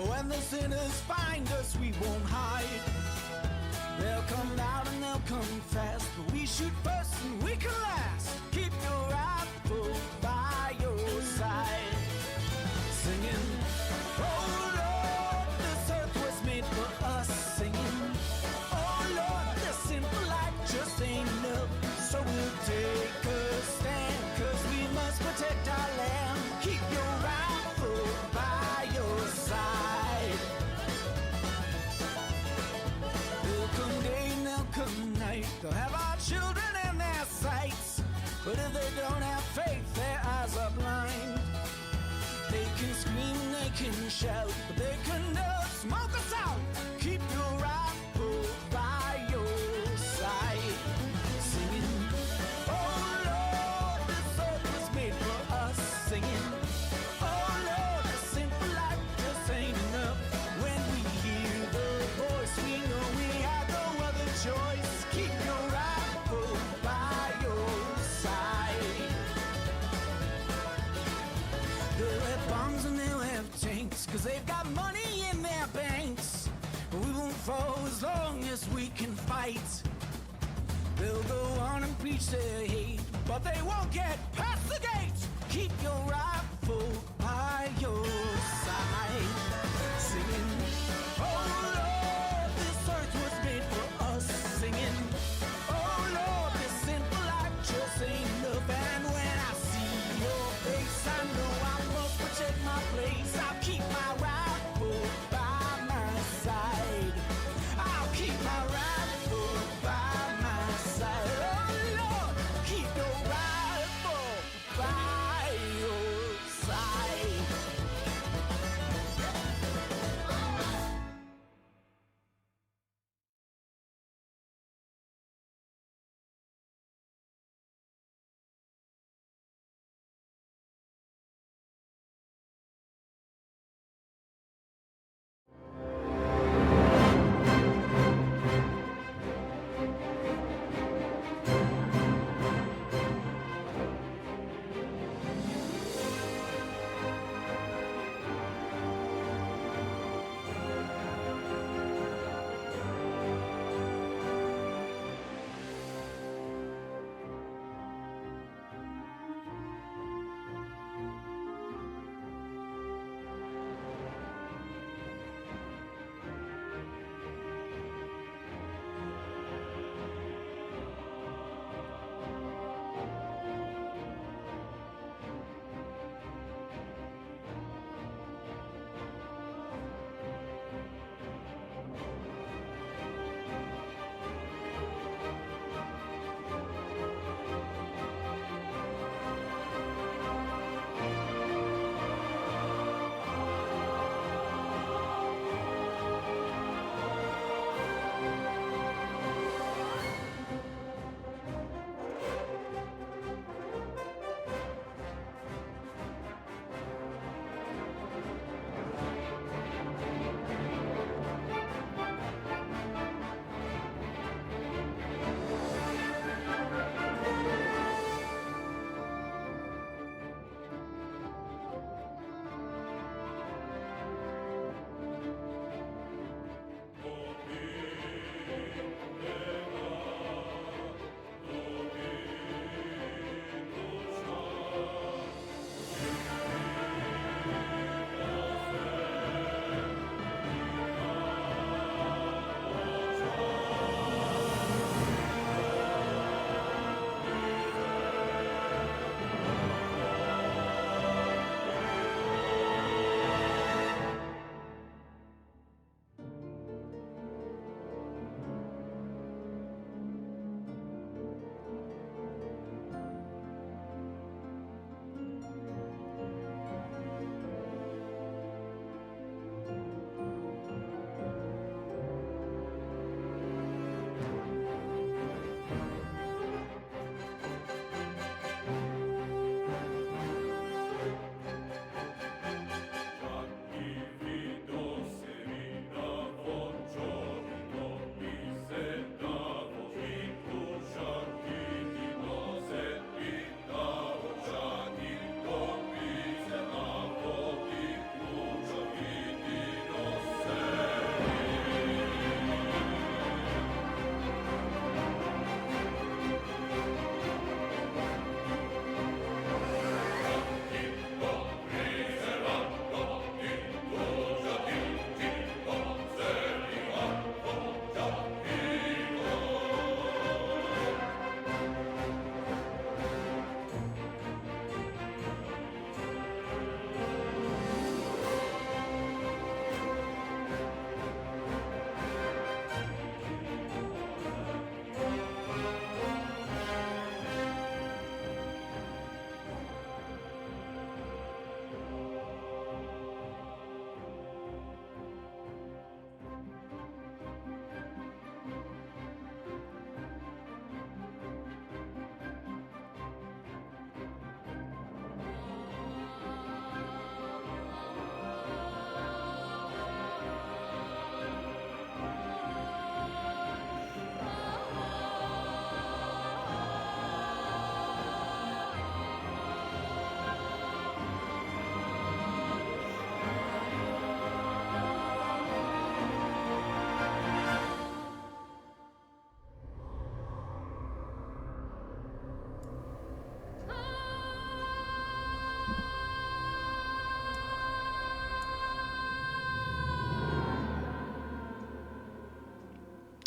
When the sinners find us, we won't hide. They'll come out and they'll come fast, but we shoot first and we can last. Keep your rifle by your side, singing, oh Lord, this earth was made for us. Singing, oh Lord, this sinful life just ain't enough. So we'll take a stand, 'cause we must protect our land. Keep your rifle by your side. There'll come day and there'll come night. They'll have our children in their sights, but if they don't have faith, their eyes are blind. They can scream, they can shout, but they can never smoke us out. Keep your rifle by your side, singing, oh Lord, this earth was made for us. Singing, oh Lord, this sinful life just ain't enough. When we hear the voice, we know we have no other choice. Keep your rifle by your side. They'll have bombs and they'll have tanks, 'cause they've got money in their banks. But we won't fall as long as we can fight. They'll go on and preach their hate, but they won't get past the gate. Keep your rifle by your side, singing, oh Lord, this earth was made for us. Singing, oh Lord, this sinful life just ain't enough. And when I see your face, I know I must protect my place. I'll keep my rifle by my side. I'll keep my rifle by my side. Oh Lord, keep your rifle by your side.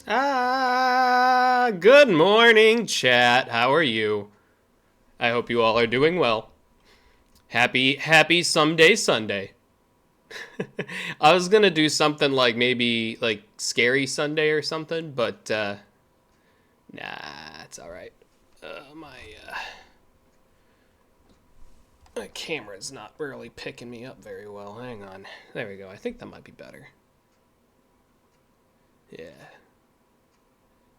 Good morning, chat. How are you? I hope you all are doing well. Happy someday Sunday. I was gonna do something like maybe like scary Sunday or something, but nah, it's all right. My camera's not really picking me up very well. Hang on. There we go. I think that might be better. Yeah.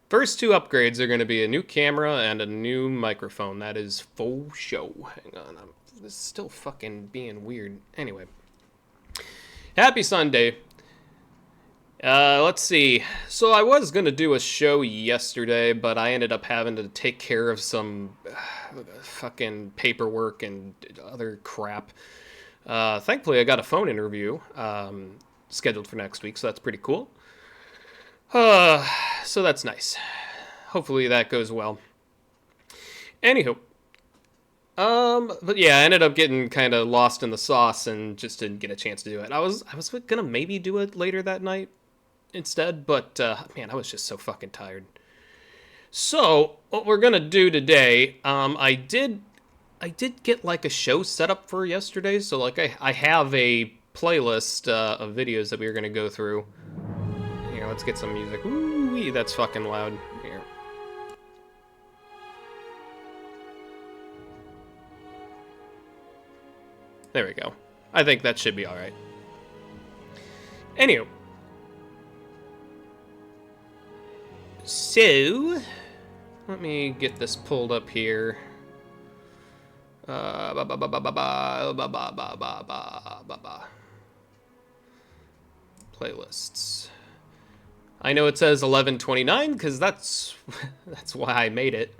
First two upgrades are going to be a new camera and a new microphone. That is faux show. Hang on. This is still fucking being weird. Anyway. Happy Sunday. Let's see. So I was going to do a show yesterday, but I ended up having to take care of some fucking paperwork and other crap. Thankfully, I got a phone interview scheduled for next week, so that's pretty cool. So that's nice. Hopefully that goes well. Anywho. But yeah, I ended up getting kind of lost in the sauce and just didn't get a chance to do it. I was gonna maybe do it later that night instead, but man, I was just so fucking tired. So what we're gonna do today, I did get like a show set up for yesterday, so like I have a playlist of videos that we were gonna go through. Here, let's get some music. Ooh, that's fucking loud. Here. There we go. I think that should be alright. Anywho. So, let me get this pulled up here. Playlists. I know it says 11:29 because that's why I made it.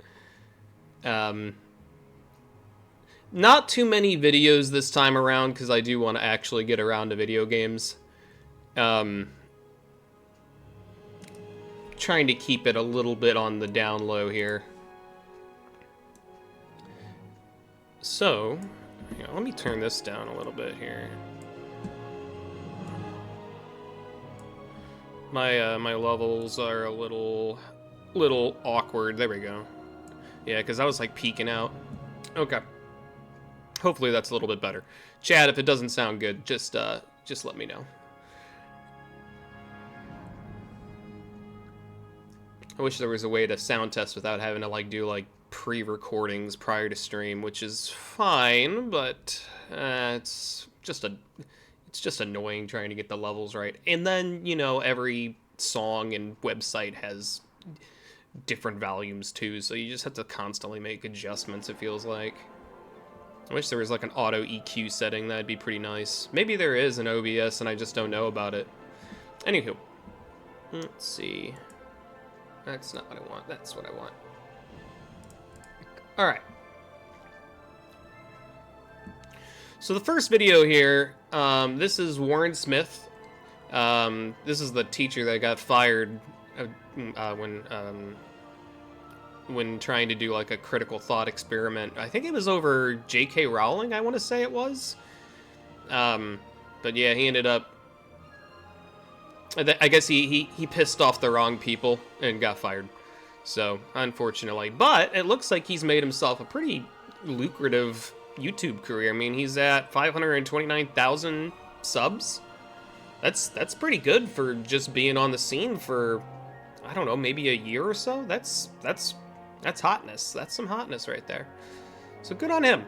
Not too many videos this time around because I do want to actually get around to video games. Trying to keep it a little bit on the down low here. So, let me turn this down a little bit here. My levels are a little awkward. There we go. Yeah, because I was like peeking out. Okay. Hopefully that's a little bit better. Chat, if it doesn't sound good, just let me know. I wish there was a way to sound test without having to like do like pre-recordings prior to stream, which is fine, but it's just annoying trying to get the levels right. And then, every song and website has different volumes too, so you just have to constantly make adjustments, it feels like. I wish there was like an auto EQ setting. That'd be pretty nice. Maybe there is in OBS and I just don't know about it. Anywho. Let's see. That's not what I want. That's what I want. Alright. So the first video here, this is Warren Smith. This is the teacher that got fired when trying to do like a critical thought experiment. I think it was over J.K. Rowling, I want to say it was. But yeah, he ended up... I guess he pissed off the wrong people and got fired. So, unfortunately. But it looks like he's made himself a pretty lucrative YouTube career. I mean, he's at 529,000 subs. That's pretty good for just being on the scene for, I don't know, maybe a year or so. That's hotness. That's some hotness right there. So good on him.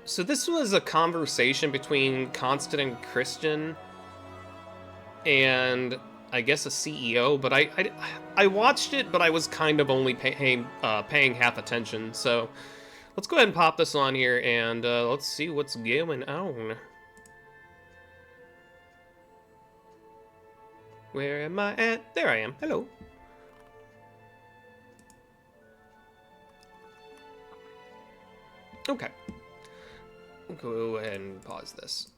So this was a conversation between Constant and Christian and I guess a CEO, but I watched it, but I was kind of only paying half attention. So let's go ahead and pop this on here and let's see what's going on. Where am I at? There I am. Hello. Okay. Go ahead and pause this.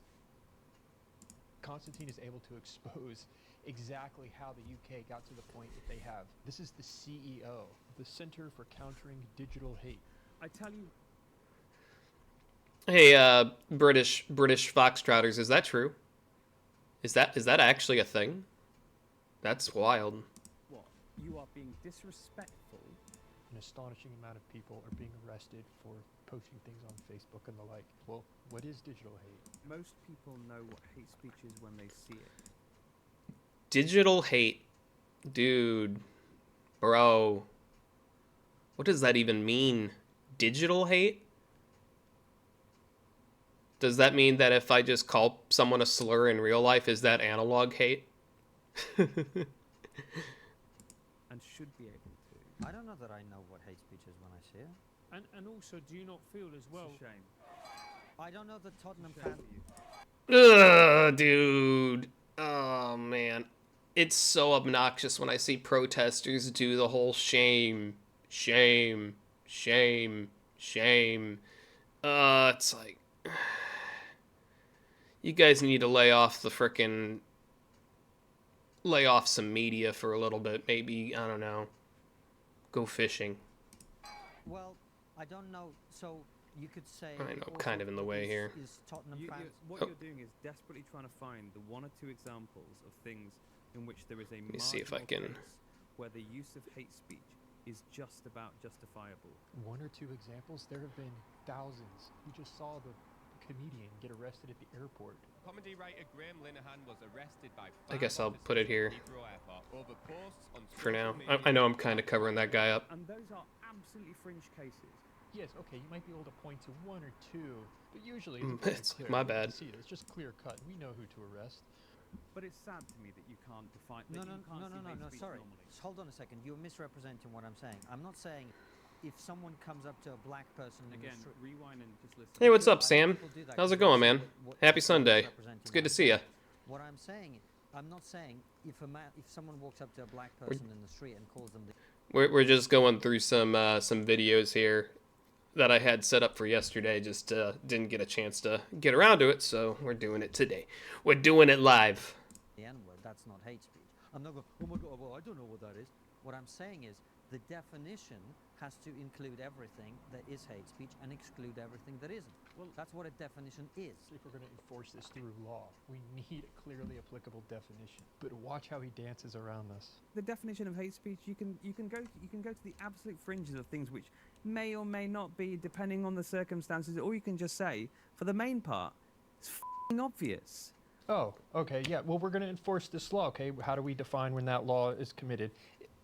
Constantine is able to expose exactly how the UK got to the point that they have. This is the CEO, the Center for Countering Digital Hate. I tell you. Hey, British Foxtrotters, is that true? Is that actually a thing? That's wild. What? You are being disrespectful? An astonishing amount of people are being arrested for posting things on Facebook and the like. Well, what is digital hate? Most people know what hate speech is when they see it. Digital hate. Dude. Bro. What does that even mean? Digital hate? Does that mean that if I just call someone a slur in real life, is that analog hate? And should be able to. I don't know that I know what hate speech is when I see it. And also, do you not feel as well? It's a shame. I don't know that Tottenham Shame fans. for you. Ugh, dude. Oh, man. It's so obnoxious when I see protesters do the whole shame, shame, shame, shame. It's like... You guys need to lay off some media for a little bit. Maybe, I don't know, go fishing. Well, I don't know. So you could say. I know, I'm also kind of in the way here. Is Tottenham fans? What Oh. you're doing is desperately trying to find the one or two examples of things in which there is a me see if I marginal can- case where the use of hate speech is just about justifiable. One or two examples? There have been thousands. You just saw the comedian get arrested at the airport. Comedy writer Graham Linehan was arrested by I guess I'll five put it here officers at Heathrow Airport over posts on for now. social media I know I'm kind of covering that guy up. And those are absolutely fringe cases. Yes, okay, you might be able to point to one or two, but usually Mm, very it's clear. my You can bad. see it. It's just clear cut. We know who to arrest. But it's sad to me that you can't define. No, that no, you can't no, see no, no, hate no. speech Sorry. normally. Just hold on a second. You're misrepresenting what I'm saying. I'm not saying if someone comes up to a black person in Again, the street. rewind and just listen. Hey, what's Sure, up, Sam? people do that How's it 'cause going, they see man? what Happy you're Sunday. misrepresenting It's good to what I'm see ya. saying. What I'm saying, I'm not saying if someone walks up to a black person in the street and calls them. We're just going through some videos here that I had set up for yesterday. Just didn't get a chance to get around to it, so we're doing it today. We're doing it live. The N-word, that's not hate speech. I'm not going, oh my God, well, I don't know what that is. What I'm saying is the definition has to include everything that is hate speech and exclude everything that isn't. Well, that's what a definition is. If we're going to enforce this through law, we need a clearly applicable definition. But watch how he dances around this. The definition of hate speech, you can go to the absolute fringes of things which may or may not be depending on the circumstances, or you can just say, for the main part, it's f***ing obvious. Oh, okay, yeah. Well, we're going to enforce this law, okay? How do we define when that law is committed?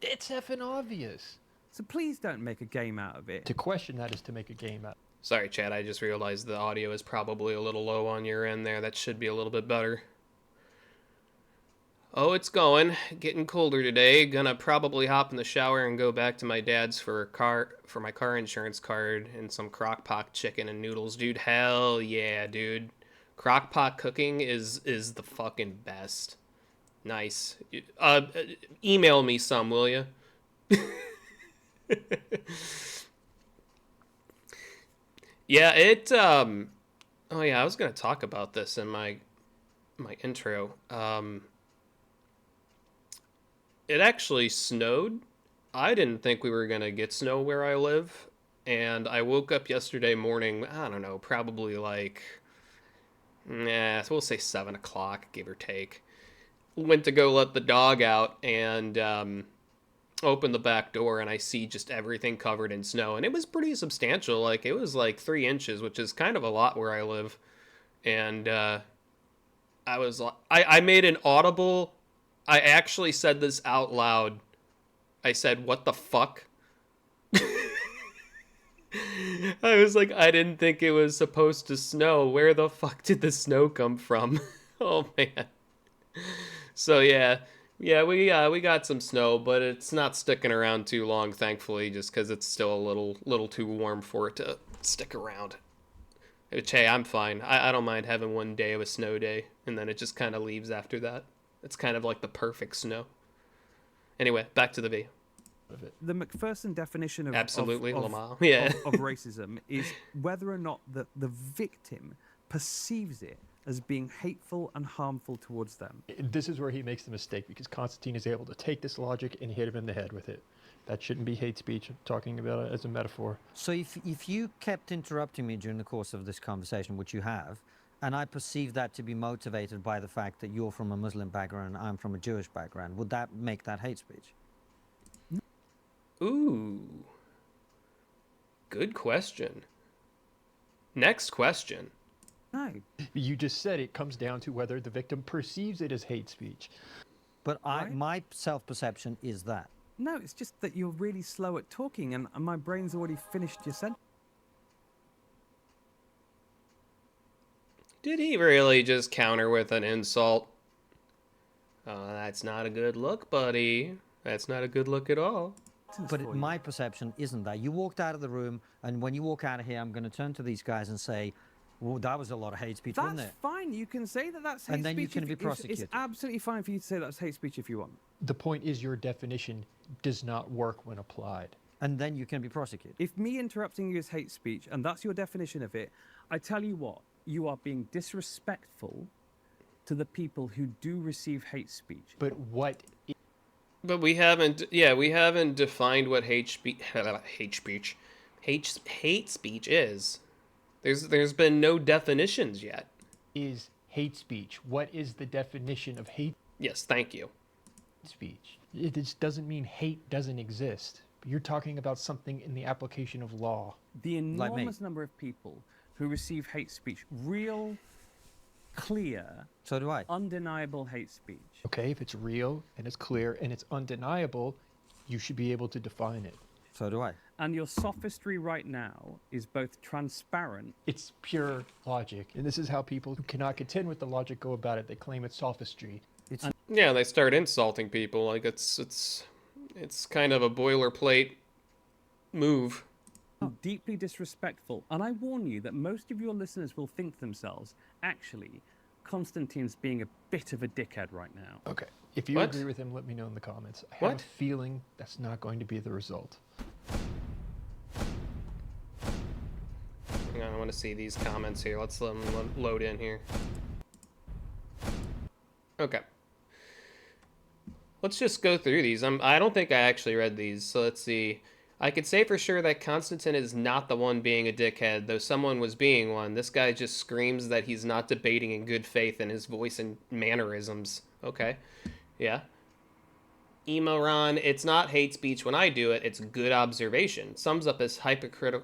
It's effing obvious. So please don't make a game out of it. To question that is to make a game out. Sorry, Chad, I just realized the audio is probably a little low on your end there. That should be a little bit better. Oh, it's going. Getting colder today. Gonna probably hop in the shower and go back to my dad's for my car insurance card and some crock pot chicken and noodles. Dude, hell yeah, dude. Crock pot cooking is the fucking best. Nice. Email me some, will you? Yeah, oh yeah, I was gonna talk about this in my intro. It actually snowed. I didn't think we were gonna get snow where I live, and I woke up yesterday morning, I don't know, probably like, we'll say 7 o'clock, give or take. Went to go let the dog out, and open the back door, and I see just everything covered in snow, and it was pretty substantial. Like, it was like 3 inches, which is kind of a lot where I live. And I was like, I made an audible, I actually said this out loud. I said, what the fuck? I was like, I didn't think it was supposed to snow. Where the fuck did the snow come from? Oh man. So yeah, we got some snow, but it's not sticking around too long, thankfully, just because it's still a little too warm for it to stick around. Which, hey, I'm fine. I don't mind having one day of a snow day, and then it just kind of leaves after that. It's kind of like the perfect snow. Anyway, back to the video. The McPherson definition of Absolutely, of, Lamar. Yeah. of racism is whether or not the victim perceives it as being hateful and harmful towards them. This is where he makes the mistake, because Constantine is able to take this logic and hit him in the head with it. That shouldn't be hate speech. I'm talking about it as a metaphor. So if you kept interrupting me during the course of this conversation, which you have, and I perceive that to be motivated by the fact that you're from a Muslim background and I'm from a Jewish background, would that make that hate speech? Ooh. Good question. Next question. No. You just said it comes down to whether the victim perceives it as hate speech. But Right. my self-perception is that. No, it's just that you're really slow at talking, and my brain's already finished your sentence. Did he really just counter with an insult? Oh, that's not a good look, buddy. That's not a good look at all. But my perception isn't that. You walked out of the room, and when you walk out of here, I'm going to turn to these guys and say, well, that was a lot of hate speech, wasn't That's it? fine. You can say that that's hate And then you speech. can if- be if- prosecuted. It's absolutely fine for you to say that's hate speech if you want. The point is your definition does not work when applied. And then you can be prosecuted. If me interrupting you is hate speech, and that's your definition of it, I tell you what, you are being disrespectful to the people who do receive hate speech. But what But we haven't defined what hate speech is. There's been no definitions yet. is hate speech? What is the definition of hate Yes, thank you. speech? It just doesn't mean hate doesn't exist. You're talking about something in the application of law. The Like me. enormous number of people who receive hate speech, real, clear, So do I. undeniable hate speech. Okay, if it's real and it's clear and it's undeniable, you should be able to define it. So do I. And your sophistry right now is both transparent. It's pure logic. And this is how people who cannot contend with the logic go about it. They claim it's sophistry. It's Yeah, they start insulting people like it's kind of a boilerplate move. Deeply disrespectful. And I warn you that most of your listeners will think to themselves, actually, Constantine's being a bit of a dickhead right now. Okay. If you What? agree with him, let me know in the comments. I have What? a feeling that's not going to be the result. Hang on, I want to see these comments here. Let's let them load in here. Okay. Let's just go through these. I don't think I actually read these, so let's see. I could say for sure that Constantine is not the one being a dickhead, though someone was being one. This guy just screams that he's not debating in good faith in his voice and mannerisms. Okay. Yeah. Emoron, it's not hate speech when I do it, it's good observation. Sums up his hypocritical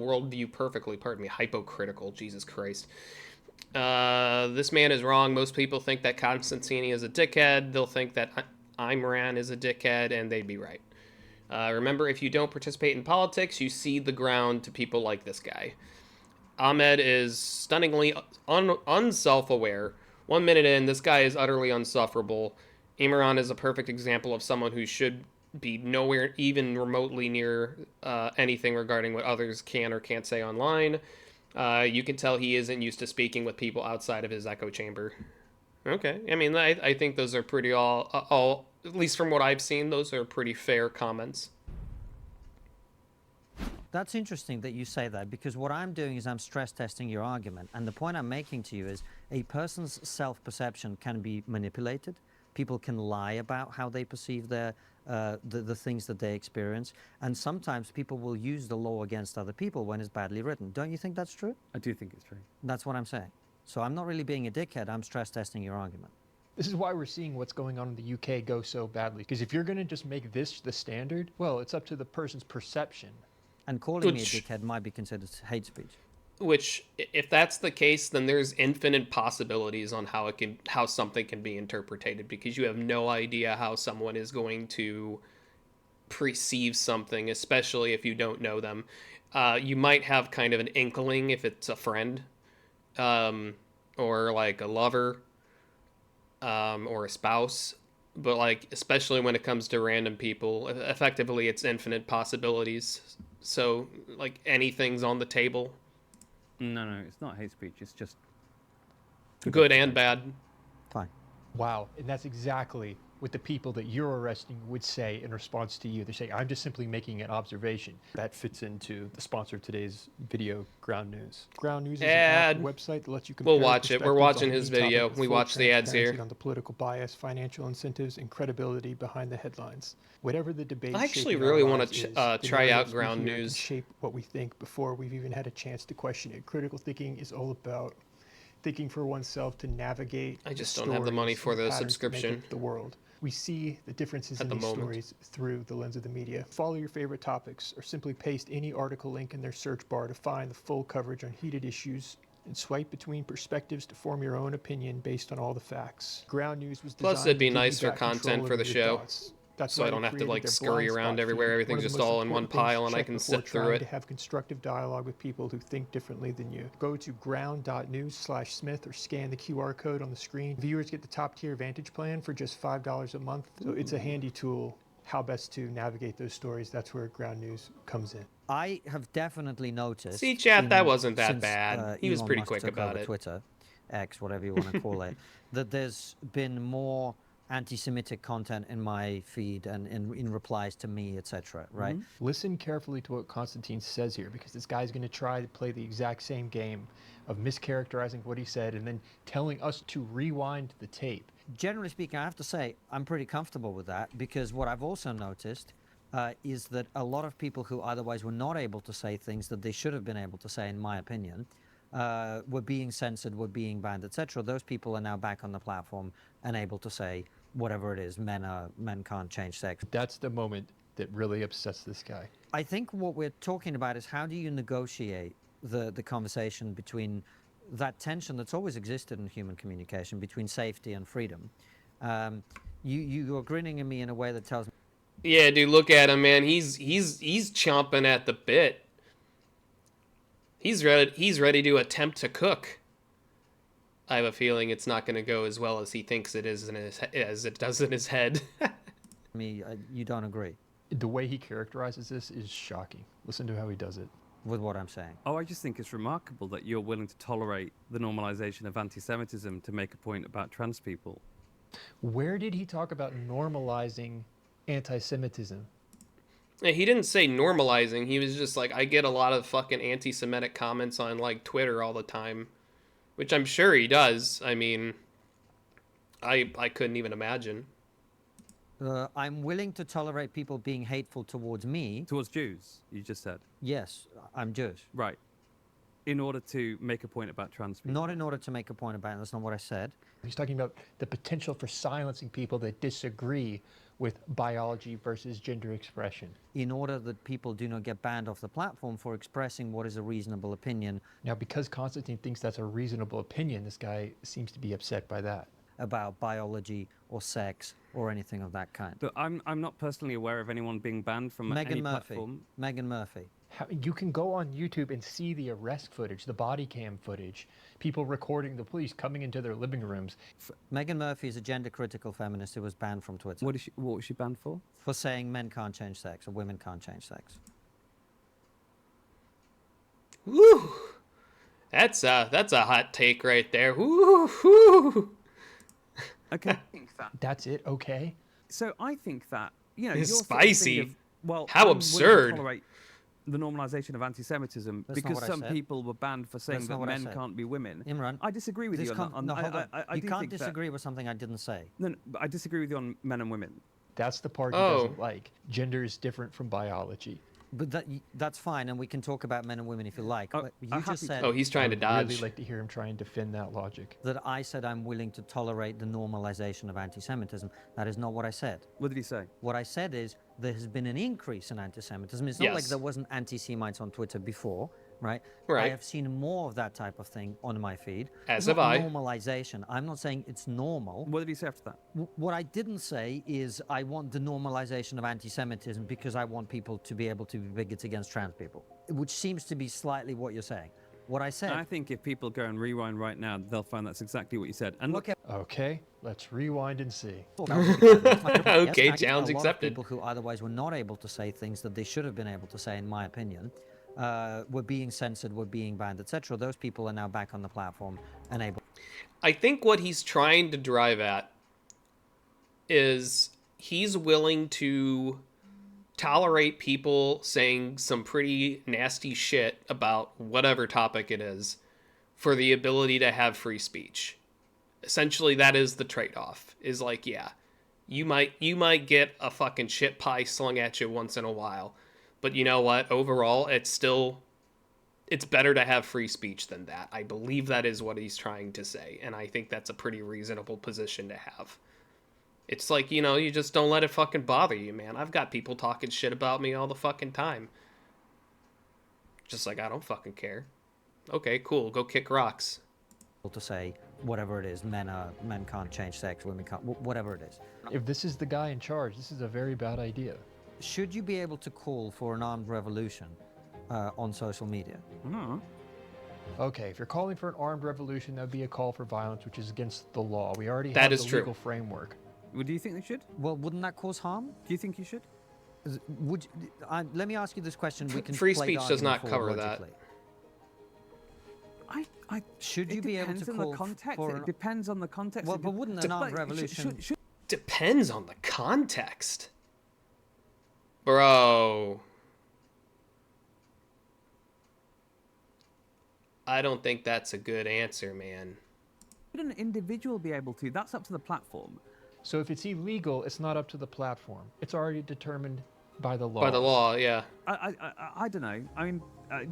worldview perfectly. Pardon me, hypocritical, Jesus Christ. This man is wrong. Most people think that Constantine is a dickhead. They'll think that Imran is a dickhead, and they'd be right. Remember, if you don't participate in politics, you cede the ground to people like this guy. Ahmed is stunningly unself-aware. 1 minute in, this guy is utterly insufferable. Imran is a perfect example of someone who should be nowhere even remotely near anything regarding what others can or can't say online. You can tell he isn't used to speaking with people outside of his echo chamber. Okay, I mean, I think those are pretty all, at least from what I've seen, those are pretty fair comments. That's interesting that you say that, because what I'm doing is I'm stress testing your argument. And the point I'm making to you is a person's self-perception can be manipulated. People can lie about how they perceive their the things that they experience. And sometimes people will use the law against other people when it's badly written. Don't you think that's true? I do think it's true. That's what I'm saying. So I'm not really being a dickhead. I'm stress testing your argument. This is why we're seeing what's going on in the UK go so badly. Because if you're going to just make this the standard, well, it's up to the person's perception. And calling me a Which- dickhead might be considered hate speech. Which, if that's the case, then there's infinite possibilities on how something can be interpreted, because you have no idea how someone is going to perceive something, especially if you don't know them. You might have kind of an inkling if it's a friend, or like a lover, or a spouse. But like, especially when it comes to random people, effectively it's infinite possibilities. So like, anything's on the table. No, it's not hate speech. It's just Good and bad. Fine. Wow. And that's exactly what the people that you're arresting would say in response to you. They say, I'm just simply making an observation. That fits into the sponsor of today's video, Ground News. Ground News is an Ad. website that lets you compare We'll watch it. We're perspectives watching on his any topic video. with We full watch the ads transparency here. on the political bias, financial incentives, and credibility behind the headlines. Whatever the debate I actually shaping our really want lives to is, the try out narratives we Ground hear can News. shape what we think before we've even had a chance to question it. Critical thinking is all about thinking for oneself to navigate. I just don't have the money for the subscription. The world. We see the differences At in the these moment. stories through the lens of the media. Follow your favorite topics, or simply paste any article link in their search bar to find the full coverage on heated issues, and swipe between perspectives to form your own opinion based on all the facts. Ground News was designed Plus, it'd be to give you nice for back control content for over the your show. thoughts. That's So why I they don't have to created like their scurry blind around spot everywhere. feed. One Everything's of the just most all in one important things pile to and I check can before sit through trying it. to have constructive dialogue with people who think differently than you. Go to ground.news/Smith or scan the QR code on the screen. Viewers get the top tier Vantage plan for just $5 a month. So it's a handy tool. How best to navigate those stories. That's where Ground News comes in. I have definitely noticed. See, chat, that in- wasn't that since, bad. He was Elon pretty Musk quick took about over it. Twitter, X, whatever you want to call it, that there's been more anti-Semitic content in my feed and in replies to me, etc. Right? Listen carefully to what Constantine says here, because this guy's going to try to play the exact same game of mischaracterizing what he said and then telling us to rewind the tape. Generally speaking, I have to say I'm pretty comfortable with that, because what I've also noticed is that a lot of people who otherwise were not able to say things that they should have been able to say, in my opinion, were being censored, were being banned, etc. Those people are now back on the platform and able to say whatever it is. Men can't change sex. That's the moment that really upsets this guy. I think what we're talking about is how do you negotiate the conversation between that tension that's always existed in human communication between safety and freedom. You are grinning at me in a way that tells me. Yeah, dude, look at him, man. He's chomping at the bit. He's ready to attempt to cook. I have a feeling it's not going to go as well as he thinks it is as it does in his head. You don't agree The way he characterizes this is shocking. Listen to how he does it. with what I'm saying. Oh, I just think it's remarkable that you're willing to tolerate the normalization of anti-Semitism to make a point about trans people. Where did he talk about normalizing anti-Semitism? Yeah, he didn't say normalizing. He was just like, I get a lot of fucking anti-Semitic comments on like Twitter all the time, which I'm sure he does. I mean, I couldn't even imagine. I'm willing to tolerate people being hateful towards me. Towards Jews, you just said. Yes, I'm Jewish. Right. In order to make a point about trans people. Not in order to make a point about it. That's not what I said. He's talking about the potential for silencing people that disagree with biology versus gender expression. In order that people do not get banned off the platform for expressing what is a reasonable opinion Now, because Constantine thinks that's a reasonable opinion, this guy seems to be upset by that. about biology or sex or anything of that kind. But I'm not personally aware of anyone being banned from any Meghan Murphy. platform. Meghan Murphy. You can go on YouTube and see the arrest footage, the body cam footage, people recording the police coming into their living rooms. Meghan Murphy is a gender-critical feminist who was banned from Twitter What was she banned for? for saying men can't change sex or women can't change sex. Woo! That's a hot take right there. Woo! Woo! Okay. That's it, okay? So I think that, you know, It's your sort of thing spicy. of, well, How I'm willing to absurd. tolerate the normalization of anti-Semitism That's not because what I some said. people were banned for saying That's not that what I men said. can't be women. Imran, I disagree with this you on can't- that. no, hold on. I You do can't think that- disagree with something I didn't say. No, but I disagree with you on men and women. That's the part he Oh. doesn't like. Gender is different from biology. But that's fine, and we can talk about men and women if you like. Oh, But you I'm just happy to. said Oh, he's trying to I'd dodge. really like to hear him try and defend that logic. that I said I'm willing to tolerate the normalization of anti-Semitism. That is not what I said. What did he say? What I said is there has been an increase in anti-Semitism. It's not like Yes. there wasn't anti-Semites on Twitter before, right? I Right. have seen more of that type of thing on my feed. As It's have not I. normalization. I'm not saying it's normal. What did he say after that? What I didn't say is I want the normalization of anti-Semitism because I want people to be able to be bigots against trans people, which seems to be slightly what you're saying. What I said. I think if people go and rewind right now, they'll find that's exactly what you said. And look, Okay. Okay, let's rewind and see. Okay, Yes, challenge a lot of accepted. people who otherwise were not able to say things that they should have been able to say, in my opinion, were being censored, were being banned, etc. Those people are now back on the platform and able. I think what he's trying to drive at is he's willing to tolerate people saying some pretty nasty shit about whatever topic it is for the ability to have free speech. Essentially, that is the trade-off. Is like, yeah, you might get a fucking shit pie slung at you once in a while, but you know what? Overall, it's better to have free speech than that. I believe that is what he's trying to say, and I think that's a pretty reasonable position to have. It's like, you know, you just don't let it fucking bother you, man. I've got people talking shit about me all the fucking time. Just like, I don't fucking care. Okay, cool, go kick rocks. To say whatever it is, men can't change sex, women can't, whatever it is. If this is the guy in charge, this is a very bad idea. Should you be able to call for an armed revolution on social media? No. Okay, if you're calling for an armed revolution, that would be a call for violence, which is against the law. We already That have is the true. legal framework. Well, do you think they should? Well, wouldn't that cause harm? Do you think you should? Let me ask you this question. We can Free play the speech does not argument cover forward that. logically. Should you be able to on call the context. for It depends on the context. Well, but wouldn't an armed revolution... Depends on the context. Bro. I don't think that's a good answer, man. Should an individual be able to? That's up to the platform. So if it's illegal, it's not up to the platform. It's already determined by the law. By the law, yeah. I don't know. I mean,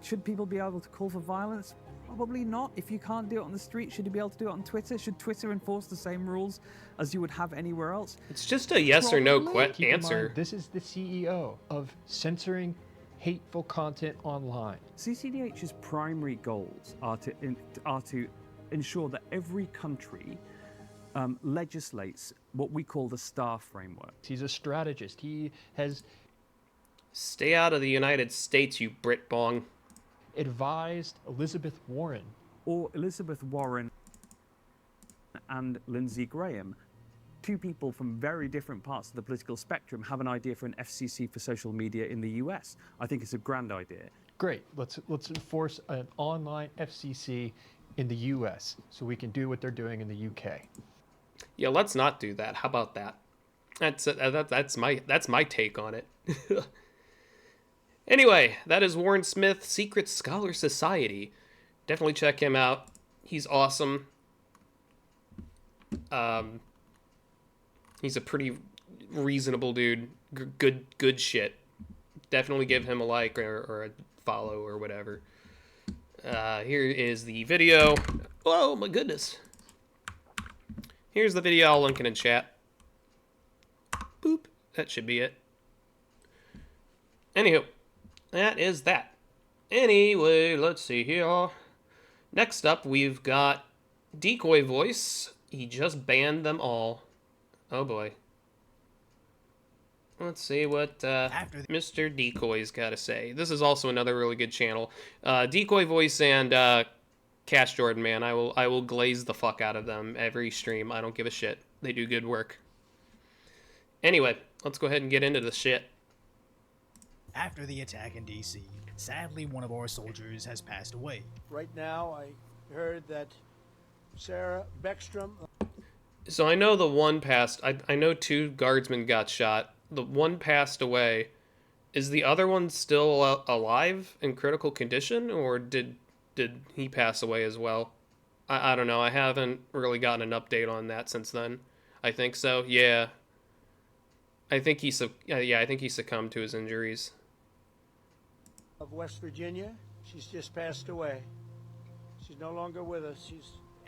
should people be able to call for violence? Probably not. If you can't do it on the street, should you be able to do it on Twitter? Should Twitter enforce the same rules as you would have anywhere else? It's just a yes or no Keep in answer. mind, this is the CEO of censoring hateful content online. CCDH's primary goals are to ensure that every country legislates what we call the STAR framework. He's a strategist. He has Stay out of the United States, you Brit bong. advised Elizabeth Warren. Or Elizabeth Warren and Lindsey Graham, two people from very different parts of the political spectrum, have an idea for an FCC for social media in the US. I think it's a grand idea. Great. Let's enforce an online FCC in the US so we can do what they're doing in the UK. Yeah, let's not do that. How about that? That's my take on it. Anyway, that is Warren Smith, Secret Scholar Society. Definitely check him out. He's awesome. He's a pretty reasonable dude. Good shit. Definitely give him a like or a follow or whatever. Here is the video. Oh my goodness. Here's the video. I'll link it in chat. Boop. That should be it. Anywho, that is that. Anyway, let's see here. Next up, we've got Decoy Voice. He just banned them all. Oh boy. Let's see what Mr. Decoy's got to say. This is also another really good channel. Decoy Voice and Cash Jordan, man. I will glaze the fuck out of them every stream. I don't give a shit. They do good work. Anyway, let's go ahead and get into the shit. After the attack in D.C., sadly one of our soldiers has passed away. Right now, I heard that Sarah Beckstrom. So I know the one passed. I know 2 guardsmen got shot. The one passed away. Is the other one still alive in critical condition, or did he pass away as well? I don't know. I haven't really gotten an update on that since then. I think so. Yeah. I think he succumbed to his injuries. Of West Virginia. She's just passed away. She's no longer with us.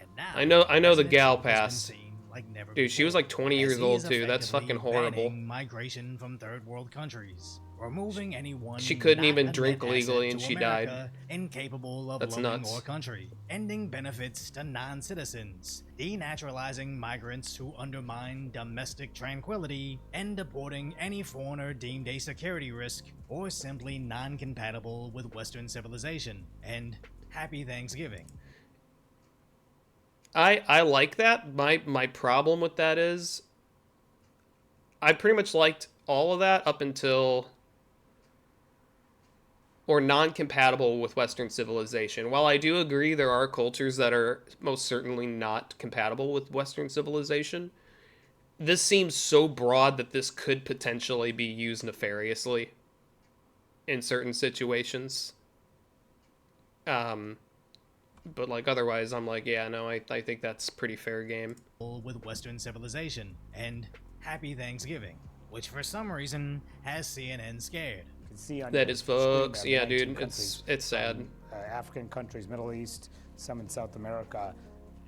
And now, I know the gal has been passed. seen like never Dude, she was before, like 20 as years he old is too. That's effectively fucking horrible. banning migration from third world countries, removing anyone She couldn't not even a drink net legally asset and to she died. America, incapable of That's loving nuts. our country, ending benefits to non-citizens, denaturalizing migrants who undermine domestic tranquility, and deporting any foreigner deemed a security risk or simply non-compatible with Western civilization. And happy Thanksgiving. I like that. My problem with that is I pretty much liked all of that up until, or non-compatible with Western civilization. While I do agree there are cultures that are most certainly not compatible with Western civilization, this seems so broad that this could potentially be used nefariously in certain situations. But like otherwise, I'm like, yeah, no, I think that's pretty fair game. With Western civilization, and Happy Thanksgiving, which for some reason has CNN scared. You can see on That your is screen folks. there, Yeah, 19 dude, countries it's sad. from, African countries, Middle East, some in South America.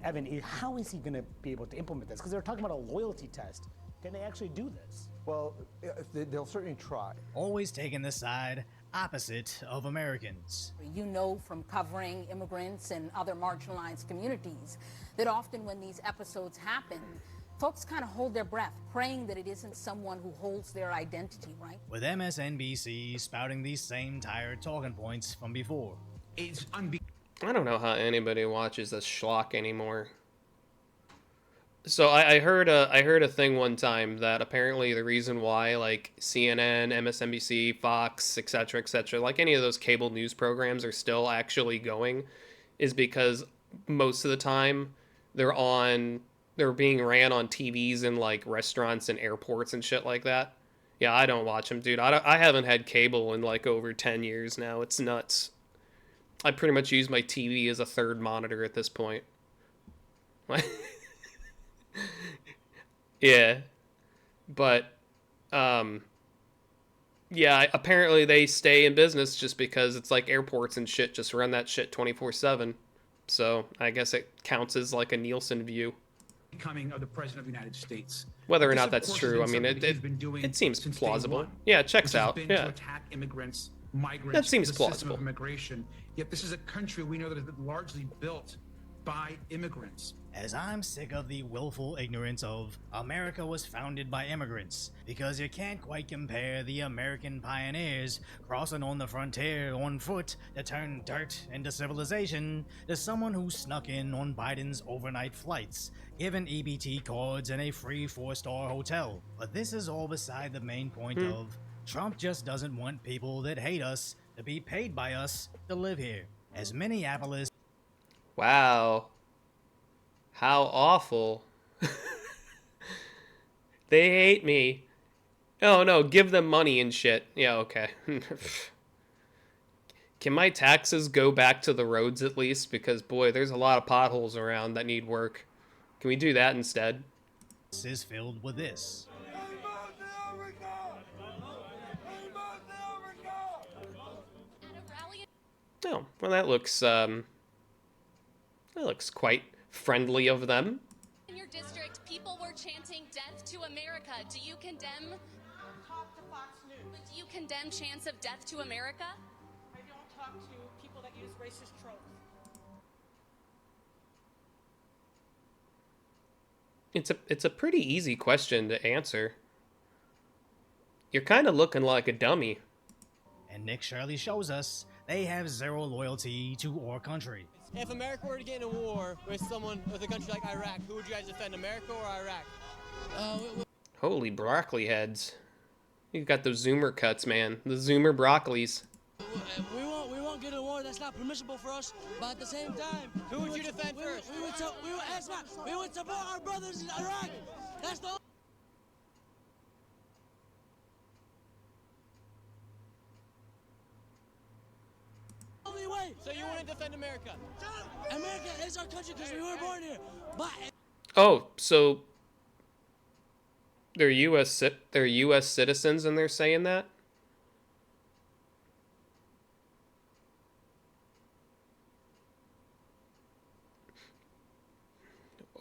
Evan, how is he going to be able to implement this? Because they're talking about a loyalty test. Can they actually do this? Well, they'll certainly try. Always taking the side opposite of Americans. You know from covering immigrants and other marginalized communities that often when these episodes happen, folks kind of hold their breath, praying that it isn't someone who holds their identity, right? With MSNBC spouting these same tired talking points from before. I don't know how anybody watches this schlock anymore. So I heard a thing one time that apparently the reason why like CNN, MSNBC, Fox, etc., like any of those cable news programs are still actually going is because most of the time they're being ran on TVs in like restaurants and airports and shit like that. Yeah, I don't watch them, dude. I haven't had cable in like over 10 years now. It's nuts. I pretty much use my TV as a third monitor at this point. Yeah, but yeah, apparently they stay in business just because it's like airports and shit just run that shit 24/7. So I guess it counts as like a Nielsen view. Becoming of the president of the United States. Whether or This, not of that's course, true, I has been mean, something he's been doing it seems since day plausible. one, Yeah, it checks which has out. been Yeah. to attack immigrants, migrants, That seems the system plausible. of immigration. Yet this is a country we know that has been largely built by immigrants. As I'm sick of the willful ignorance of America was founded by immigrants, because you can't quite compare the American pioneers crossing on the frontier on foot to turn dirt into civilization to someone who snuck in on Biden's overnight flights, given EBT cards and a free 4-star hotel. But this is all beside the main point of Trump just doesn't want people that hate us to be paid by us to live here. As Minneapolis Wow. How awful. They hate me. Oh no, give them money and shit. Yeah, okay. Can my taxes go back to the roads at least? Because boy, there's a lot of potholes around that need work. Can we do that instead? is filled with this. Oh, well that looks quite friendly of them. In your district, people were chanting death to America. Do you condemn? Talk to Fox News. But do you condemn chants of death to America? I don't talk to people that use racist tropes. It's a pretty easy question to answer. You're kind of looking like a dummy. And Nick Shirley shows us they have zero loyalty to our country. If America were to get in a war with a country like Iraq, who would you guys defend, America or Iraq? Holy broccoli heads. You've got those Zoomer cuts, man. The Zoomer broccolis. We won't get in a war. That's not permissible for us. But at the same time, who would you defend first? We would support our brothers in Iraq. That's the only way. So you want to defend America? America is our country because we were born here. But Oh, so they're U.S. citizens and they're saying that?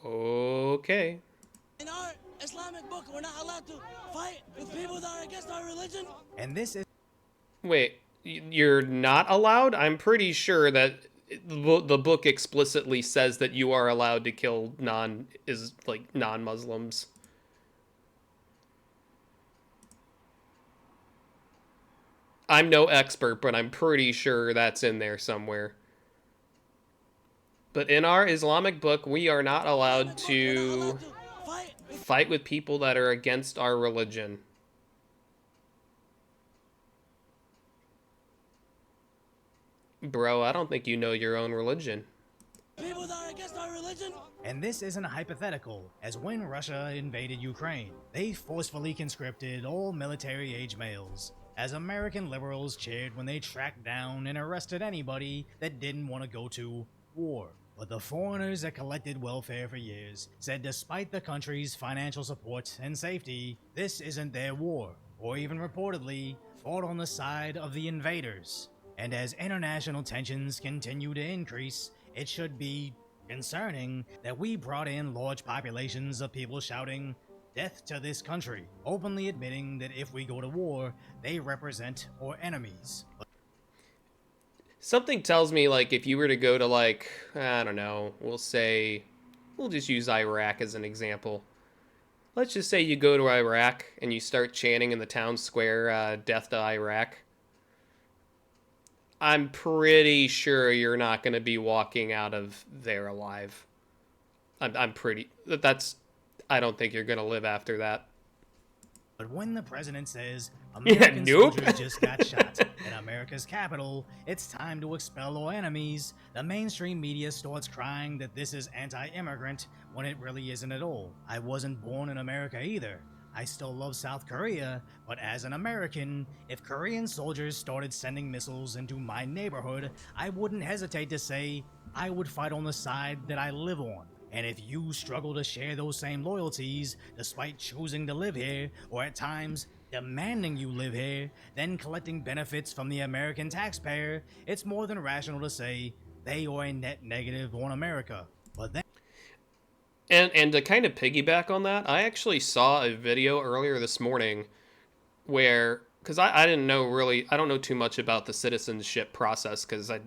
Okay. in our Islamic book, we're not allowed to fight with people that are against our religion. And this is... Wait, you're not allowed? I'm pretty sure that the book explicitly says that you are allowed to kill non-Muslims. I'm no expert, but I'm pretty sure that's in there somewhere. But in our Islamic book, we are not allowed to fight with people that are against our religion. Bro, I don't think you know your own religion. people that are against our religion. And this isn't hypothetical, as when Russia invaded Ukraine, they forcefully conscripted all military-age males, as American liberals cheered when they tracked down and arrested anybody that didn't want to go to war. But the foreigners that collected welfare for years said despite the country's financial support and safety, this isn't their war, or even reportedly fought on the side of the invaders. And as international tensions continue to increase, it should be concerning that we brought in large populations of people shouting, "Death to this country," openly admitting that if we go to war, they represent our enemies. Something tells me, like, if you were to go to, like, I don't know, we'll just use Iraq as an example. Let's just say you go to Iraq and you start chanting in the town square, "Death to Iraq." I'm pretty sure you're not going to be walking out of there alive. I don't think you're going to live after that. But when the president says American nope. soldiers just got shot in America's capital, it's time to expel our enemies, the mainstream media starts crying that this is anti-immigrant when it really isn't at all. I wasn't born in America either. I still love South Korea, but as an American, if Korean soldiers started sending missiles into my neighborhood, I wouldn't hesitate to say I would fight on the side that I live on. And if you struggle to share those same loyalties, despite choosing to live here, or at times demanding you live here, then collecting benefits from the American taxpayer, it's more than rational to say they are a net negative on America. But then And to kind of piggyback on that, I actually saw a video earlier this morning where, because I don't know too much about the citizenship process because I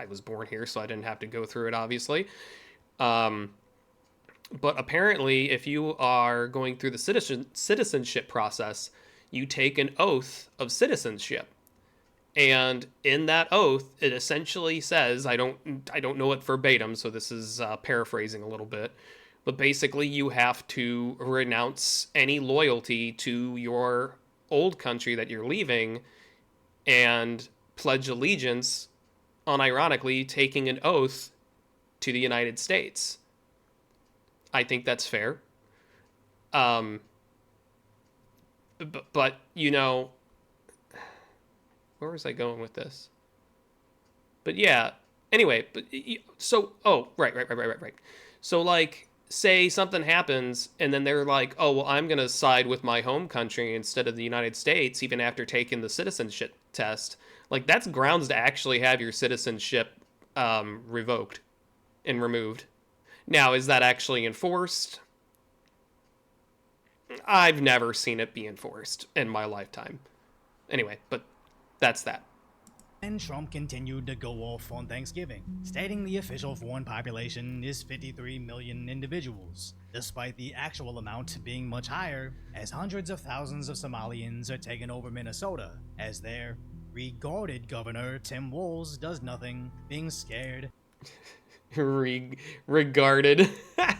was born here, so I didn't have to go through it, obviously. But apparently, if you are going through the citizenship process, you take an oath of citizenship. And in that oath, it essentially says, I don't know it verbatim, so this is paraphrasing a little bit, but basically you have to renounce any loyalty to your old country that you're leaving and pledge allegiance, unironically taking an oath to the United States. I think that's fair. But you know, where was I going with this? But yeah, anyway, right. So like, say something happens and then they're like, oh, well, I'm going to side with my home country instead of the United States, even after taking the citizenship test. Like, that's grounds to actually have your citizenship revoked and removed. Now, is that actually enforced? I've never seen it be enforced in my lifetime. Anyway, but that's that. And Trump continued to go off on Thanksgiving, stating the official foreign population is 53 million individuals, despite the actual amount being much higher, as hundreds of thousands of Somalians are taking over Minnesota, as their regarded governor, Tim Walz, does nothing, being scared, regarded,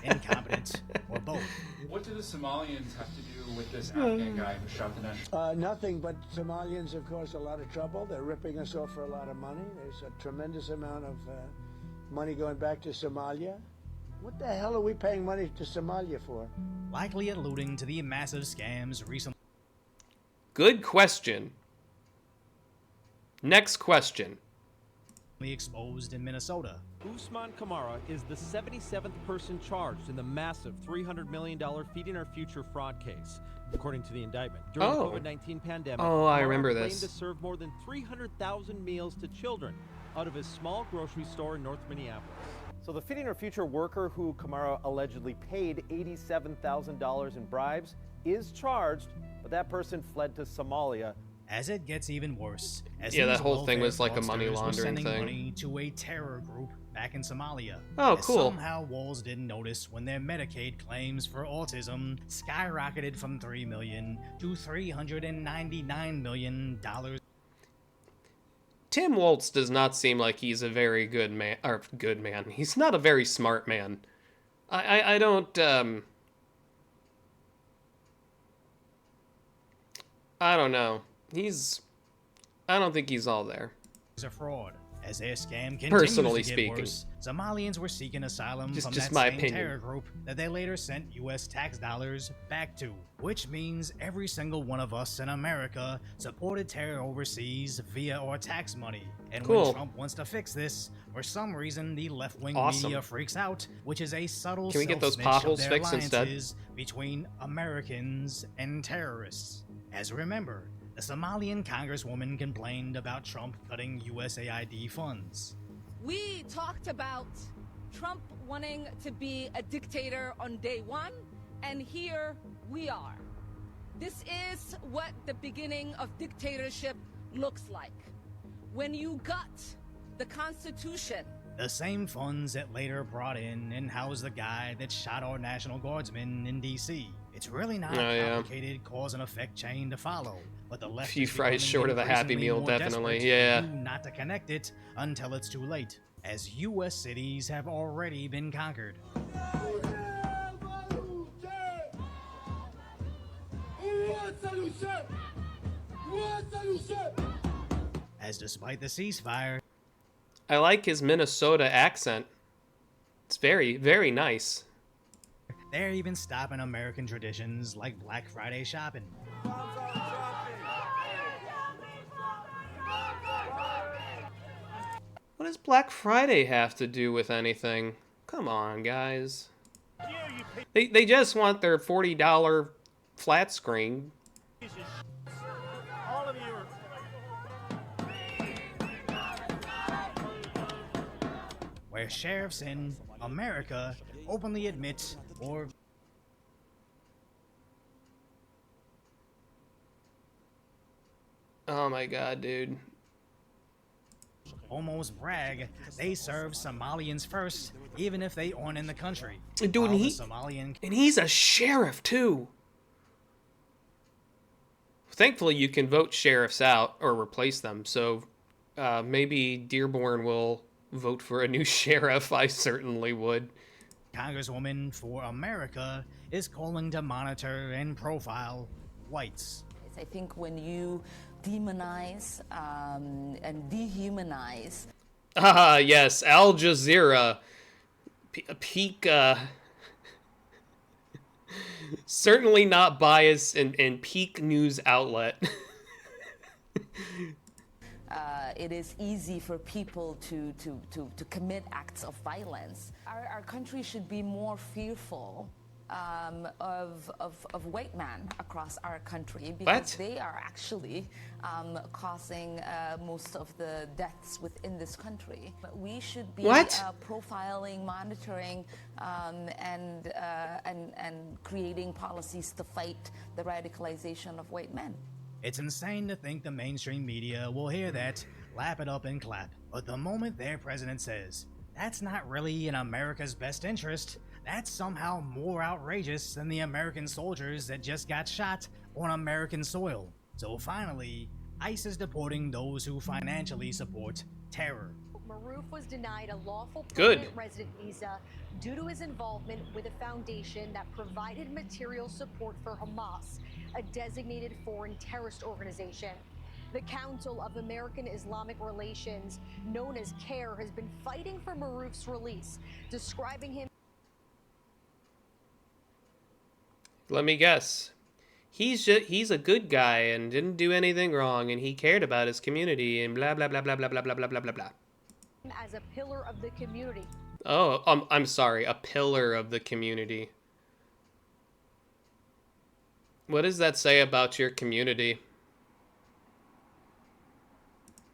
incompetent, or both. What do the Somalians have to do with this Afghan guy who shot the man? Nothing, but Somalians have caused a lot of trouble. They're ripping us off for a lot of money. There's a tremendous amount of money going back to Somalia. What the hell are we paying money to Somalia for? Likely alluding to the massive scams recently. Good question. Next question. Exposed in Minnesota. Usman Kamara is the 77th person charged in the massive $300 million Feeding Our Future fraud case, according to the indictment. During the COVID-19 pandemic, I remember Kamara this. claimed to serve more than 300,000 meals to children out of his small grocery store in North Minneapolis. So the Feeding Our Future worker who Kamara allegedly paid $87,000 in bribes is charged, but that person fled to Somalia. As it gets even worse, as yeah, that whole thing was like a money laundering thing. thing. Money to a terror group back in Somalia. Oh, as cool. Somehow Walz didn't notice when their Medicaid claims for autism skyrocketed from $3 million to $399 million. Tim Walz does not seem like he's a very good man. He's not a very smart man. I don't know. I don't think he's all there. It's a fraud. As their scam continues Personally to get speaking. worse, Somalians were seeking asylum from Just that my same opinion. terror group that they later sent US tax dollars back to, which means every single one of us in America supported terror overseas via our tax money. And Cool. when Trump wants to fix this, for some reason the left-wing Awesome. media freaks out, which is a subtle Can we get those self-snitch of potholes their fixed instead? alliances between Americans and terrorists. As remember, the Somalian congresswoman complained about Trump cutting USAID funds. We talked about Trump wanting to be a dictator on day one, and here we are. This is what the beginning of dictatorship looks like. When you gut the Constitution. The same funds that later brought in and housed the guy that shot our National Guardsman in D.C. It's really not a complicated cause and effect chain to follow, but the left Few is fries becoming short of a Happy increasingly Meal, more definitely, desperate yeah. for you not to connect it until it's too late, as U.S. cities have already been conquered. As despite the ceasefire, I like his Minnesota accent. It's very, very nice. they're even stopping American traditions like Black Friday shopping. What does Black Friday have to do with anything? Come on, guys. They just want their $40 flat screen. All of you are... Where sheriffs in America openly admit or Oh my god, dude. almost brag they serve Somalians first, even if they aren't in the country. Dude, While the and Somalian he's a sheriff too. Thankfully, you can vote sheriffs out or replace them. So maybe Dearborn will vote for a new sheriff. I certainly would. Congresswoman for America is calling to monitor and profile whites. I think when you demonize and dehumanize. Ah, yes, Al Jazeera. Peak, certainly not biased and peak news outlet. It is easy for people to commit acts of violence. Our country should be more fearful of white men across our country because they are actually causing most of the deaths within this country. But we should be profiling, monitoring, and creating policies to fight the radicalization of white men. It's insane to think the mainstream media will hear that, lap it up and clap. But the moment their president says, that's not really in America's best interest, that's somehow more outrageous than the American soldiers that just got shot on American soil. So finally, ICE is deporting those who financially support terror. Maroof was denied a lawful Good. permanent resident visa due to his involvement with a foundation that provided material support for Hamas, a designated foreign terrorist organization. The Council of American Islamic Relations, known as CARE, has been fighting for Maroof's release, describing him. Let me guess. He's a good guy and didn't do anything wrong and he cared about his community and blah blah blah blah blah blah blah blah blah blah blah. As a pillar of the community. Oh, I'm sorry, a pillar of the community. What does that say about your community?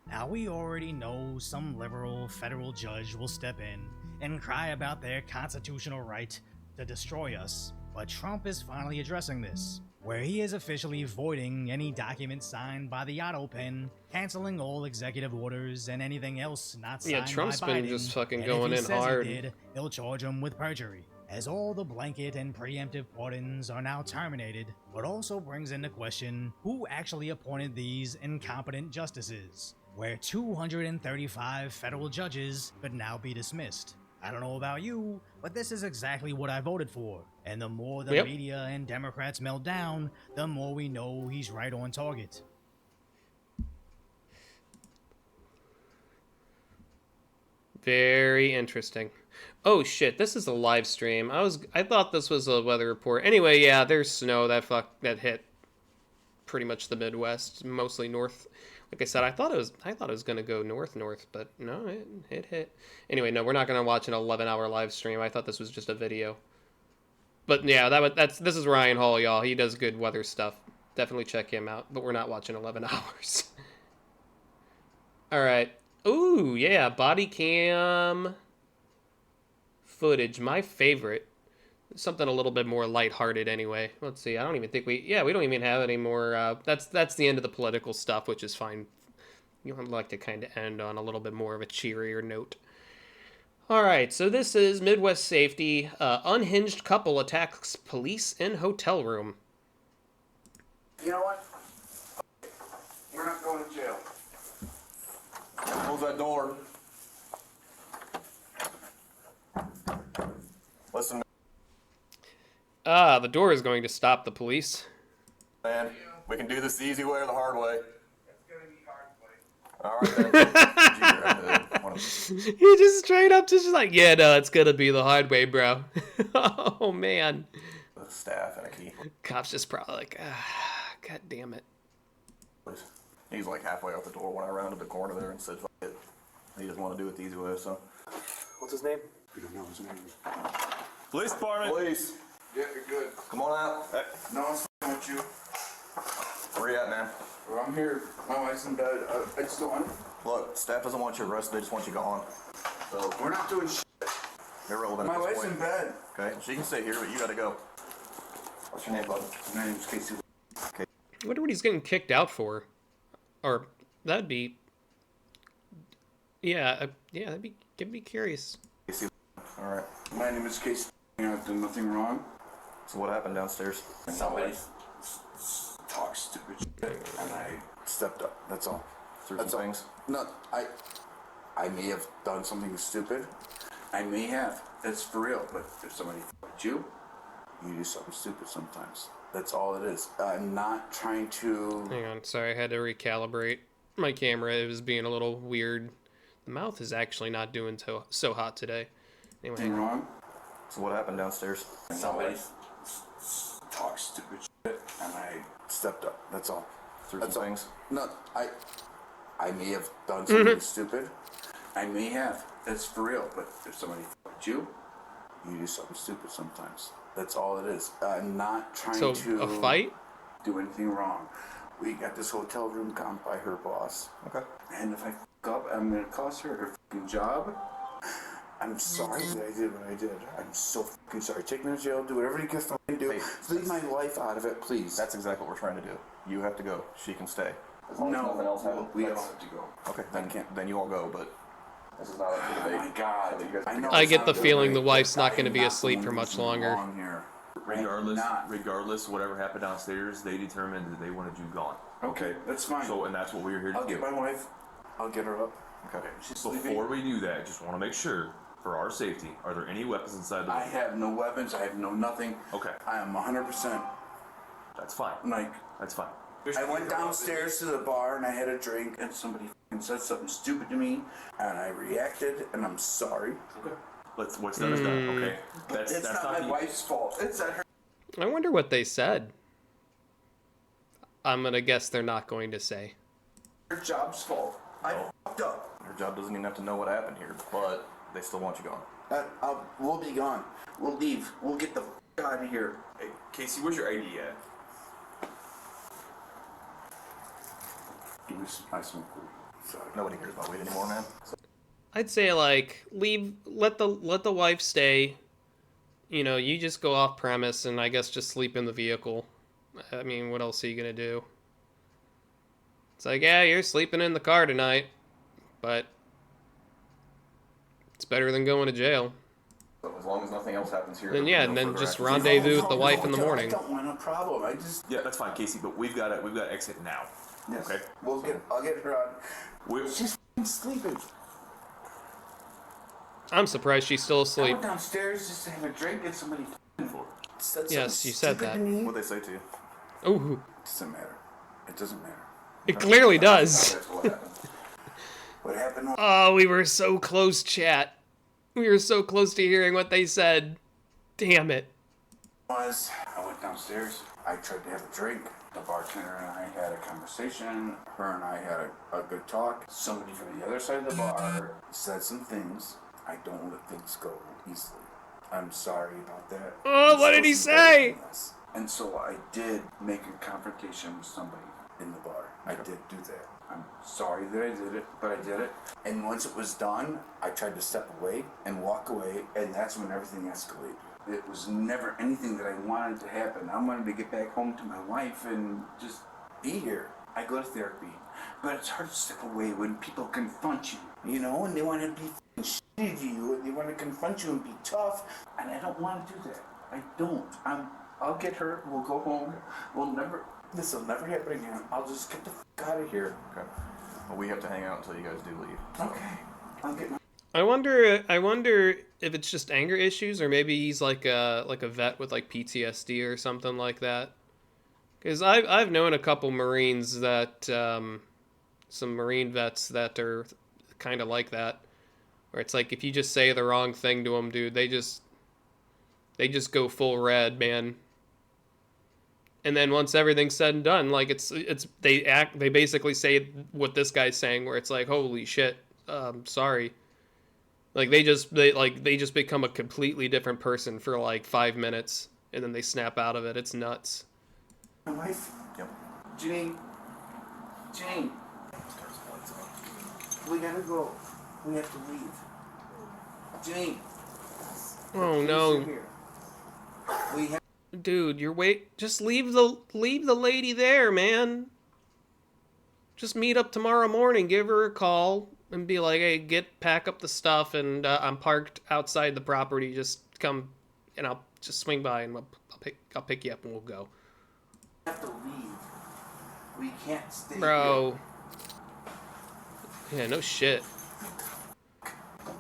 Now we already know some liberal federal judge will step in and cry about their constitutional right to destroy us, but Trump is finally addressing this, where he is officially voiding any document signed by the Otto pen, canceling all executive orders and anything else not signed Yeah, Trump's by been Biden, just fucking and going if he in says hard. He did, they'll charge him with perjury, as all the blanket and preemptive pardons are now terminated, but also brings into question who actually appointed these incompetent justices, where 235 federal judges could now be dismissed. I don't know about you, but this is exactly what I voted for. And the more the media and Democrats melt down, the more we know he's right on target. Very interesting. Oh shit, this is a live stream. I thought this was a weather report. Anyway, yeah, there's snow that hit pretty much the Midwest, mostly north. Like I said, I thought it was gonna go north, but no, it hit. Anyway, no, we're not gonna watch an 11-hour live stream. I thought this was just a video. But yeah, this is Ryan Hall, y'all. He does good weather stuff. Definitely check him out. But we're not watching 11 hours. All right. Ooh, yeah, body cam footage, my favorite. Something a little bit more lighthearted anyway. Let's see. I don't even think we don't even have any more. That's the end of the political stuff, which is fine. You would like to kind of end on a little bit more of a cheerier note. All right, so this is Midwest Safety. Unhinged couple attacks police in hotel room. You know what? We're not going to jail. Close that door. Listen. The door is going to stop the police. Man, we can do this the easy way or the hard way. All right, then. He just straight up just like, yeah, no, it's gonna be the hard way, bro. Oh man. The staff and a key. Cops just probably like, god damn it. He's like halfway out the door when I rounded the corner there and said, "Fuck it." He doesn't want to do it the easy way, so. What's his name? We don't know his name. Police department. Police. Yeah, you're good. Come on out. Hey. No one's f***ing with you. Where you at, man? Well, I'm here. My wife's in bed. I just don't want to. Look, staff doesn't want you arrested. They just want you gone. So we're not doing shit. Irrelevant. My wife's in bed. Okay, she can stay here, but you gotta go. What's your name, bud? My name's Casey. Okay. I wonder what he's getting kicked out for. Or that'd be. Yeah, that'd be curious. Casey. All right. My name is Casey. I've done nothing wrong. So what happened downstairs? Somebody talked stupid shit, and I stepped up. That's all. Through some things? No, I may have done something stupid. I may have. That's for real. But if somebody f***ed you, you do something stupid sometimes. That's all it is. I'm not trying to... Hang on. Sorry, I had to recalibrate my camera. It was being a little weird. The mouth is actually not doing so hot today. Anyway, hang on. Wrong? So what happened downstairs? Somebody talked stupid shit, and I stepped up. That's all. Through some things? No, I may have done something stupid. I may have. That's for real. But if somebody f***ed you, you do something stupid sometimes. That's all it is. I'm not trying to... a fight? Do anything wrong. We got this hotel room comped by her boss. Okay. And if I f*** up, I'm going to cost her her f***ing job. I'm sorry that I did what I did. I'm so f***ing sorry. Take me to jail. Do whatever you can f***ing do. Hey, leave my life out of it, please. That's exactly what we're trying to do. You have to go. She can stay. As long as No, nothing else happens. we all have to go. Okay, then you all go, but this is not up to Oh debate. my God. I know I it's get not the good, feeling the but wife's not I going to am be not asleep doing for much anything longer. wrong here. Regardless, whatever happened downstairs, they determined that they wanted you gone. Okay, that's fine. So, and that's what we're here to I'll do. get my wife. I'll get her up. Okay. She's Before sleeping. we do that, just want to make sure, for our safety, are there any weapons inside the room? I have no weapons. I have no nothing. Okay. I am 100%. That's fine. Like, That's fine. I went downstairs to the bar and I had a drink and somebody f***ing said something stupid to me and I reacted and I'm sorry. Okay. What's done is done. Okay. It's That's not my the wife's fault. It's at her. I wonder what they said. I'm going to guess they're not going to say. Her job's fault. I f***ed up. Her job doesn't even have to know what happened here, but they still want you gone. We'll be gone. We'll leave. We'll get the f*** out of here. Hey, Casey, where's your ID at? Give me some ice cream. Sorry. Nobody cares about weed anymore, man. I'd say like let the wife stay. You know, you just go off premise and I guess just sleep in the vehicle. I mean, what else are you gonna do? It's like, yeah, you're sleeping in the car tonight, but it's better than going to jail. So as long as nothing else happens here. Then yeah, and then just rendezvous with the wife in the morning. I don't want a problem. I just. Yeah, that's fine, Casey. But we've got to exit now. Yes. Okay. I'll get her on. She's f***ing sleeping. I'm surprised she's still I asleep. went downstairs just to have a drink and somebody said Yes, you said that. What'd they say to you? Oh. It doesn't matter. It doesn't matter. It clearly does. That's what happened. What happened Oh, we were so close, chat. We were so close to hearing what they said. Damn it. was, I went downstairs. I tried to have a drink. The bartender and I had a conversation. Her and I had a good talk. Somebody from the other side of the bar said some things. I don't let things go easily. I'm sorry about that. Oh, what did he say? And so I did make a confrontation with somebody in the bar. I did do that. I'm sorry that I did it, but I did it. And once it was done, I tried to step away and walk away, and that's when everything escalated. It was never anything that I wanted to happen. I wanted to get back home to my wife and just be here. I go to therapy, but it's hard to step away when people confront you, you know, and they want to be shitty to you, and they want to confront you and be tough, and I don't want to do that. I don't. I'll get hurt. We'll go home. This will never happen again. I'll just get the fuck out of here. Okay. Well, we have to hang out until you guys do leave. So. Okay. I'll get my... I wonder if it's just anger issues, or maybe he's like a vet with like PTSD or something like that. Because I've known a couple Marines that some Marine vets that are kind of like that, where it's like if you just say the wrong thing to them, dude, they just go full red, man. And then once everything's said and done, like they basically say what this guy's saying, where it's like, holy shit, sorry. Like they just become a completely different person for like 5 minutes, and then they snap out of it. It's nuts. My wife? Yep. Janine. We gotta go. We have to leave. Janine. Oh no. We have... Dude, just leave the lady there, man. Just meet up tomorrow morning, give her a call, and be like, hey, pack up the stuff, and I'm parked outside the property. Just come, and I'll just swing by, and I'll pick you up, and we'll go. We have to leave. We can't stay Bro. Yeah, no shit.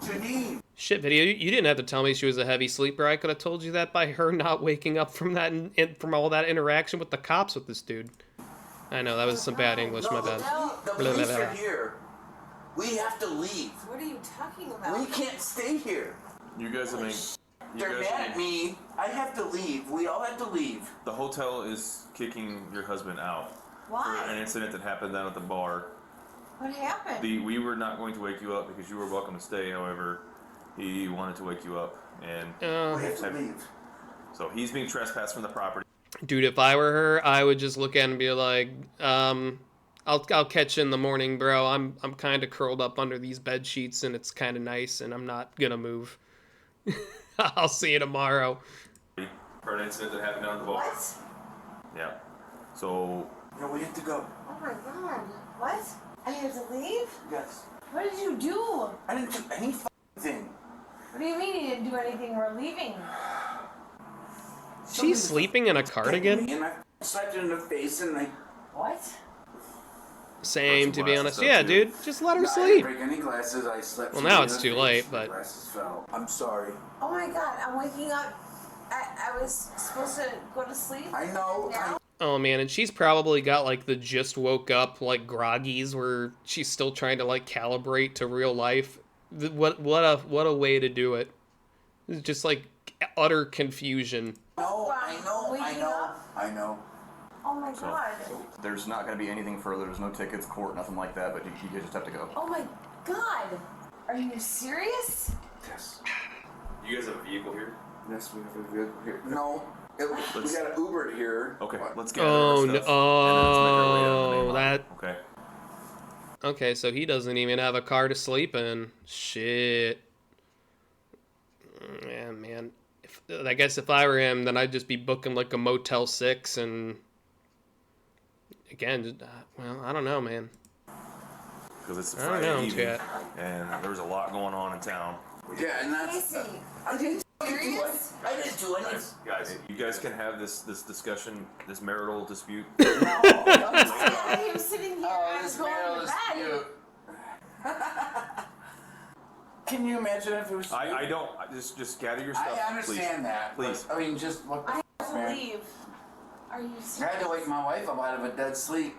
Janine. Shit, video. You didn't have to tell me she was a heavy sleeper. I could have told you that by her not waking up from that from all that interaction with the cops with this dude. I know, that was some bad English, my bad. The police are here. We have to leave. What are you talking about? We can't stay here. You guys have been... They're mad at me. I have to leave. We all have to leave. The hotel is kicking your husband out. Why? For an incident that happened down at the bar. What happened? We were not going to wake you up because you were welcome to stay. However, he wanted to wake you up, and we have to leave. So he's being trespassed from the property. Dude, if I were her, I would just look at him and be like, I'll catch you in the morning, bro. I'm kind of curled up under these bed sheets, and it's kind of nice, and I'm not gonna move. I'll see you tomorrow. For an incident that happened down at the bar. What? Yeah. So. No, we have to go. Oh my god. What? I have to leave? Yes. What did you do? I didn't do any thing. What do you mean you didn't do anything? We're leaving. She's sleeping in a cardigan? And I slapped her in the face and I... What? Same, to be honest. Yeah, dude, just let her sleep. I didn't break any glasses. I slept. Well, now it's too late, but... Glasses fell. I'm sorry. Oh my god, I'm waking up. I was supposed to go to sleep. I know. Now? Oh man, and she's probably got like the just woke up like groggies where she's still trying to like calibrate to real life. What a way to do it. It's just like utter confusion. No, I know. Oh my god. So there's not going to be anything further. There's no tickets, court, nothing like that. But you guys just have to go. Oh my god. Are you serious? Yes. You guys have a vehicle here? Yes, we have a vehicle here. No. We got an Uber here. Okay, let's get Oh our no! stuff, and then let's make our way down the main line. That. Okay. Okay, so he doesn't even have a car to sleep in. Shit. Yeah, man. I guess if I were him, then I'd just be booking like a Motel 6 and... Again, just, well, I don't know, man. Because it's a I don't Friday know, evening, chat. and there's a lot going on in town. Yeah, and that's... Casey, I didn't serious? I didn't do anything. Guys, you guys can have this discussion, this marital dispute. I am sitting here. I was this going marital to bed. dispute. Can you imagine if it was... I don't. Just gather your stuff. I understand please. that. Please. But, I mean, just look. I have to man. leave. Are you serious? I had to wake my wife up out of a dead sleep.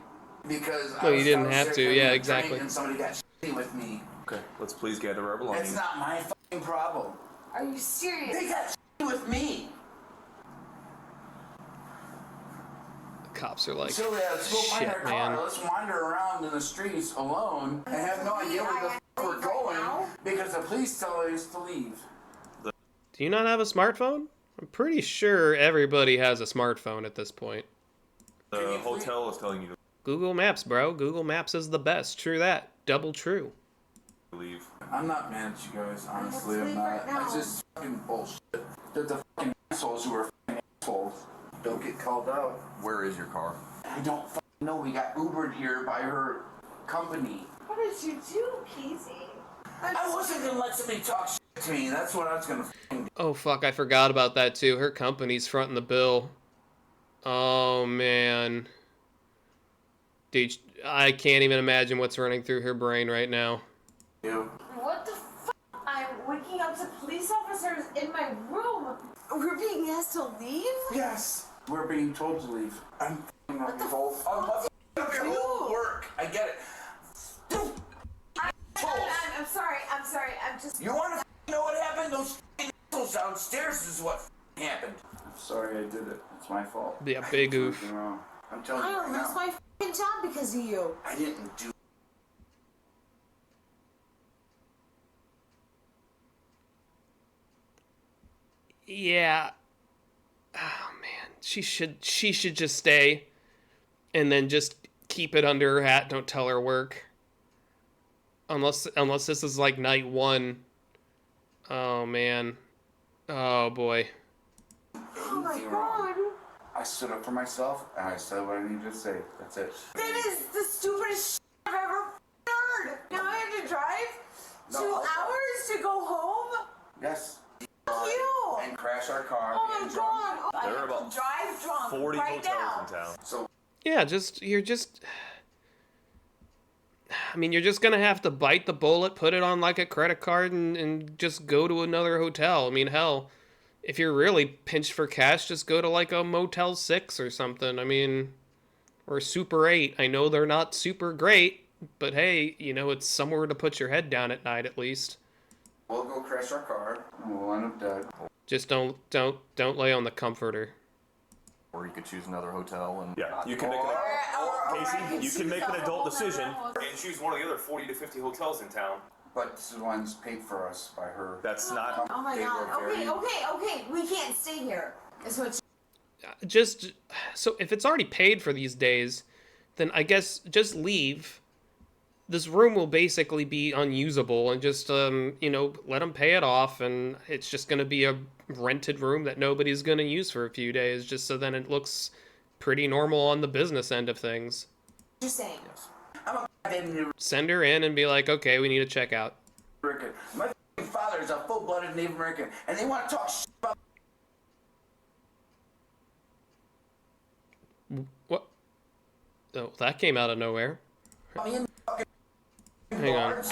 because No, you didn't I was have sick, to. I Yeah, had a exactly. drink, and somebody got shitty with me. Okay, let's please gather our belongings. It's not my fucking problem. Are you serious? They got shitty with me. Cops are like, So let's go find shit, our car. man. Let's wander around in the streets alone and have no idea where the fuck we're going because the police tell us to leave. Do you not have a smartphone? I'm pretty sure everybody has a smartphone at this point. The hotel is telling you to Google Maps, bro. Google Maps is the best. True that. Double true. leave. I'm not mad at you guys, honestly. I'm not. It's just fucking bullshit. That the fucking assholes who are fucking assholes don't get called out. Where is your car? I don't fucking know. We got Ubered here by her company. What did you do, Casey? I wasn't gonna let somebody talk shit to me. That's what I was gonna fucking do. Oh, fuck. I forgot about that, too. Her company's fronting the bill. Oh, man. Dude, I can't even imagine what's running through her brain right now. What the fuck? I'm waking up to police officers in my room. We're being asked to leave? Yes. We're being told to leave. I'm fucking up your whole your whole work. I get it. I'm sorry. I'm just. You want to know what happened? Those assholes downstairs is what happened. I'm sorry I did it. It's my fault. Yeah, big oof. I'm telling you I right lost now. my fucking job because of you. I didn't do. Yeah. Oh, man. She should just stay and then just keep it under her hat. Don't tell her work. Unless this is like night one. Oh, man. Oh, boy. Oh my god. I stood up for myself and I said what I needed to say. That's it. That is the stupidest shit I've ever heard. Now I have to drive 2 hours to go home? Yes. Fuck you. And crash our car. Oh my god. I There are have about to drive drunk 40 right hotels now. in town. So Yeah, you're just gonna have to bite the bullet, put it on like a credit card, and just go to another hotel. I mean, hell, if you're really pinched for cash, just go to like a Motel 6 or something. I mean, or Super 8. I know they're not super great, but hey, it's somewhere to put your head down at night at least. we'll go crash our car and we'll end up dead. Just don't lay on the comforter. Or you could choose another hotel and You can make Casey, you can make an adult decision and choose one of the other 40 to 50 hotels in town. But this is one's paid for us by her. That's not. Oh my They god. were very- Okay. We can't stay here. Is what Just so if it's already paid for these days, then I guess just leave. This room will basically be unusable, and just let them pay it off, and it's just gonna be a rented room that nobody's gonna use for a few days, just so then it looks pretty normal on the business end of things. you're saying. Send her in and be like, okay, we need to check out. My father is a full-blooded Native American, and they want to talk shit about. What? Oh, that came out of nowhere. Hang on.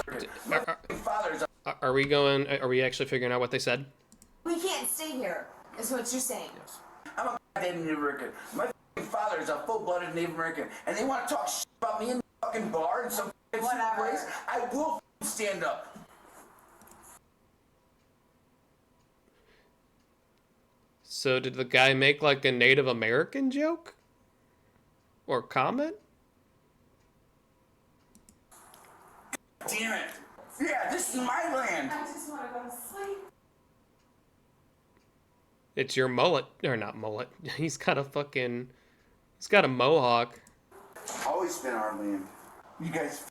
Are we going? Are we actually figuring out what they said? We can't stay here. Is what you're saying. I'm a Native American. My father is a full-blooded Native American, and they want to talk shit about me in the fucking bar in some place. I will stand up. So did the guy make like a Native American joke? Or comment? Damn it. Yeah, this is my land. I just want to go to sleep. It's your mullet. Or not mullet. He's got a mohawk. Always been our land. You guys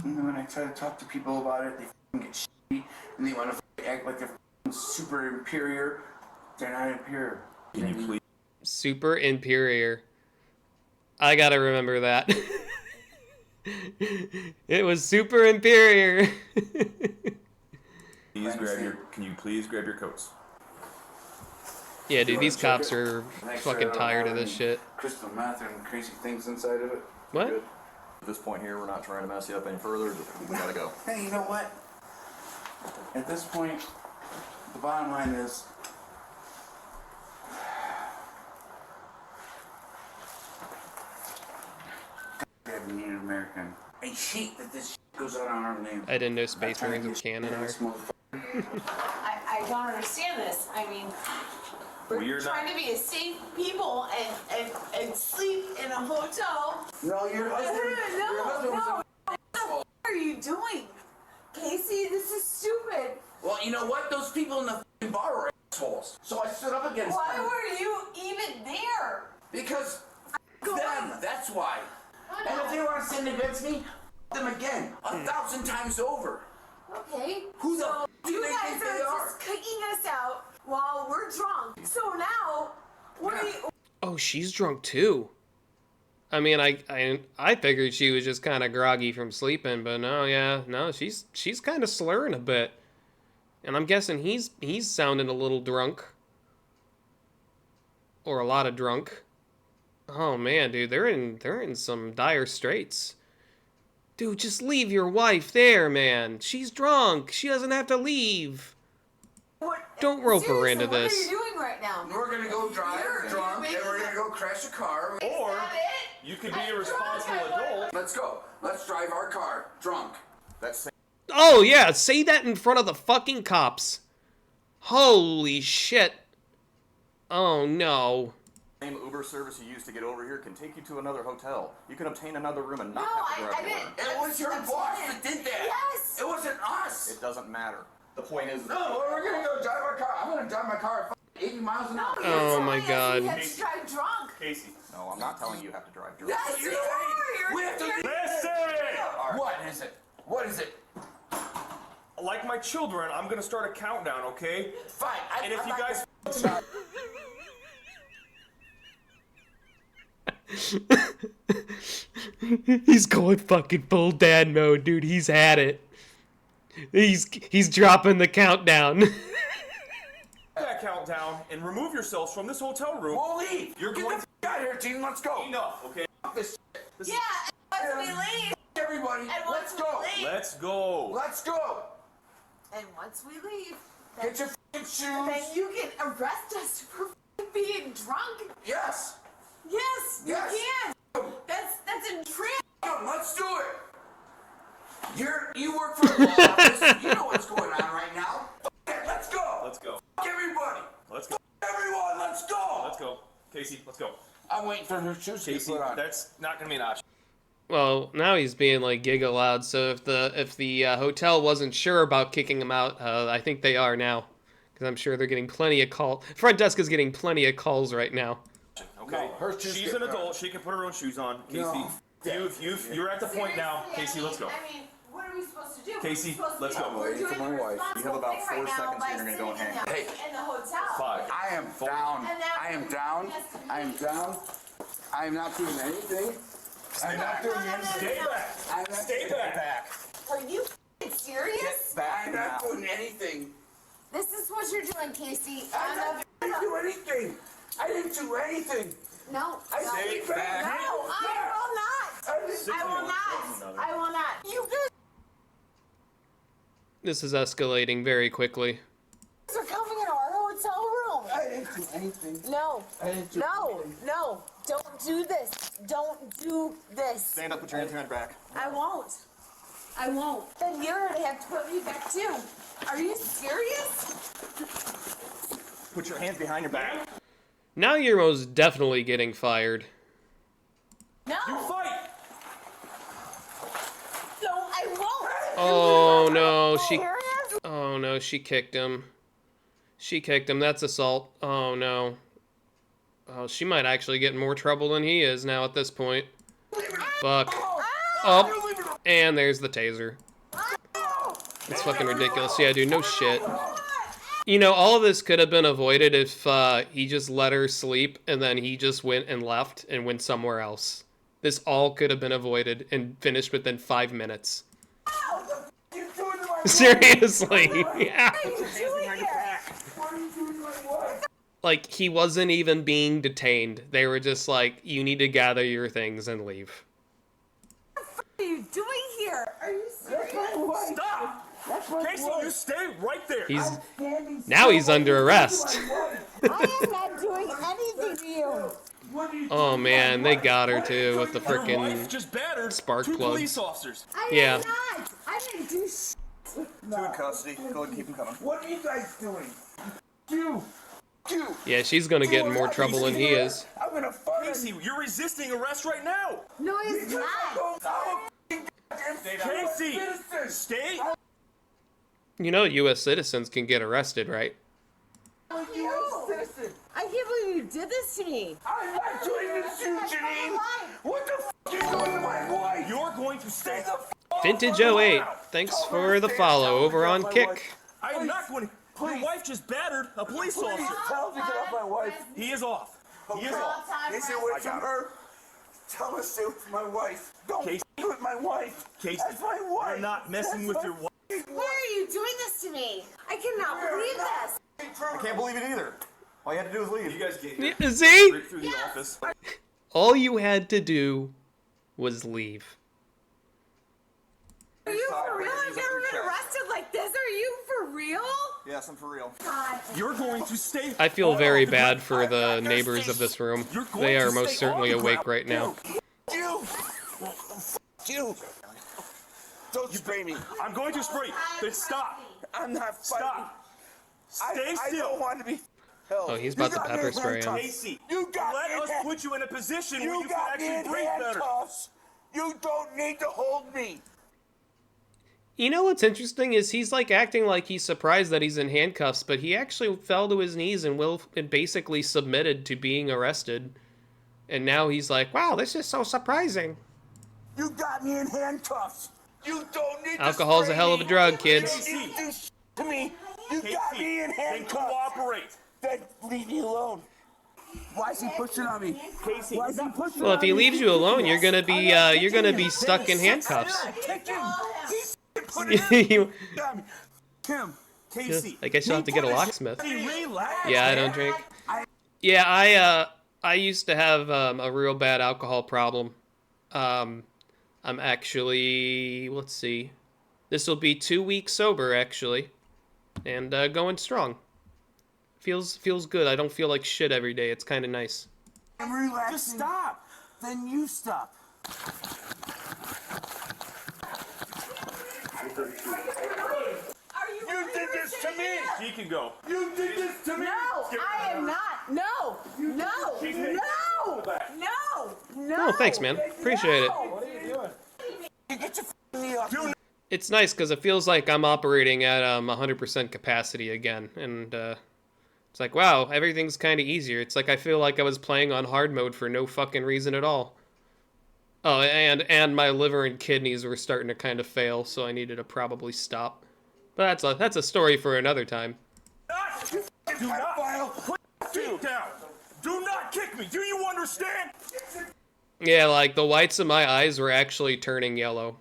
when I try to talk to people about it, they get shitty, and they want to act like they're super inferior. They're not inferior. Can you please? Super inferior. I gotta remember that. It was super inferior. Can you please grab your coats? Yeah, dude, these cops are Make sure I fucking don't tired have of this any shit. Crystal meth and crazy things inside of it. What? Good. At this point here, we're not trying to mess you up any further. We gotta go. Hey, you know what? At this point, the bottom line is, every Native American. I hate that this goes out on our name. I didn't know Space Marines with canon are. I don't understand this. I mean, we're trying to be a safe people and sleep in a hotel. No, your husband. Your husband was What are you doing? Casey, this is stupid. Well, you know what? Those people in the f***ing bar are assholes. So I stood up against Why them. were you even there? Because them. That's why. And if they want to send against me, them again 1,000 times over. Okay. Who the so f*** do you they guys think are they are? just kicking us out while we're drunk. So now, what are you? Oh, she's drunk too. I mean, I figured she was just kind of groggy from sleeping, but no, she's kind of slurring a bit, and I'm guessing he's sounding a little drunk, or a lot of drunk. Oh man, dude, they're in some dire straits. Dude, just leave your wife there, man. She's drunk. She doesn't have to leave. Don't rope her into What are this. you doing right now? We're gonna go drive drunk, and we're gonna go crash a car. Or you could be a responsible adult. Let's go. Let's drive our car drunk. That's Oh yeah, say that in front of the fucking cops. Holy shit. Oh no. the same Uber service you used to get over here can take you to another hotel. You can obtain another room and not No, have to drive I to didn't. work. It was your boss that did that. Yes. It wasn't us. It doesn't matter. The point is... No, we're gonna go drive our car. I'm gonna drive my car at 80 miles an hour. Oh my god. You have to drive drunk. Casey, no, I'm not telling you you have to drive drunk. Yes, you are. We have to Listen! What is it? What is it? Like my children, I'm gonna start a countdown, okay? Fine. And if you guys... He's going fucking full dad mode, dude. He's had it. He's dropping the countdown. that countdown and remove yourselves from this hotel room. We'll leave. You're Get going the f*** out of here, team. Let's go. Enough, okay? This Yeah, and once we leave. Everybody, And let's once go. we leave. Let's go. Let's go. And once we leave, Get your f***ing shoes. then you can arrest us for being drunk. Yes. Yes, Yes. you can. That's entrancing. Let's do it. You work for the law office. You know what's going on right now. Okay, let's go. Let's go. Everybody. Let's go. Everyone, let's go. Let's go. Casey, let's go. I'm waiting for her shoes to be Casey, put on. that's not gonna be an option. Well, now he's being like giga loud. So if the hotel wasn't sure about kicking him out, I think they are now, because I'm sure they're getting plenty of calls. Front desk is getting plenty of calls right now. Okay, No, her shoes she's get an dry. adult. She can put her own shoes on. Casey, No. you're at the point now. Seriously, Casey, let's go. I mean, what are we supposed to do? Casey, We're supposed to let's be- go. we're Waiting doing for my the wife. You have responsible about thing 4 right now seconds by and you're gonna go sitting hang. Hey. in the hotel. 5. I am down. And then- I am down. I am down. I am not doing anything. I'm not doing anything. Stay back. I'm not Stay doing back. Are you f***ing serious? I'm not doing anything. This is what you're doing, Casey. I didn't do anything. I didn't do anything. No. I no, stay no, back. I will not. I will not. I will not. You This is escalating very quickly. guys are coming in our hotel room. I didn't do anything. No. I didn't do No. No. Don't do this. Don't do this. Stand up, put your hands behind your back. I won't. I won't. Then you're gonna have to put me back too. Are you serious? Put your hands behind your back. Now you're most definitely getting fired. No. You fight. No, I won't. Oh no, Serious? Oh no, she kicked him. She kicked him. That's assault. Oh no. Oh, she might actually get in more trouble than he is now at this point. Fuck. Oh, and there's the taser. It's fucking ridiculous. Yeah, dude, no shit. You know, all of this could have been avoided if he just let her sleep and then he just went and left and went somewhere else. This all could have been avoided and finished within 5 minutes. Seriously. Yeah. Like, he wasn't even being detained. They were just like, you need to gather your things and leave. What are you doing here? Are you serious? Stop! Casey, you stay right there. Now he's under arrest. I am not doing anything to you. Oh man, they got her too with the Your wife frickin' just battered spark two plug. police officers. Yeah. I didn't do shit. Two in custody. Go ahead and keep them coming. What are you guys doing? Yeah, she's gonna get in more trouble than he is. I'm gonna fuck Casey, you're resisting arrest right now. No, he's not. Casey, stay. You know U.S. citizens can get arrested, right? I can't believe you did this to me. I'm not doing this to you, Janine. What the f*** are you doing to my wife? You're going to stay the f*** Vintage 08, thanks for the follow over on Kick. I am not going to. Your wife just battered a police officer. Tell him to get off my wife. He is off. He is off. Is it with her? Tell him to stay with my wife. Don't Casey. f*** with my wife. Casey, That's my wife. you're not messing with your wife. Why are you doing this to me? I cannot believe this. I can't believe it either. All you had to do was leave. You guys get Yeah, here. see? Straight through the office. All you had to do was leave. Are you for real? I've never been arrested like this. Are you for real? Yes, I'm for real. God. You're going to stay. I feel very bad for the neighbors of this room. They are most certainly awake right now. You. Don't spray me. I'm going to spray you. Then stop. I'm not fighting. Stop. Stay I still. don't want to be held. Oh, he's about to pepper spray him. Casey, You got let me us in put you in a position where You you can got me in actually breathe better. handcuffs. You don't need to hold me. You know what's interesting is he's like acting like he's surprised that he's in handcuffs, but he actually fell to his knees and basically submitted to being arrested. And now he's like, wow, this is so surprising. You got me in handcuffs. You don't need Alcohol's to a hell of a drug, kids. You do shit to me. You got me in Then handcuffs. cooperate. Then leave me alone. Why is he pushing on me? Casey, Why is he pushing Well, on if he me? leaves you alone, you're gonna be stuck in handcuffs. Kick him. You- Kim. Casey. I guess you'll have to get a locksmith. Relax. Yeah, I don't drink. Yeah, I used to have a real bad alcohol problem. I'm actually, let's see, this will be 2 weeks sober actually, and going strong. Feels good. I don't feel like shit every day. It's kind of nice. I'm relaxing. Just stop. Then you stop. You did this to me. She can go. You did this to me. No, I am not. No. No. No. No. No. Oh, thanks, man. Appreciate it. What are you doing? You get your knee off. It's nice because it feels like I'm operating at 100% capacity again, and it's like, wow, everything's kind of easier. It's like I feel like I was playing on hard mode for no fucking reason at all. Oh, and my liver and kidneys were starting to kind of fail, so I needed to probably stop. But that's a story for another time. Do not put your feet down. Do not kick me. Do you understand? Yeah, like the whites of my eyes were actually turning yellow.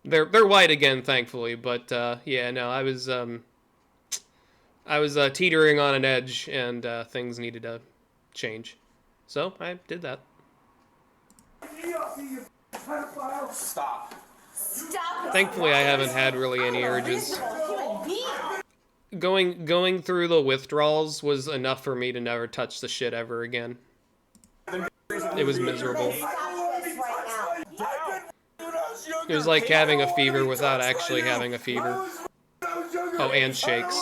They're white again, thankfully, but yeah, no, I was teetering on an edge, and things needed to change, so I did that. Stop. Stop. Thankfully, I haven't had really any urges. Human being. Going through the withdrawals was enough for me to never touch the shit ever again. It was miserable. Stop this right now. It was like having a fever without actually having a fever. Oh, and shakes.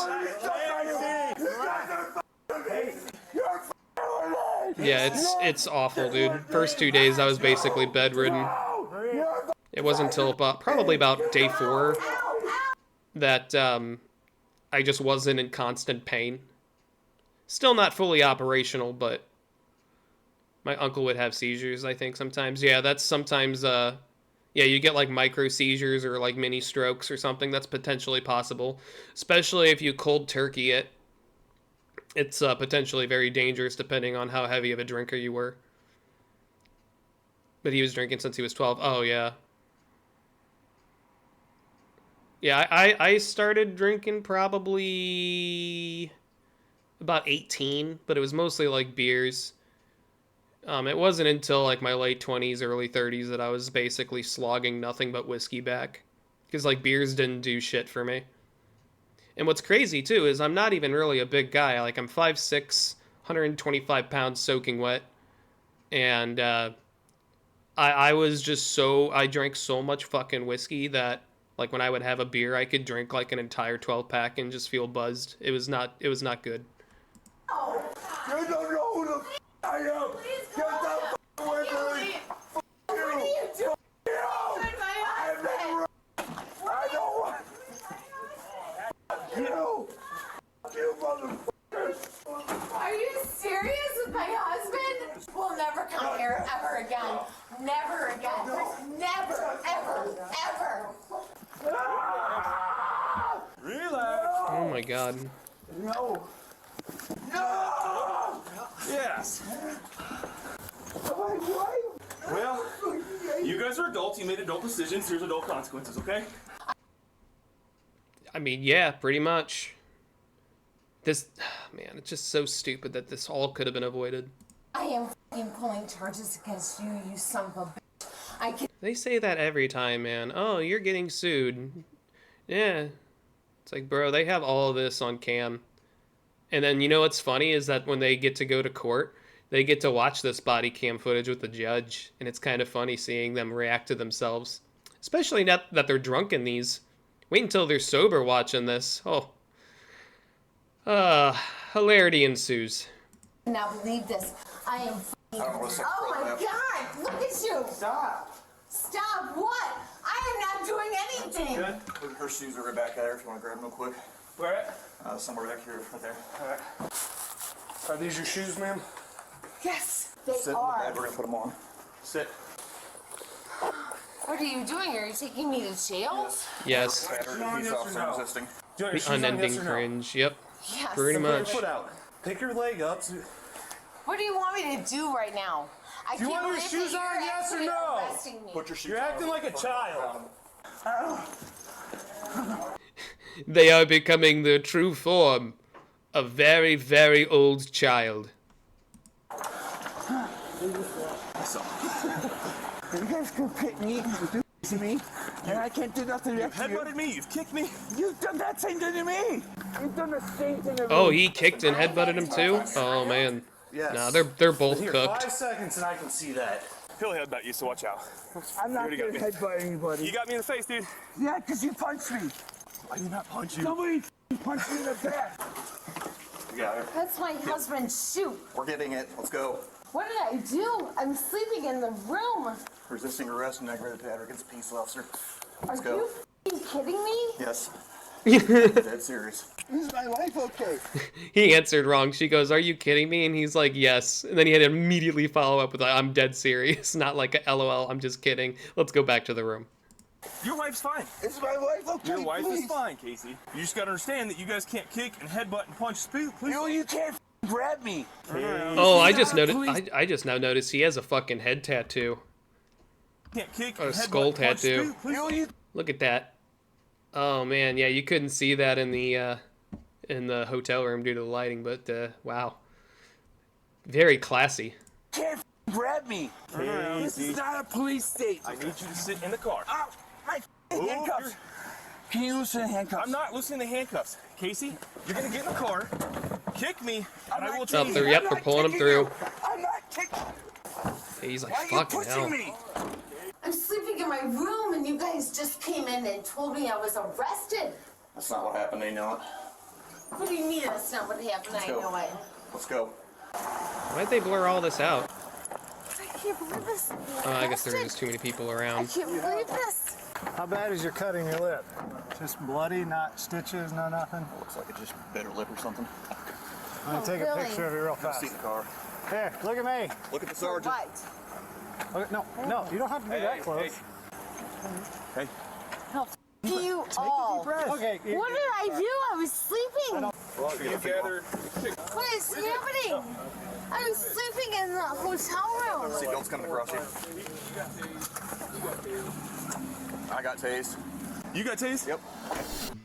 Yeah, it's awful, dude. First 2 days I was basically bedridden. It wasn't until probably about day 4 that I just wasn't in constant pain. Still not fully operational, but my uncle would have seizures, I think, sometimes. Yeah, that's sometimes, yeah, you get like micro seizures or like mini strokes or something. That's potentially possible, especially if you cold turkey it. It's potentially very dangerous depending on how heavy of a drinker you were. But he was drinking since he was 12. Oh, yeah. Yeah, I started drinking probably about 18, but it was mostly like beers. It wasn't until like my late 20s, early 30s that I was basically slogging nothing but whiskey back. Because like beers didn't do shit for me. And what's crazy too is I'm not even really a big guy. Like I'm 5'6", 125 pounds soaking wet. And I was just so, I drank so much fucking whiskey that like when I would have a beer, I could drink like an entire 12 pack and just feel buzzed. It was not good. You don't know who the I am. Get the away from me. What are you doing? I don't want you motherfuckers. Are you serious with my husband? We'll never come here ever again. Never again. Never, ever, ever. Relax. Oh my god. No. Yes. Well, you guys are adults. You made adult decisions. Here's adult consequences, okay? I mean, yeah, pretty much. This, man, it's just so stupid that this all could have been avoided. I am f***ing pulling charges against you, you son of a bitch. I can. They say that every time, man. Oh, you're getting sued. Yeah. It's like, bro, they have all of this on cam. And then, you know what's funny is that when they get to go to court, they get to watch this body cam footage with the judge. And it's kind of funny seeing them react to themselves. Especially not that they're drunk in these. Wait until they're sober watching this. Oh. Hilarity ensues. Now believe this. I am f***ing. Oh my god! Look at you! Stop. Stop what? I am not doing anything! Good. Her shoes are right back there if you want to grab them real quick. Where at? Somewhere back here, right there. All right. Are these your shoes, ma'am? Yes, they Sit are. in the bed. We're going to put them on. Sit. What are you doing? Are you taking me to jail? Yes. Peace officer resisting. Do you want your The shoes on, unending yes or no? cringe. Yep. Yes. Pretty Put your much. foot out. Pick your leg up. What do you want me to do right now? I Do you can't want your believe shoes that on, you're yes or actually no? arresting me. Put your shoes You're on. acting like a child. They are becoming the true form of very, very old child. You guys can pick me and do to me, and I can't do nothing You've to you. headbutted me. You've kicked me. You've done that same thing to me. You've done the same thing to me. Oh, he kicked and headbutted him too? Oh man. Yes. Nah, they're both Here, cooked. 5 seconds and I can see that. He'll headbutt you, so watch out. I'm not You going already to headbutt anybody. You got me in the face, dude. Yeah, because you punched me. I did not punch you. Somebody punched me in the back. You got it. That's my husband's shoe. We're getting it. Let's go. What did I do? I'm sleeping in the room. Resisting arrest and aggravated battery against a peace officer. Let's Are go. you f***ing kidding me? Yes. Dead serious. Is my wife okay? He answered wrong. She goes, "Are you kidding me?" And he's like, "Yes." And then he had to immediately follow up with, "I'm dead serious." Not like a LOL, I'm just kidding. Let's go back to the room. Your wife's fine. Is my wife okay? Your wife please? is fine, Casey. You just gotta understand that you guys can't kick and headbutt and punch. Please. You can't grab me. Oh, I just noticed. I just now noticed he has a fucking head tattoo. Can't kick A and skull headbutt, punch, tattoo. please. Look at that. Oh man, yeah, you couldn't see that in the hotel room due to the lighting, but wow, very classy. Can't grab me. This is not a police state. I need you to sit in the car. Oh, my handcuffs. Can you loosen the handcuffs? I'm not loosening the handcuffs. Casey, you're gonna get in the car, kick me, and I will Up change there, you. yep, they're pulling him through. I'm not kicking. He's like, Why are you fucking pushing hell. me? I'm sleeping in my room and you guys just came in and told me I was arrested. That's not what happened. They know it. What do you mean that's not what happened? I go. know it. Let's go. Why'd they blur all this out? I can't believe this. I guess there are just too many people I around. can't believe this. How bad is your cutting your lip? Just bloody, not stitches, no nothing? Looks like it just bit her lip or something. I'm gonna take a picture of you real fast. See the car. Here, look at me. Look at the sergeant. Look, no, you don't have to be that close. Hey. How you all. Okay. What did I do? I was sleeping. You gathered. What is happening? I was sleeping in the hotel room. Seatbelt's coming across you. I got tased. You got tased? Yep.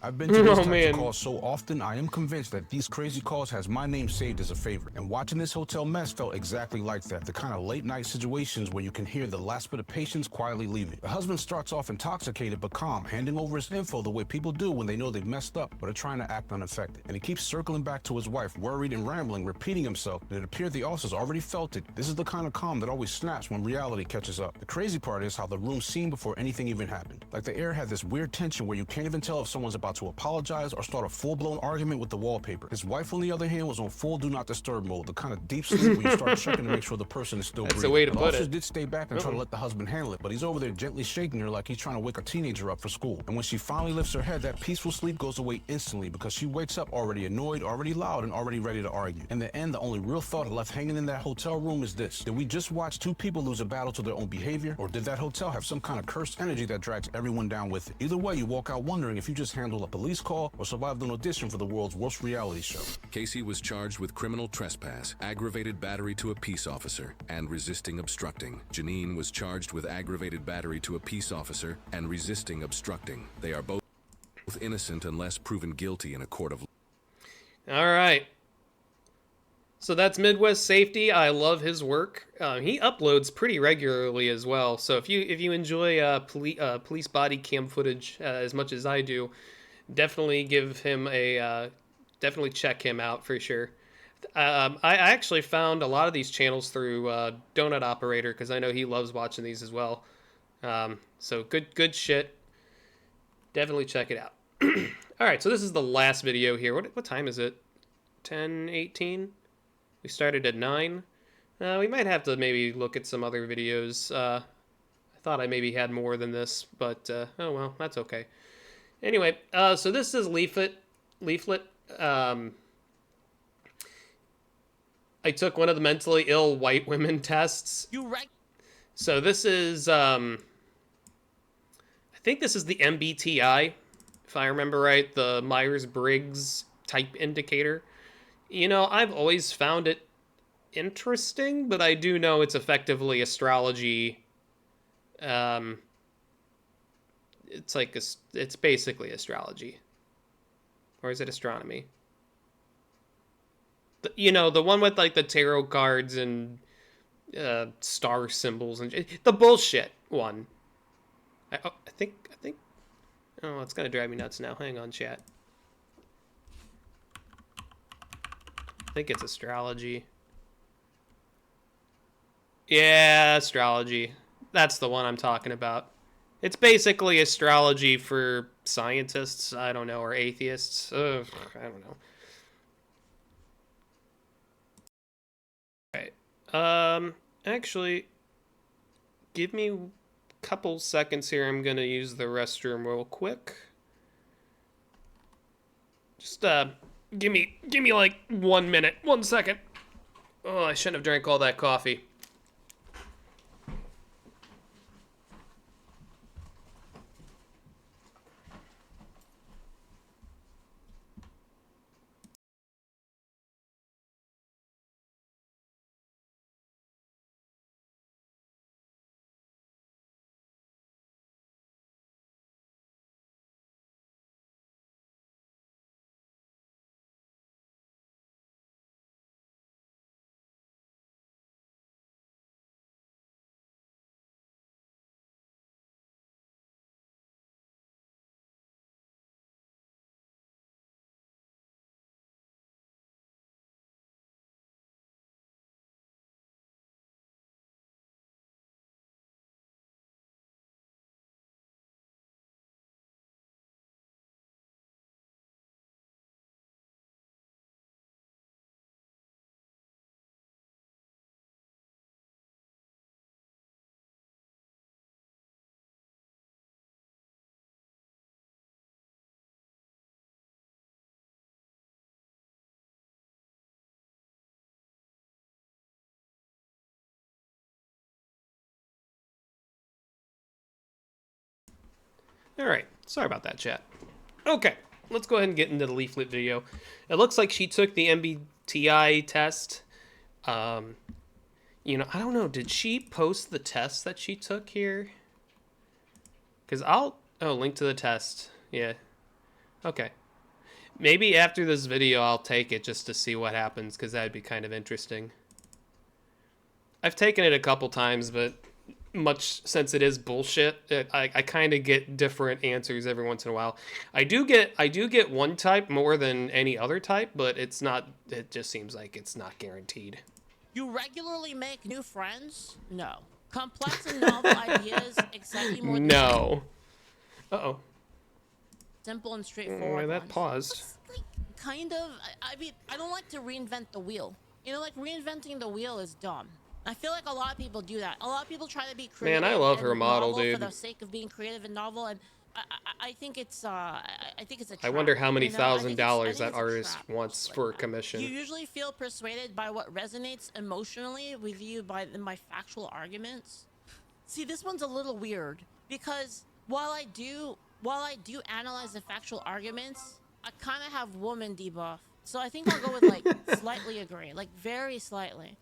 I've been to these Oh, types man. of calls so often, I am convinced that these crazy calls has my name saved as a favorite. And watching this hotel mess felt exactly like that. The kind of late night situations where you can hear the last bit of patience quietly leaving. The husband starts off intoxicated but calm, handing over his info the way people do when they know they've messed up but are trying to act unaffected. And he keeps circling back to his wife, worried and rambling, repeating himself, and it appeared the officers already felt it. This is the kind of calm that always snaps when reality catches up. The crazy part is how the room seemed before anything even happened. Like the air had this weird tension where you can't even tell if someone's about to apologize or start a full-blown argument with the wallpaper. His wife, on the other hand, was on full do not disturb mode, the kind of deep sleep where you start checking to make sure the person is still That's breathing. the way to The put officers it. did stay back and try to let the husband handle it, but he's over there gently shaking her like he's trying to wake a teenager up for school. And when she finally lifts her head, that peaceful sleep goes away instantly because she wakes up already annoyed, already loud, and already ready to argue. In the end, the only real thought left hanging in that hotel room is this: did we just watch two people lose a battle to their own behavior, or did that hotel have some kind of cursed energy that drags everyone down with it? Either way, you walk out wondering if you just handled a police call or survived an audition for the world's worst reality show. Casey was charged with criminal trespass, aggravated battery to a peace officer, and resisting obstructing. Janine was charged with aggravated battery to a peace officer and resisting obstructing. They are both innocent unless proven guilty in a court of law. All right. So that's Midwest Safety. I love his work. He uploads pretty regularly as well. So if you enjoy police body cam footage as much as I do, definitely give him a definitely check him out for sure. I actually found a lot of these channels through Donut Operator because I know he loves watching these as well. So good shit. Definitely check it out. All right, so this is the last video here. What time is it? 10:18. We started at 9. We might have to maybe look at some other videos. I thought I maybe had more than this, but oh well, that's okay. Anyway, so this is Leaflet. I took one of the mentally ill white women tests. You right. So this is, I think this is the MBTI, if I remember right, the Myers-Briggs type indicator. You know, I've always found it interesting, but I do know it's effectively astrology. It's like, it's basically astrology. Or is it astronomy? You know, the one with like the tarot cards and star symbols and the bullshit one. I think. Oh, it's gonna drive me nuts now. Hang on, chat. I think it's astrology. Yeah, astrology. That's the one I'm talking about. It's basically astrology for scientists, I don't know, or atheists. Ugh, I don't know. Alright. Actually, give me a couple seconds here. I'm gonna use the restroom real quick. Just, give me like 1 minute. 1 second. Oh, I shouldn't have drank all that coffee. Alright, sorry about that, chat. Okay, let's go ahead and get into the leaflet video. It looks like she took the MBTI test. You know, I don't know, did she post the test that she took here? Because oh, link to the test. Yeah. Okay. Maybe after this video I'll take it just to see what happens, because that'd be kind of interesting. I've taken it a couple times, but much since it is bullshit, I kind of get different answers every once in a while. I do get one type more than any other type, but it's not. It just seems like it's not guaranteed. You regularly make new friends? No. Complex and novel ideas excite you more than No. Uh-oh. simple and straightforward that ones. paused. Like, kind of. I mean, I don't like to reinvent the wheel. You know, like reinventing the wheel is dumb. I feel like a lot of people do that. A lot of people try to be creative. Man, I love her and model, novel dude. for the sake of being creative and novel, and I think it's I think it's a trap. I wonder how many you know? I $1,000 think that it's a artist trap. wants for a commission. You usually feel persuaded by what resonates emotionally with you by my factual arguments. See, this one's a little weird because while I do analyze the factual arguments, I kind of have woman debuff. So I think I'll go with like slightly agree, like very slightly.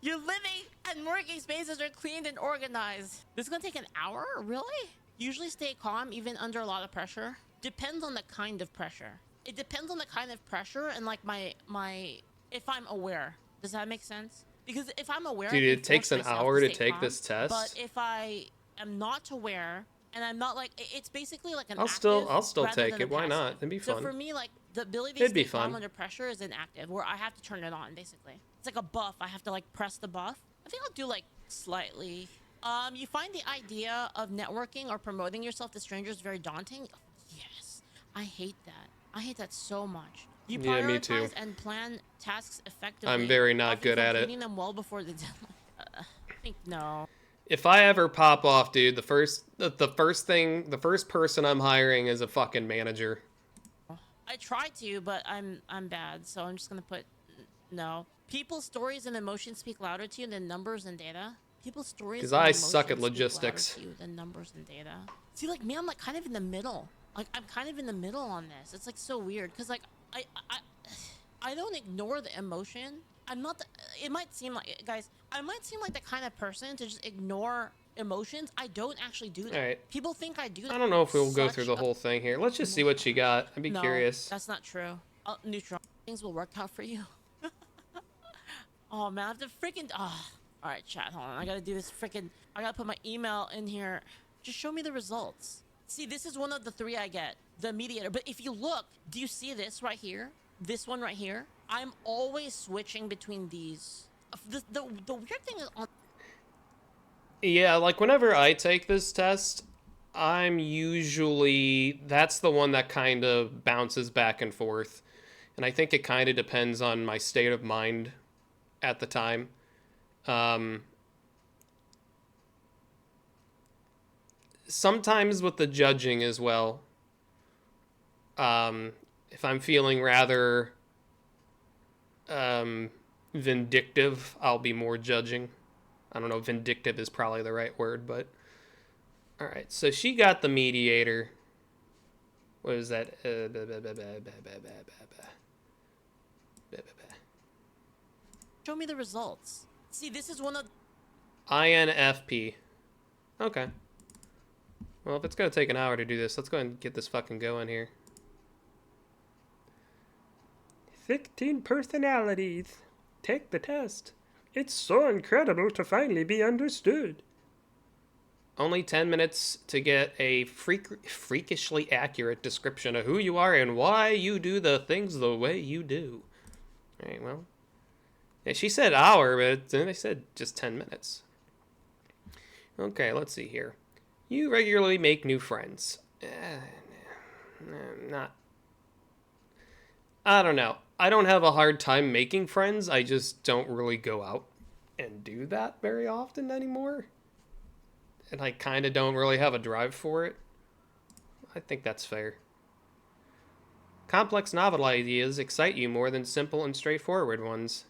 Your living and working spaces are cleaned and organized. This is gonna take an hour? Really? Usually stay calm even under a lot of pressure. Depends on the kind of pressure. It depends on the kind of pressure and like my if I'm aware. Does that make sense? Because if I'm aware, Dude, it takes an hour to take this test. But if I am not aware and I'm not like, it's basically like an I'll still take it. Why not? It'd be fun. So for me, like the ability to stay calm under pressure is inactive, where I have to turn it on. Basically, it's like a buff. I have to like press the buff. I think I'll do like slightly. You find the idea of networking or promoting yourself to strangers very daunting? Yes, I hate that. I hate that so much. You prioritize Yeah, me too. and plan tasks effectively. I'm very not often good at it. completing them well before the deadline. I think no. If I ever pop off, dude, the first person I'm hiring is a fucking manager. I try to, but I'm bad, so I'm just gonna put no. People's stories and emotions speak louder to you than numbers and data. People's stories. Because and I emotions suck at speak logistics. louder to you than numbers and data. See, like me, I'm like kind of in the middle. Like I'm kind of in the middle on this. It's like so weird, because like I don't ignore the emotion. I'm not. It might seem like, guys, I might seem like the kind of person to just ignore emotions. I don't actually do that. All right. People think I do that. I don't know if we'll go Such through the a- whole thing here. Let's just see what she got. I'd be no, curious. That's not true. Neutral. Things will work out for you. Oh man, I have to freaking. Oh. All right, chat. Hold on. I gotta do this freaking. I gotta put my email in here. Just show me the results. See, this is one of the 3 I get. The mediator. But if you look, do you see this right here? This one right here? I'm always switching between these. The weird thing is on. Yeah, like whenever I take this test, I'm usually, that's the one that kind of bounces back and forth. And I think it kind of depends on my state of mind at the time. Sometimes with the judging as well. If I'm feeling rather vindictive, I'll be more judging. I don't know, vindictive is probably the right word, but all right. So she got the mediator. What is that? Show me the results. See, this is one of. INFP. Okay. Well, if it's gonna take an hour to do this, let's go ahead and get this fucking going here. 16 personalities. Take the test. It's so incredible to finally be understood. Only 10 minutes to get a freakishly accurate description of who you are and why you do the things the way you do. Alright, well. Yeah, she said hour, but then they said just 10 minutes. Okay, let's see here. You regularly make new friends. I don't know. I don't have a hard time making friends. I just don't really go out and do that very often anymore. And I kind of don't really have a drive for it. I think that's fair. Complex novel ideas excite you more than simple and straightforward ones.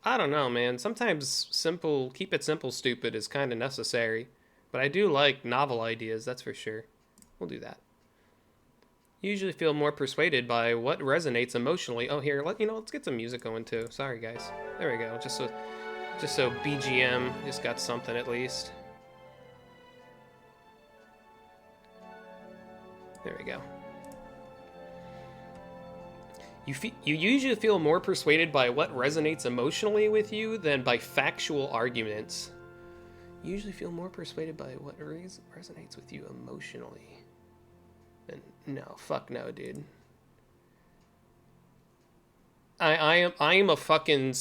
I don't know, man. Sometimes keep it simple, stupid is kind of necessary. But I do like novel ideas, that's for sure. We'll do that. Usually feel more persuaded by what resonates emotionally. Oh, here, let's get some music going too. Sorry, guys. There we go. Just so BGM just got something at least. There we go. You usually feel more persuaded by what resonates emotionally with you than by factual arguments. You usually feel more persuaded by what resonates with you emotionally. And no, fuck no, dude. I am a fucking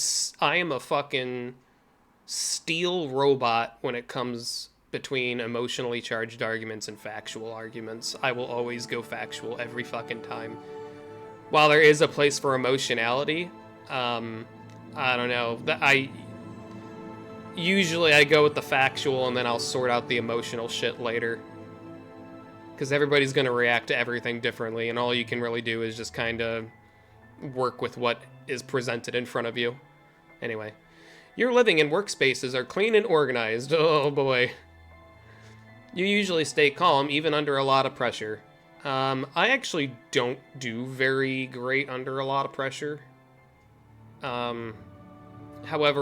steel robot when it comes between emotionally charged arguments and factual arguments. I will always go factual every fucking time. While there is a place for emotionality, I don't know. Usually I go with the factual and then I'll sort out the emotional shit later. Because everybody's going to react to everything differently, and all you can really do is just kind of work with what is presented in front of you. Anyway, your living and workspaces are clean and organized. Oh boy. You usually stay calm even under a lot of pressure. I actually don't do very great under a lot of pressure. However,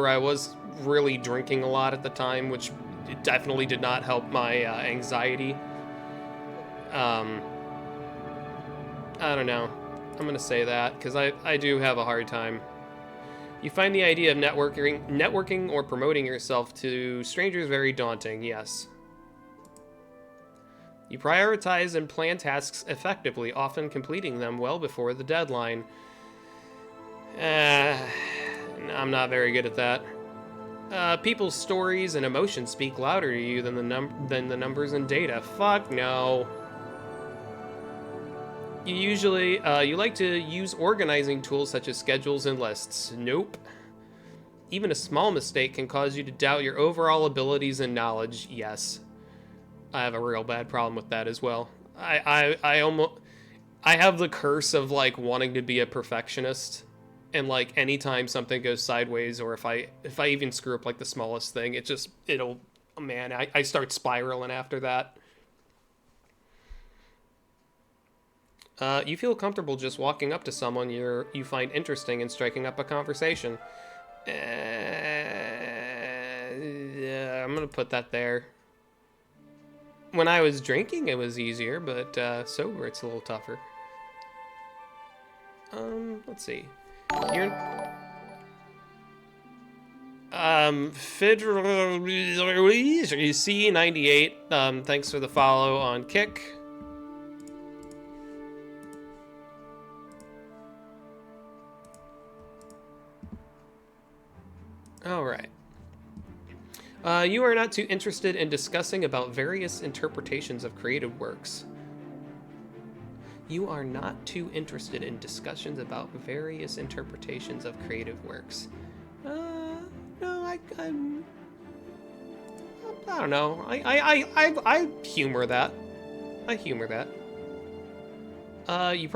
I was really drinking a lot at the time, which definitely did not help my anxiety. I don't know. I'm gonna say that, because I do have a hard time. You find the idea of networking or promoting yourself to strangers very daunting, yes. You prioritize and plan tasks effectively, often completing them well before the deadline. I'm not very good at that. People's stories and emotions speak louder to you than the numbers and data. Fuck no. You like to use organizing tools such as schedules and lists. Nope. Even a small mistake can cause you to doubt your overall abilities and knowledge. Yes. I have a real bad problem with that as well. I have the curse of like wanting to be a perfectionist, and like anytime something goes sideways, or if I even screw up like the smallest thing, I start spiraling after that. You feel comfortable just walking up to someone you find interesting and striking up a conversation. Yeah, I'm gonna put that there. When I was drinking, it was easier, but sober, it's a little tougher. Let's see. You're C98. Thanks for the follow on Kick. All right. You are not too interested in discussing about various interpretations of creative works. You are not too interested in discussions about various interpretations of creative works. No, I don't know. I humor that. I humor that. You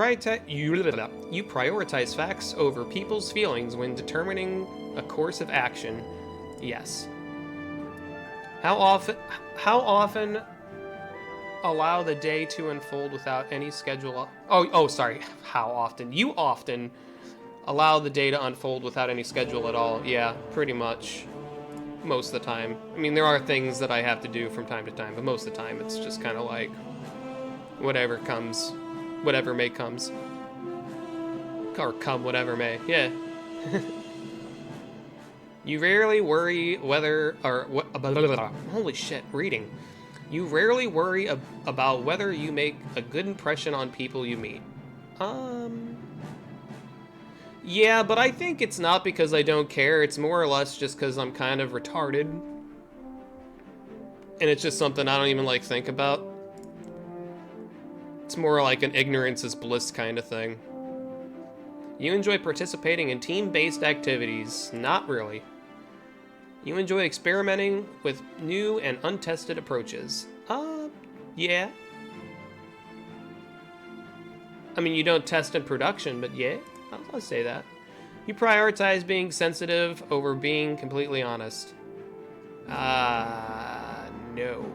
prioritize facts over people's feelings when determining a course of action. Yes. How often allow the day to unfold without any schedule? Sorry. How often? You often allow the day to unfold without any schedule at all. Yeah, pretty much. Most of the time. I mean, there are things that I have to do from time to time, but most of the time it's just kind of like whatever comes, whatever may comes. Or come whatever may. Yeah. You rarely worry whether, or what, holy shit, reading. You rarely worry about whether you make a good impression on people you meet. Yeah, but I think it's not because I don't care. It's more or less just because I'm kind of retarded. And it's just something I don't even like think about. It's more like an ignorance is bliss kind of thing. You enjoy participating in team-based activities. Not really. You enjoy experimenting with new and untested approaches. Yeah. I mean, you don't test in production, but yeah, I'll say that. You prioritize being sensitive over being completely honest. No.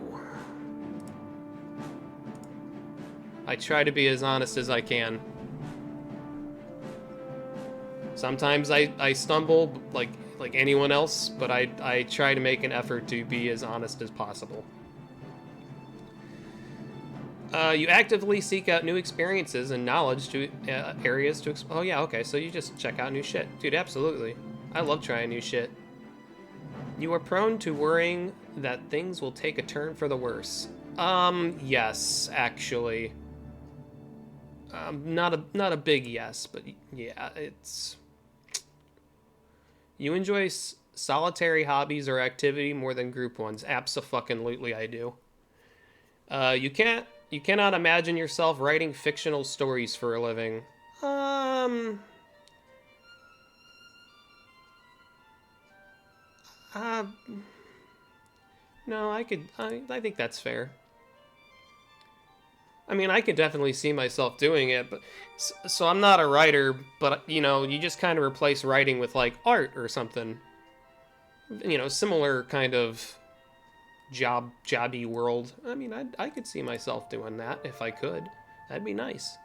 I try to be as honest as I can. Sometimes I stumble like anyone else, but I try to make an effort to be as honest as possible. You actively seek out new experiences and knowledge to areas to. Oh yeah, okay. So you just check out new shit, dude. Absolutely. I love trying new shit. You are prone to worrying that things will take a turn for the worse. Yes, actually. Not a big yes, but yeah, it's. You enjoy solitary hobbies or activity more than group ones. Abso-fucking-lutely I do. You cannot imagine yourself writing fictional stories for a living. No, I think that's fair. I mean, I could definitely see myself doing it, but so I'm not a writer, but you know, you just kind of replace writing with like art or something. You know, similar kind of jobby world. I mean, I could see myself doing that if I could. That'd be nice.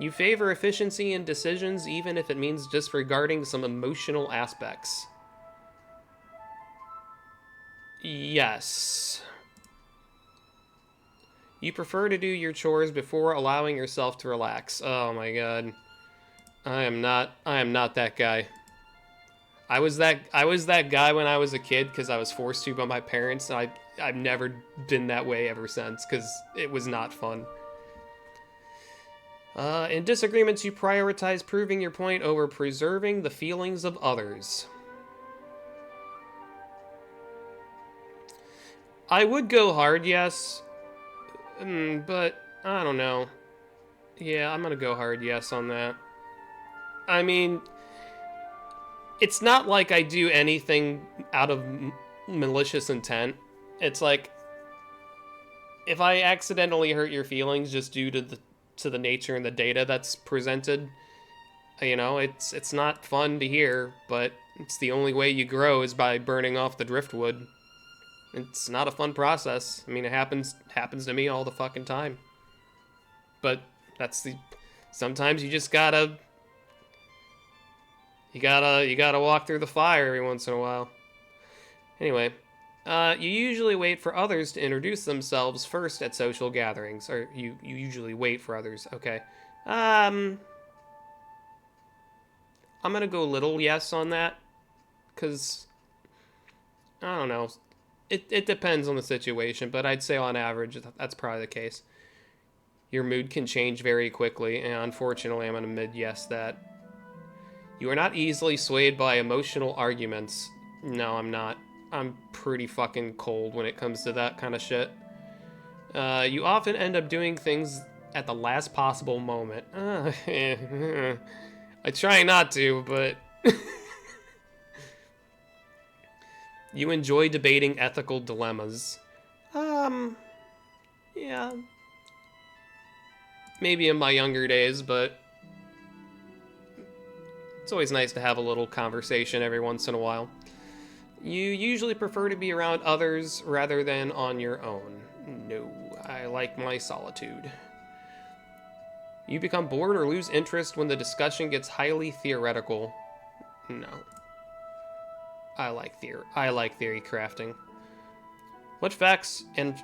You favor efficiency in decisions even if it means disregarding some emotional aspects. Yes. You prefer to do your chores before allowing yourself to relax. Oh my god. I am not that guy. I was that guy when I was a kid because I was forced to by my parents, and I've never been that way ever since because it was not fun. In disagreements, you prioritize proving your point over preserving the feelings of others. I would go hard, yes. But I don't know. Yeah, I'm gonna go hard yes on that. I mean, it's not like I do anything out of malicious intent. It's like, if I accidentally hurt your feelings just due to the nature and the data that's presented, you know, it's not fun to hear, but it's the only way you grow is by burning off the driftwood. It's not a fun process. I mean, it happens to me all the fucking time. But sometimes you just gotta walk through the fire every once in a while. Anyway, you usually wait for others to introduce themselves first at social gatherings, or you usually wait for others. Okay. I'm gonna go little yes on that, cause I don't know. It depends on the situation, but I'd say on average that's probably the case. Your mood can change very quickly, and unfortunately I'm gonna mid-yes that. You are not easily swayed by emotional arguments. No, I'm not. I'm pretty fucking cold when it comes to that kind of shit. You often end up doing things at the last possible moment. I try not to, but... You enjoy debating ethical dilemmas. Yeah. Maybe in my younger days, but it's always nice to have a little conversation every once in a while. You usually prefer to be around others rather than on your own. No, I like my solitude. You become bored or lose interest when the discussion gets highly theoretical. No. I like theory crafting. When facts and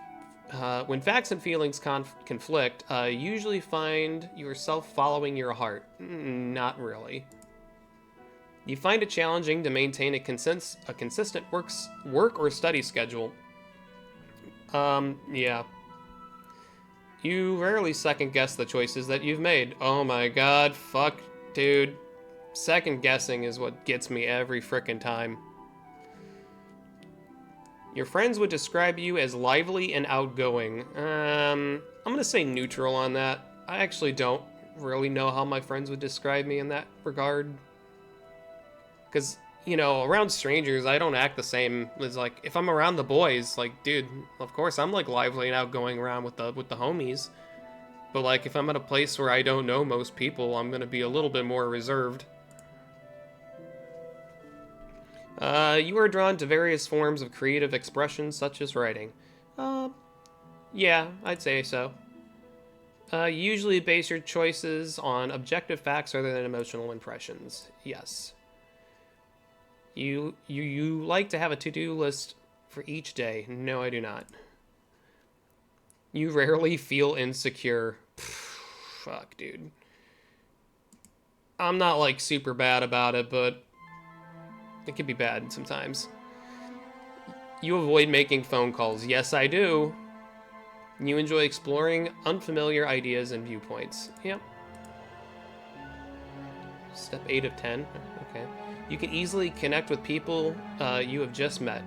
feelings conflict, you usually find yourself following your heart. Not really. You find it challenging to maintain a consistent work or study schedule. Yeah. You rarely second guess the choices that you've made. Oh my god, fuck, dude. Second guessing is what gets me every frickin' time. Your friends would describe you as lively and outgoing. I'm gonna say neutral on that. I actually don't really know how my friends would describe me in that regard. Because, you know, around strangers, I don't act the same as, like, if I'm around the boys, like, dude, of course I'm, like, lively and outgoing around with the homies. But, like, if I'm at a place where I don't know most people, I'm gonna be a little bit more reserved. You are drawn to various forms of creative expression, such as writing. Yeah, I'd say so. You usually base your choices on objective facts rather than emotional impressions. Yes. You like to have a to-do list for each day. No, I do not. You rarely feel insecure. Fuck, dude. I'm not, like, super bad about it, but it can be bad sometimes. You avoid making phone calls. Yes, I do. You enjoy exploring unfamiliar ideas and viewpoints. Yep. Step 8 of 10. Okay. You can easily connect with people you have just met.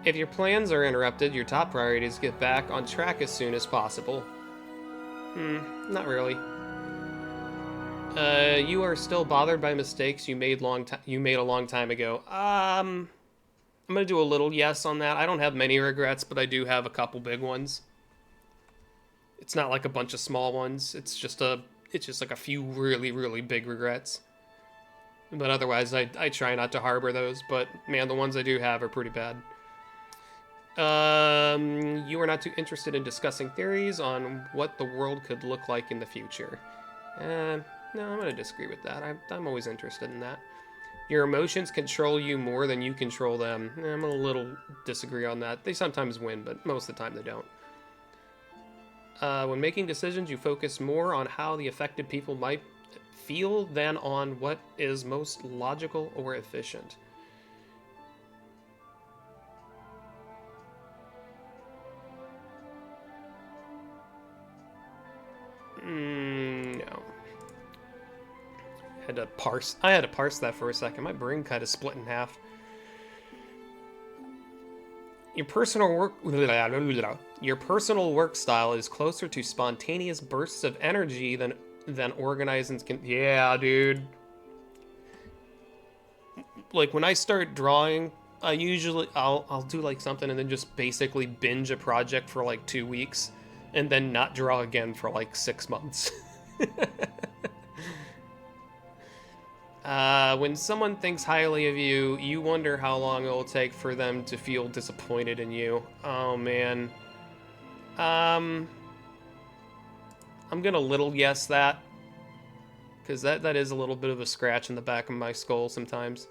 If your plans are interrupted, your top priority is to get back on track as soon as possible. Not really. You are still bothered by mistakes you made a long time ago. I'm gonna do a little yes on that. I don't have many regrets, but I do have a couple big ones. It's not like a bunch of small ones. It's just like a few really, really big regrets. But otherwise, I try not to harbor those. But man, the ones I do have are pretty bad. You are not too interested in discussing theories on what the world could look like in the future. No, I'm going to disagree with that. I'm always interested in that. Your emotions control you more than you control them. I'm a little disagree on that. They sometimes win, but most of the time they don't. When making decisions, you focus more on how the affected people might feel than on what is most logical or efficient. No. I had to parse that for a second. My brain kind of split in half. Your personal work style is closer to spontaneous bursts of energy than organized can. Yeah, dude. Like when I start drawing, I'll do like something and then just basically binge a project for like 2 weeks and then not draw again for like 6 months. When someone thinks highly of you, you wonder how long it will take for them to feel disappointed in you. Oh, man. I'm gonna little yes that. Because that is a little bit of a scratch in the back of my skull sometimes.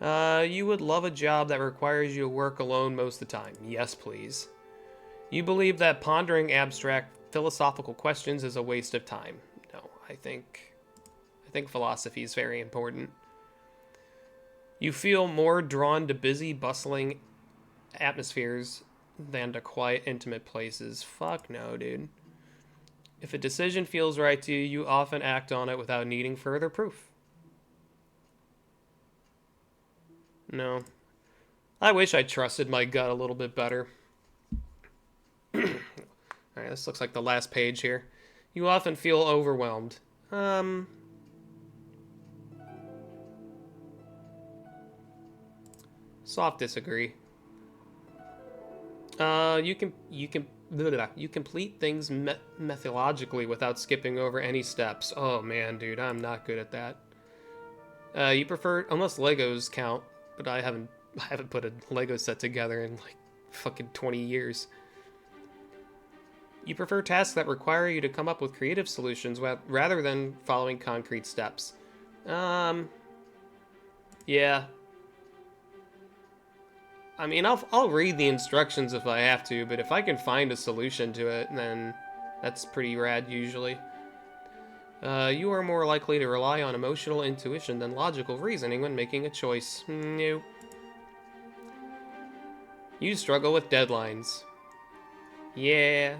You would love a job that requires you to work alone most of the time. Yes, please. You believe that pondering abstract philosophical questions is a waste of time. No, I think philosophy is very important. You feel more drawn to busy, bustling atmospheres than to quiet, intimate places. Fuck no, dude. If a decision feels right to you, you often act on it without needing further proof. No. I wish I trusted my gut a little bit better. Alright, this looks like the last page here. You often feel overwhelmed. Soft disagree. You complete things methodologically without skipping over any steps. Oh man, dude, I'm not good at that. You prefer, unless Legos count, but I haven't put a Lego set together in like fucking 20 years. You prefer tasks that require you to come up with creative solutions rather than following concrete steps. Yeah. I mean, I'll read the instructions if I have to, but if I can find a solution to it, then that's pretty rad usually. You are more likely to rely on emotional intuition than logical reasoning when making a choice. Nope. You struggle with deadlines. Yeah.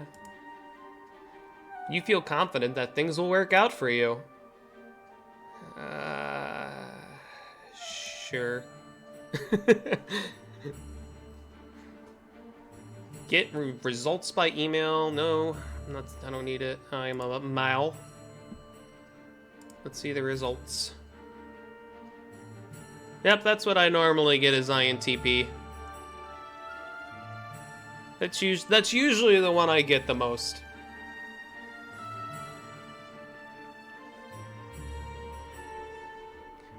You feel confident that things will work out for you. Sure. Get results by email. No, I don't need it. I'm a mal. Let's see the results. Yep, that's what I normally get as INTP. That's usually the one I get the most.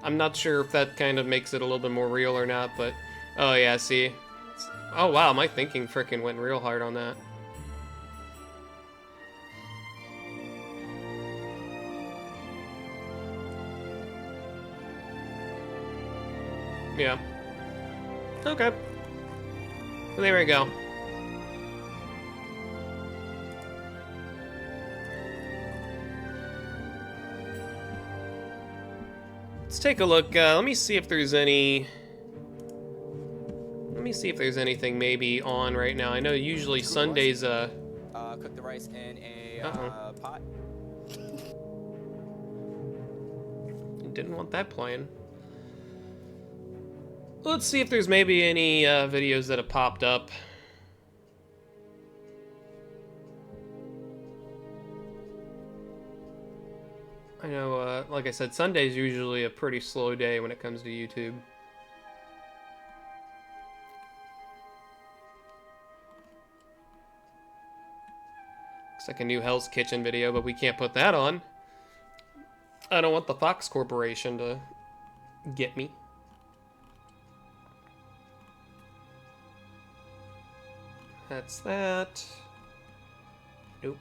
I'm not sure if that kind of makes it a little bit more real or not, but oh yeah, see. Oh wow, my thinking frickin' went real hard on that. Yeah. Okay. Well, there we go. Let's take a look. Let me see if there's any... Let me see if there's anything maybe on right now. I know usually Sundays, cook the rice in a pot. Didn't want that playing. Let's see if there's maybe any videos that have popped up. I know, like I said, Sunday's usually a pretty slow day when it comes to YouTube. Looks like a new Hell's Kitchen video, but we can't put that on. I don't want the Fox Corporation to get me. That's that. Nope.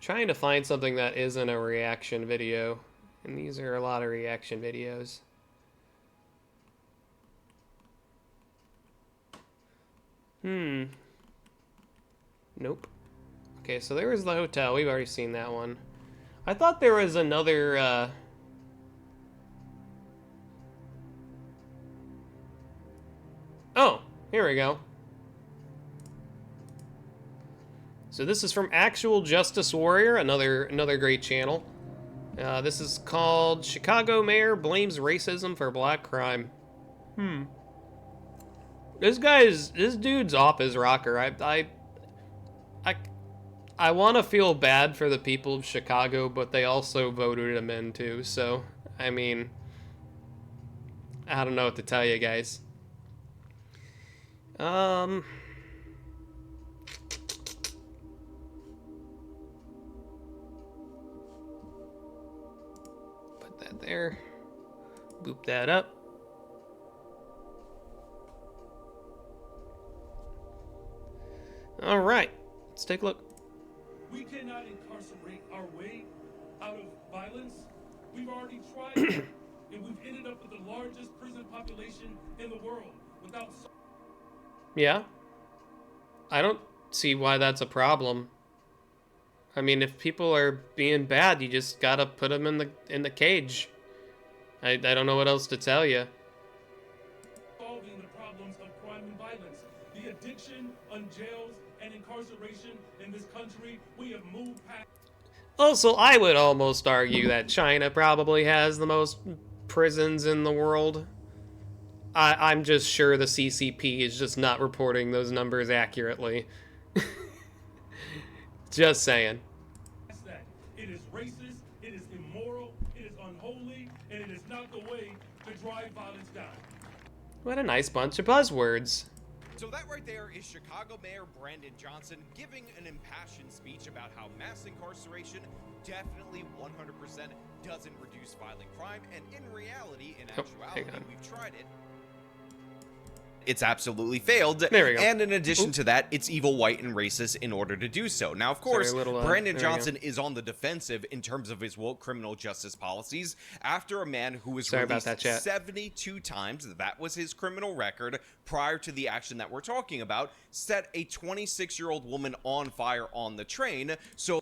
Trying to find something that isn't a reaction video. And these are a lot of reaction videos. Nope. Okay, so there was the hotel. We've already seen that one. I thought there was another, Oh, here we go. So this is from Actual Justice Warrior, another great channel. This is called Chicago Mayor Blames Racism for Black Crime. This dude's off his rocker. I want to feel bad for the people of Chicago, but they also voted him in too. So, I mean, I don't know what to tell you guys. Put that there. Boop that up. All right, let's take a look. We cannot incarcerate our way out of violence. We've already tried it, and we've ended up with the largest prison population in the world without... Yeah. I don't see why that's a problem. I mean, if people are being bad, you just gotta put them in the cage. I don't know what else to tell you. Solving the problems of crime and violence, the addiction on jails and incarceration in this country, we have moved past. Also, I would almost argue that China probably has the most prisons in the world. I'm just sure the CCP is just not reporting those numbers accurately. Just saying. It is racist, it is immoral, it is unholy, and it is not the way to drive violence down. What a nice bunch of buzzwords. So that right there is Chicago Mayor Brandon Johnson giving an impassioned speech about how mass incarceration definitely 100% doesn't reduce violent crime, and in reality, in actuality, we've tried it. It's absolutely failed. There we go. And in addition to that, it's evil, white, and racist in order to do so. Now, of course, Brandon Johnson is on the defensive in terms of his woke criminal justice policies after a man who was released 72 times, that was his criminal record prior to the action that we're talking about, set a 26-year-old woman on fire on the train. So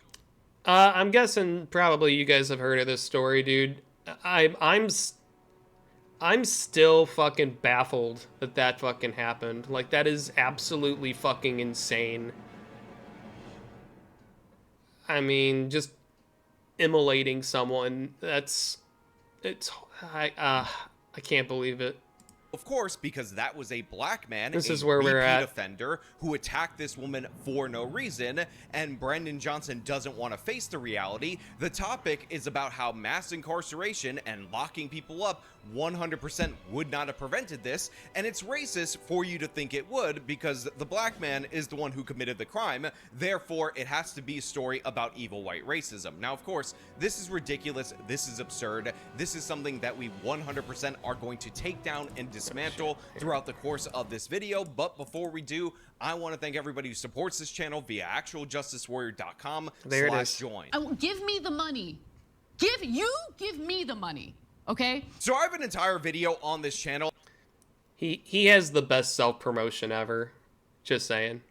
I'm guessing probably you guys have heard of this story, dude. I'm still fucking baffled that fucking happened. Like, that is absolutely fucking insane. I mean, just immolating someone, I can't believe it. Of course, because that was a black man, this is where we're at, offender who attacked this woman for no reason, and Brandon Johnson doesn't want to face the reality. The topic is about how mass incarceration and locking people up 100% would not have prevented this, and it's racist for you to think it would because the black man is the one who committed the crime. Therefore, it has to be a story about evil white racism. Now, of course, this is ridiculous. This is absurd. This is something that we 100% are going to take down and dismantle throughout the course of this video. But before we do, I want to thank everybody who supports this channel via actualjusticewarrior.com/join. Give me the money. Give me the money. Okay. So I have an entire video on this channel. He has the best self-promotion ever. Just saying.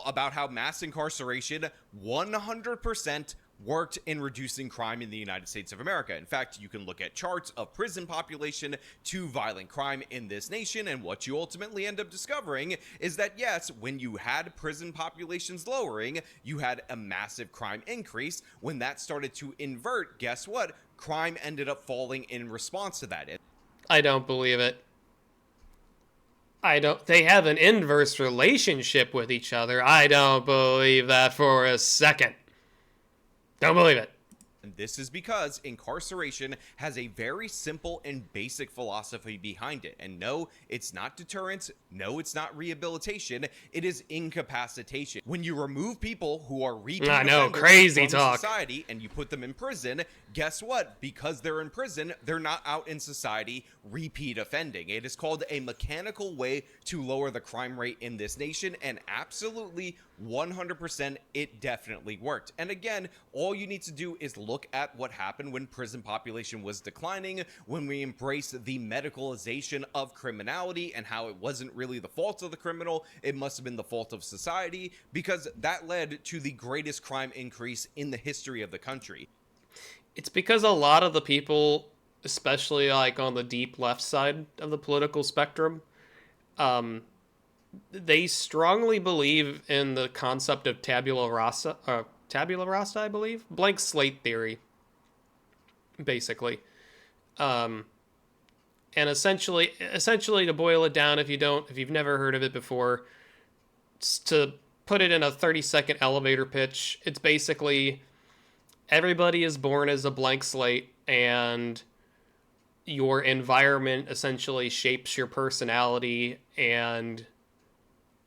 about how mass incarceration 100% worked in reducing crime in the United States of America. In fact, you can look at charts of prison population to violent crime in this nation, and what you ultimately end up discovering is that yes, when you had prison populations lowering, you had a massive crime increase. When that started to invert, guess what? Crime ended up falling in response to that. I don't believe it. They have an inverse relationship with each other. I don't believe that for a second. Don't believe it. And this is because incarceration has a very simple and basic philosophy behind it. And no, it's not deterrence. No, it's not rehabilitation. It is incapacitation. When you remove people who are repeat offenders from society and you put them in prison, guess what? Because they're in prison, they're not out in society repeat offending. It is called a mechanical way to lower the crime rate in this nation, and absolutely 100% it definitely worked. And again, all you need to do is look at what happened when prison population was declining, when we embraced the medicalization of criminality and how it wasn't really the fault of the criminal, it must have been the fault of society, because that led to the greatest crime increase in the history of the country. It's because a lot of the people, especially like on the deep left side of the political spectrum, they strongly believe in the concept of tabula rasa, I believe, blank slate theory, basically. And essentially to boil it down, if you've never heard of it before, to put it in a 30-second elevator pitch, it's basically everybody is born as a blank slate, and your environment essentially shapes your personality and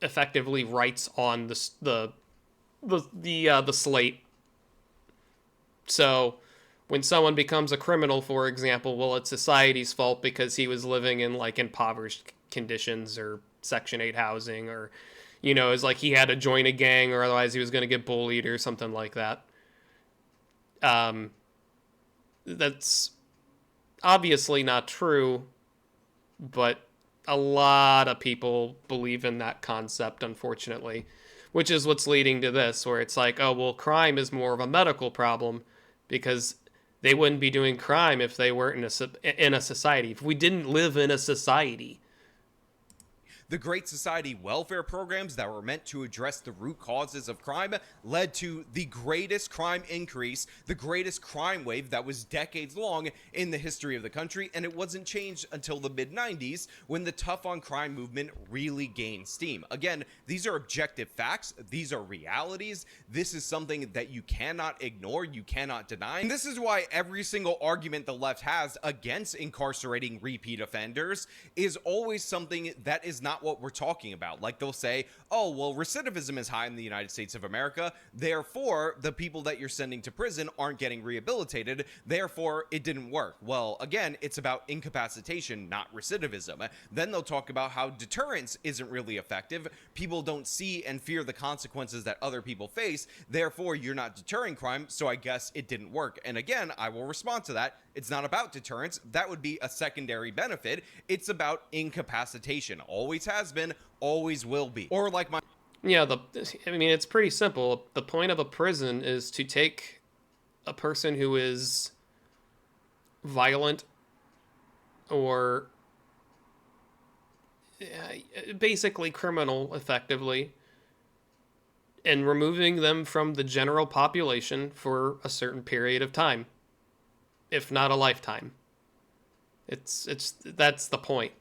effectively writes on the slate. So when someone becomes a criminal, for example, well, it's society's fault because he was living in like impoverished conditions or Section 8 housing, or, you know, it's like he had to join a gang or otherwise he was going to get bullied or something like that. That's obviously not true, but a lot of people believe in that concept, unfortunately, which is what's leading to this, where it's like, oh, well, crime is more of a medical problem because they wouldn't be doing crime if they weren't in a society, if we didn't live in a society. The Great Society welfare programs that were meant to address the root causes of crime led to the greatest crime increase, the greatest crime wave that was decades long in the history of the country, and it wasn't changed until the mid-90s when the tough on crime movement really gained steam. Again, these are objective facts, these are realities, this is something that you cannot ignore, you cannot deny, and this is why every single argument the left has against incarcerating repeat offenders is always something that is not what we're talking about. Like, they'll say, oh, well, recidivism is high in the United States of America, therefore the people that you're sending to prison aren't getting rehabilitated, therefore it didn't work. Well, again, it's about incapacitation, not recidivism. Then they'll talk about how deterrence isn't really effective, people don't see and fear the consequences that other people face, therefore you're not deterring crime, so I guess it didn't work. And again, I will respond to that. It's not about deterrence. That would be a secondary benefit. It's about incapacitation. Always has been, always will be. Or like my... Yeah, I mean, it's pretty simple. The point of a prison is to take a person who is violent or basically criminal, effectively, and removing them from the general population for a certain period of time, if not a lifetime. That's the point.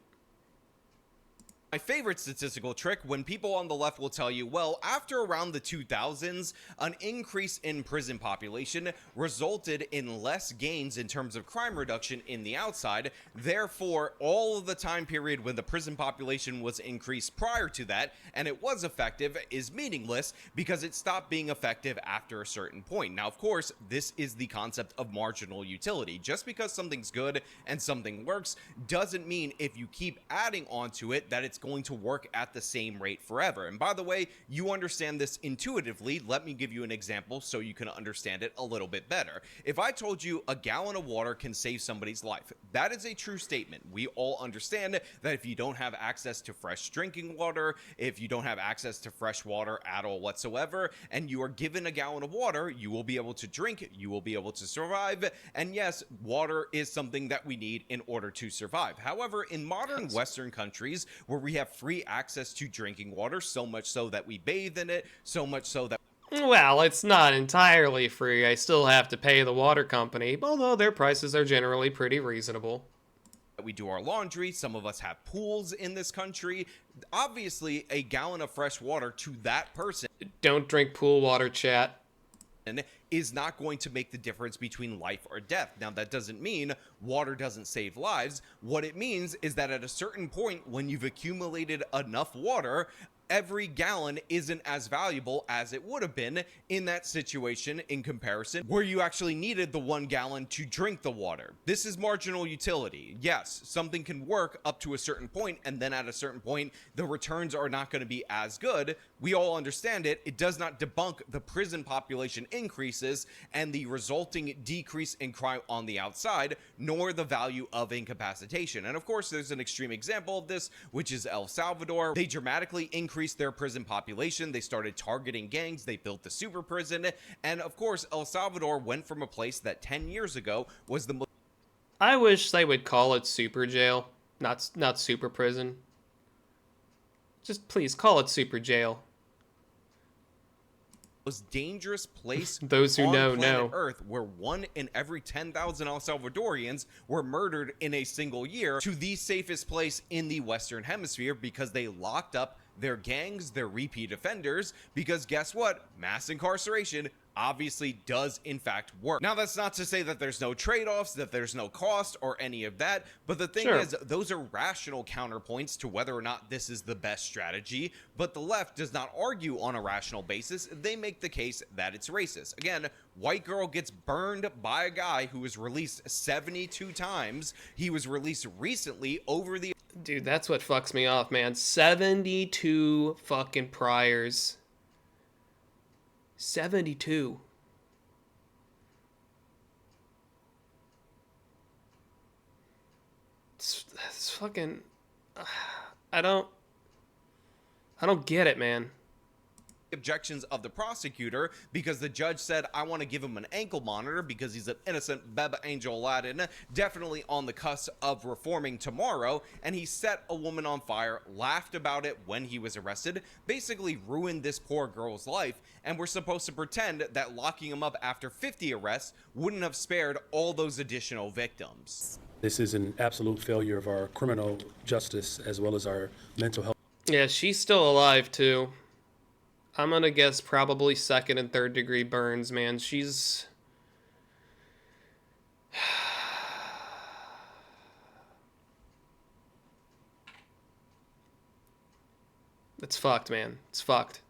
My favorite statistical trick, when people on the left will tell you, well, after around the 2000s, an increase in prison population resulted in less gains in terms of crime reduction in the outside. Therefore, all of the time period when the prison population was increased prior to that, and it was effective, is meaningless because it stopped being effective after a certain point. Now, of course, this is the concept of marginal utility. Just because something's good and something works doesn't mean if you keep adding onto it that it's it's going to work at the same rate forever. And by the way, you understand this intuitively. Let me give you an example so you can understand it a little bit better. If I told you a gallon of water can save somebody's life, that is a true statement. We all understand that if you don't have access to fresh drinking water, if you don't have access to fresh water at all whatsoever, and you are given a gallon of water, you will be able to drink, you will be able to survive. And yes, water is something that we need in order to survive. However, in modern Western countries where we have free access to drinking water, so much so that we bathe in it, so much so that Well, it's not entirely free. I still have to pay the water company, although their prices are generally pretty reasonable. we do our laundry, some of us have pools in this country. Obviously, a gallon of fresh water to that person, don't drink pool water, chat, is not going to make the difference between life or death. Now, that doesn't mean water doesn't save lives. What it means is that at a certain point, when you've accumulated enough water, every gallon isn't as valuable as it would have been in that situation in comparison where you actually needed the 1 gallon to drink the water. This is marginal utility. Yes, something can work up to a certain point, and then at a certain point, the returns are not going to be as good. We all understand it. It does not debunk the prison population increases and the resulting decrease in crime on the outside, nor the value of incapacitation. And of course, there's an extreme example of this, which is El Salvador. They dramatically increased their prison population. They started targeting gangs. They built the super prison. And of course, El Salvador went from a place that 10 years ago was the most... I wish they would call it super jail, not super prison. Just please call it super jail. Most dangerous place those who on know planet Earth, where 1 in every 10,000 El Salvadorians were murdered in a single year, to the safest place in the Western Hemisphere because they locked up their gangs, their repeat offenders, because guess what? Mass incarceration obviously does in fact work. Now, that's not to say that there's no trade-offs, that there's no cost or any of that, but the thing is, those are rational counterpoints to whether or not this is the best strategy, but the left does not argue on a rational basis. They make the case that it's racist. Again, white girl gets burned by a guy who was released 72 times. He was released recently over the... Dude, that's what fucks me off, man. 72 fucking priors. 72. It's fucking... I don't get it, man. Objections of the prosecutor because the judge said, I want to give him an ankle monitor because he's an innocent Beba Angel Aladdin, definitely on the cusp of reforming tomorrow, and he set a woman on fire, laughed about it when he was arrested, basically ruined this poor girl's life, and we're supposed to pretend that locking him up after 50 arrests wouldn't have spared all those additional victims. This is an absolute failure of our criminal justice as well as our mental health. Yeah, she's still alive too. I'm gonna guess probably 2nd and 3rd degree burns, man. She's... It's fucked, man. It's fucked.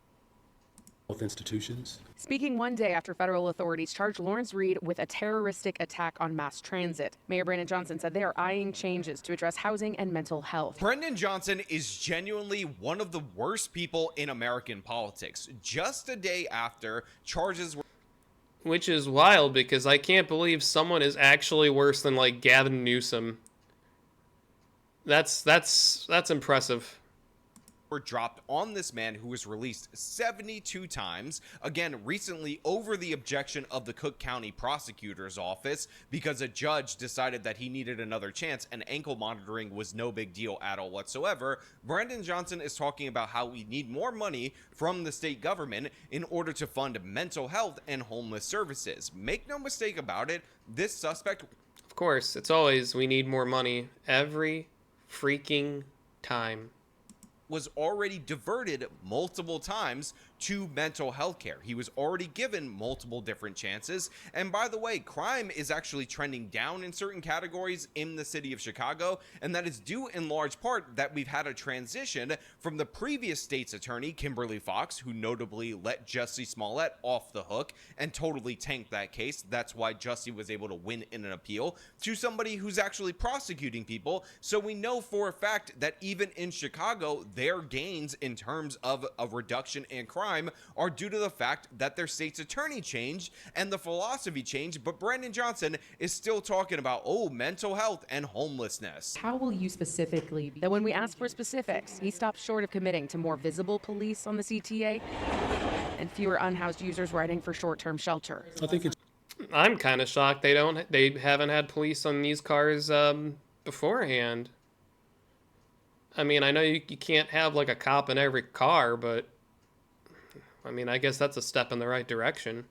Health institutions. Speaking one day after federal authorities charged Lawrence Reed with a terroristic attack on mass transit, Mayor Brandon Johnson said they are eyeing changes to address housing and mental health. Brandon Johnson is genuinely one of the worst people in American politics. Just a day after charges were... Which is wild because I can't believe someone is actually worse than like Gavin Newsom. That's impressive. Were dropped on this man who was released 72 times, again recently over the objection of the Cook County prosecutor's office because a judge decided that he needed another chance and ankle monitoring was no big deal at all whatsoever. Brandon Johnson is talking about how we need more money from the state government in order to fund mental health and homeless services. Make no mistake about it, this suspect... Of course, it's always we need more money every freaking time. Was already diverted multiple times to mental health care. He was already given multiple different chances. And by the way, crime is actually trending down in certain categories in the city of Chicago, and that is due in large part that we've had a transition from the previous state's attorney, Kimberly Fox, who notably let Jussie Smollett off the hook and totally tanked that case. That's why Jussie was able to win in an appeal, to somebody who's actually prosecuting people. So we know for a fact that even in Chicago, their gains in terms of a reduction in crime are due to the fact that their state's attorney changed and the philosophy changed. But Brandon Johnson is still talking about, oh, mental health and homelessness. How will you specifically that when we ask for specifics, he stops short of committing to more visible police on the CTA and fewer unhoused users writing for short-term shelter? I think it's. I'm kind of shocked they haven't had police on these cars beforehand. I mean, I know you can't have like a cop in every car, but I mean, I guess that's a step in the right direction.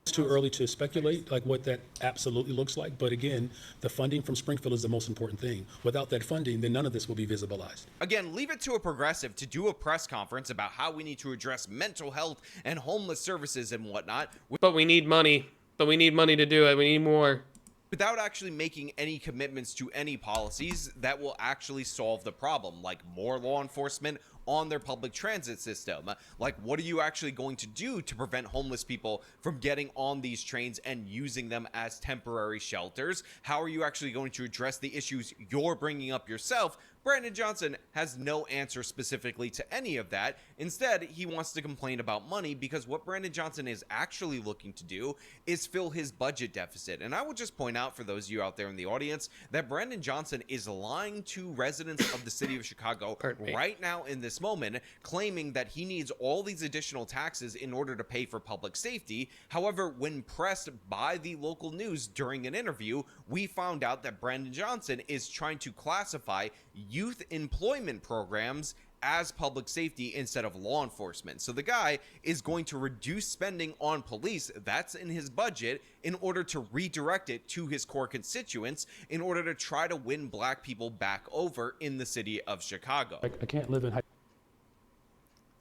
It's too early to speculate like what that absolutely looks like. But again, the funding from Springfield is the most important thing. Without that funding, then none of this will be visibilized. Again, leave it to a progressive to do a press conference about how we need to address mental health and homeless services and whatnot. But we need money. But we need money to do it. We need more. Without actually making any commitments to any policies that will actually solve the problem, like more law enforcement on their public transit system. Like, what are you actually going to do to prevent homeless people from getting on these trains and using them as temporary shelters? How are you actually going to address the issues you're bringing up yourself? Brandon Johnson has no answer specifically to any of that. Instead, he wants to complain about money, because what Brandon Johnson is actually looking to do is fill his budget deficit. And I will just point out for those of you out there in the audience that Brandon Johnson is lying to residents of the city of Chicago right now in this moment, claiming that he needs all these additional taxes in order to pay for public safety. However, when pressed by the local news during an interview, we found out that Brandon Johnson is trying to classify youth employment programs as public safety instead of law enforcement. So the guy is going to reduce spending on police, that's in his budget, in order to redirect it to his core constituents in order to try to win black people back over in the city of Chicago. I can't live in.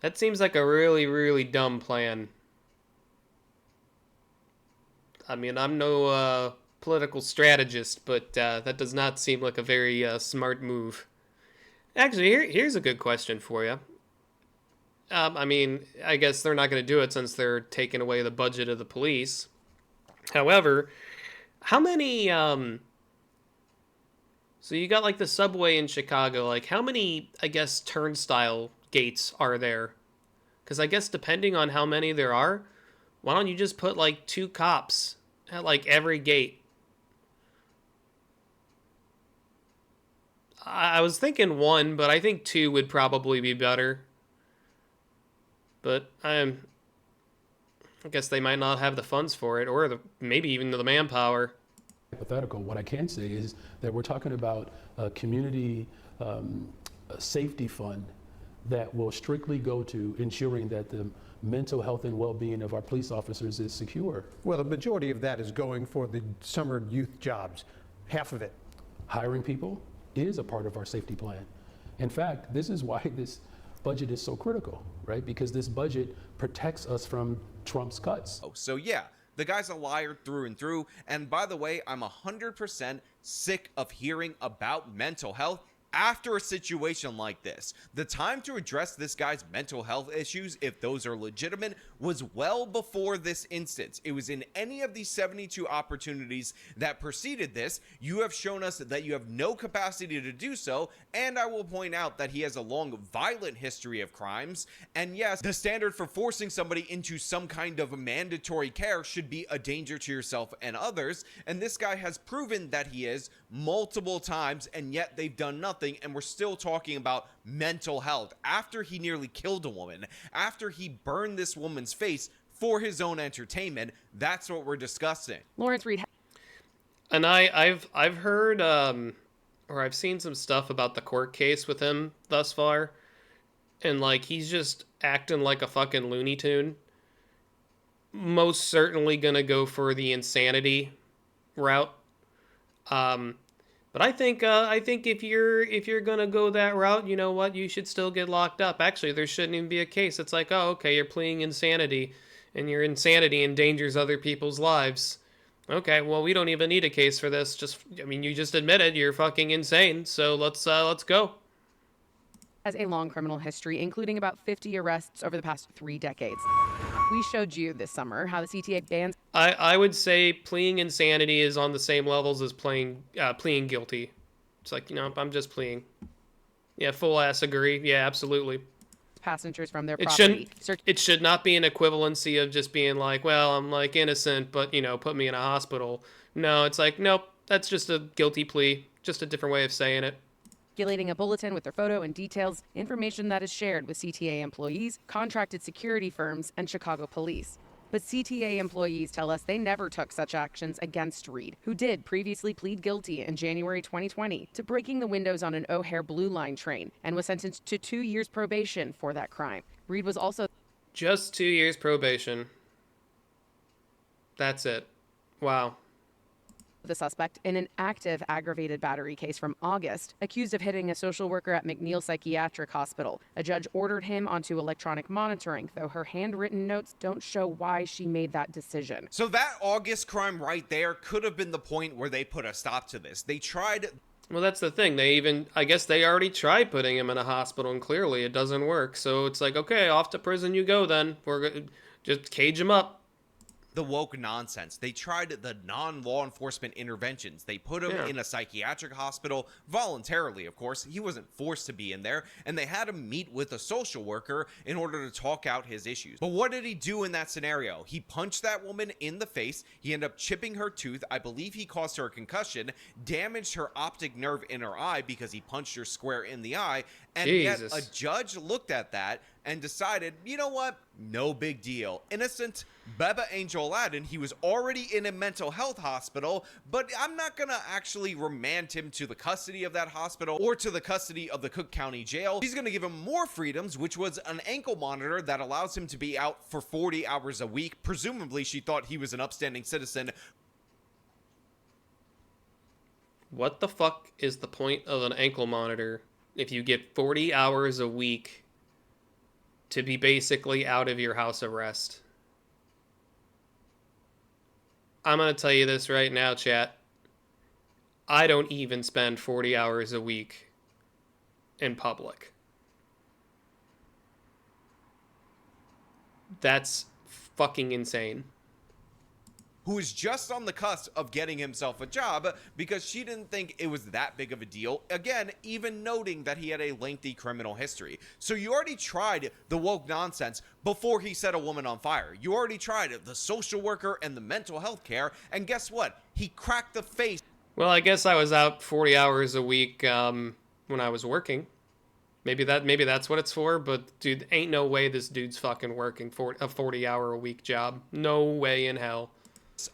That seems like a really, really dumb plan. I mean, I'm no political strategist, but that does not seem like a very smart move. Actually, here's a good question for you. I mean, I guess they're not going to do it since they're taking away the budget of the police. However, how many... So you got like the subway in Chicago. Like, how many, I guess, turnstile gates are there? Because I guess depending on how many there are, why don't you just put like 2 cops at like every gate? I was thinking 1, but I think 2 would probably be better. But I guess they might not have the funds for it, or maybe even the manpower. Hypothetical. What I can say is that we're talking about a community safety fund that will strictly go to ensuring that the mental health and well-being of our police officers is secure. Well, the majority of that is going for the summer youth jobs, half of it. Hiring people is a part of our safety plan. In fact, this is why this budget is so critical, right? Because this budget protects us from Trump's cuts. So yeah, the guy's a liar through and through. And by the way, I'm 100% sick of hearing about mental health after a situation like this. The time to address this guy's mental health issues, if those are legitimate, was well before this instance. It was in any of these 72 opportunities that preceded this. You have shown us that you have no capacity to do so, and I will point out that he has a long, violent history of crimes. And yes, the standard for forcing somebody into some kind of mandatory care should be a danger to yourself and others, and this guy has proven that he is multiple times, and yet they've done nothing. And we're still talking about mental health after he nearly killed a woman, after he burned this woman's face for his own entertainment. That's what we're discussing. Lawrence Reed. And I've heard or I've seen some stuff about the court case with him thus far, and like he's just acting like a fucking Looney Tune. Most certainly gonna go for the insanity route. But I think if you're gonna go that route, you know what, you should still get locked up. Actually, there shouldn't even be a case. It's like, oh, okay, you're pleading insanity, and your insanity endangers other people's lives. Okay, well, we don't even need a case for this. You just admitted you're fucking insane. So let's go. Has a long criminal history, including about 50 arrests over the past 3 decades. We showed you this summer how the CTA bans. I would say pleading insanity is on the same levels as pleading guilty. It's like, I'm just pleading. Yeah, full ass agree. Yeah, absolutely. Passengers from their It property. it should not be an equivalency of just being like, well, I'm like innocent, but put me in a hospital. No, it's like, nope, that's just a guilty plea, just a different way of saying it. Circulating a bulletin with their photo and details, information that is shared with CTA employees, contracted security firms, and Chicago police. But CTA employees tell us they never took such actions against Reed, who did previously plead guilty in January 2020 to breaking the windows on an O'Hare Blue Line train and was sentenced to 2 years probation for that crime. Reed was also just 2 years probation. That's it. Wow. The suspect in an active aggravated battery case from August, accused of hitting a social worker at McNeil Psychiatric Hospital. A judge ordered him onto electronic monitoring, though her handwritten notes don't show why she made that decision. So that August crime right there could have been the point where they put a stop to this. They tried... Well, that's the thing. I guess they already tried putting him in a hospital, and clearly it doesn't work. So it's like, okay, off to prison you go then. We're going to just cage him up. The woke nonsense. They tried the non-law enforcement interventions. They put him in a psychiatric hospital voluntarily, of course. He wasn't forced to be in there, and they had him meet with a social worker in order to talk out his issues. But what did he do in that scenario? He punched that woman in the face. He ended up chipping her tooth. I believe he caused her a concussion, damaged her optic nerve in her eye because he punched her square in the eye, and yet a judge looked at that and decided, you know what? No big deal. Innocent Beba Angel Aladdin, he was already in a mental health hospital, but I'm not gonna actually remand him to the custody of that hospital or to the custody of the Cook County Jail. He's gonna give him more freedoms, which was an ankle monitor that allows him to be out for 40 hours a week. Presumably, she thought he was an upstanding citizen. What the fuck is the point of an ankle monitor if you get 40 hours a week to be basically out of your house arrest? I'm going to tell you this right now, chat. I don't even spend 40 hours a week in public. That's fucking insane. Who is just on the cusp of getting himself a job because she didn't think it was that big of a deal. Again, even noting that he had a lengthy criminal history. So you already tried the woke nonsense before he set a woman on fire. You already tried the social worker and the mental health care, and guess what? He cracked the face. Well, I guess I was out 40 hours a week when I was working. Maybe that's what it's for, but dude, ain't no way this dude's fucking working for a 40-hour-a-week job. No way in hell.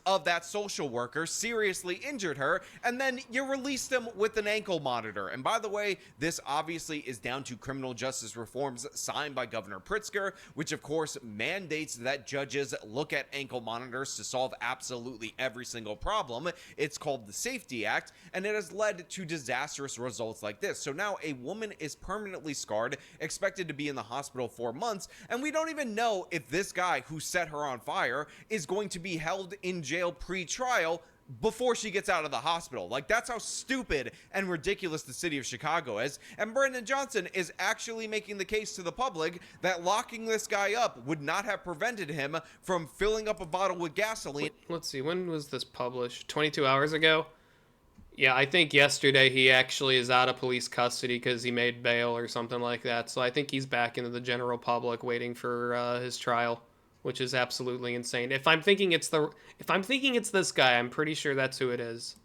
Of that social worker seriously injured her, and then you released him with an ankle monitor. And by the way, this obviously is down to criminal justice reforms signed by Governor Pritzker, which of course mandates that judges look at ankle monitors to solve absolutely every single problem. It's called the Safety Act, and it has led to disastrous results like this. So now a woman is permanently scarred, expected to be in the hospital for months, and we don't even know if this guy who set her on fire is going to be held in jail pre-trial before she gets out of the hospital. Like, that's how stupid and ridiculous the city of Chicago is. And Brandon Johnson is actually making the case to the public that locking this guy up would not have prevented him from filling up a bottle with gasoline. Let's see, when was this published? 22 hours ago? Yeah, I think yesterday he actually is out of police custody because he made bail or something like that. So I think he's back into the general public waiting for his trial, which is absolutely insane. If I'm thinking it's this guy, I'm pretty sure that's who it is.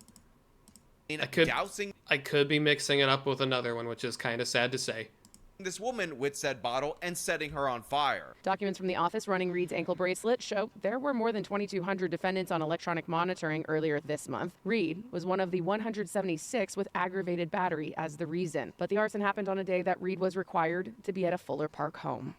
I could be mixing it up with another one, which is kind of sad to say. This woman with said bottle and setting her on fire. Documents from the office running Reed's ankle bracelet show there were more than 2,200 defendants on electronic monitoring earlier this month. Reed was one of the 176 with aggravated battery as the reason, but the arson happened on a day that Reed was required to be at a Fuller Park home.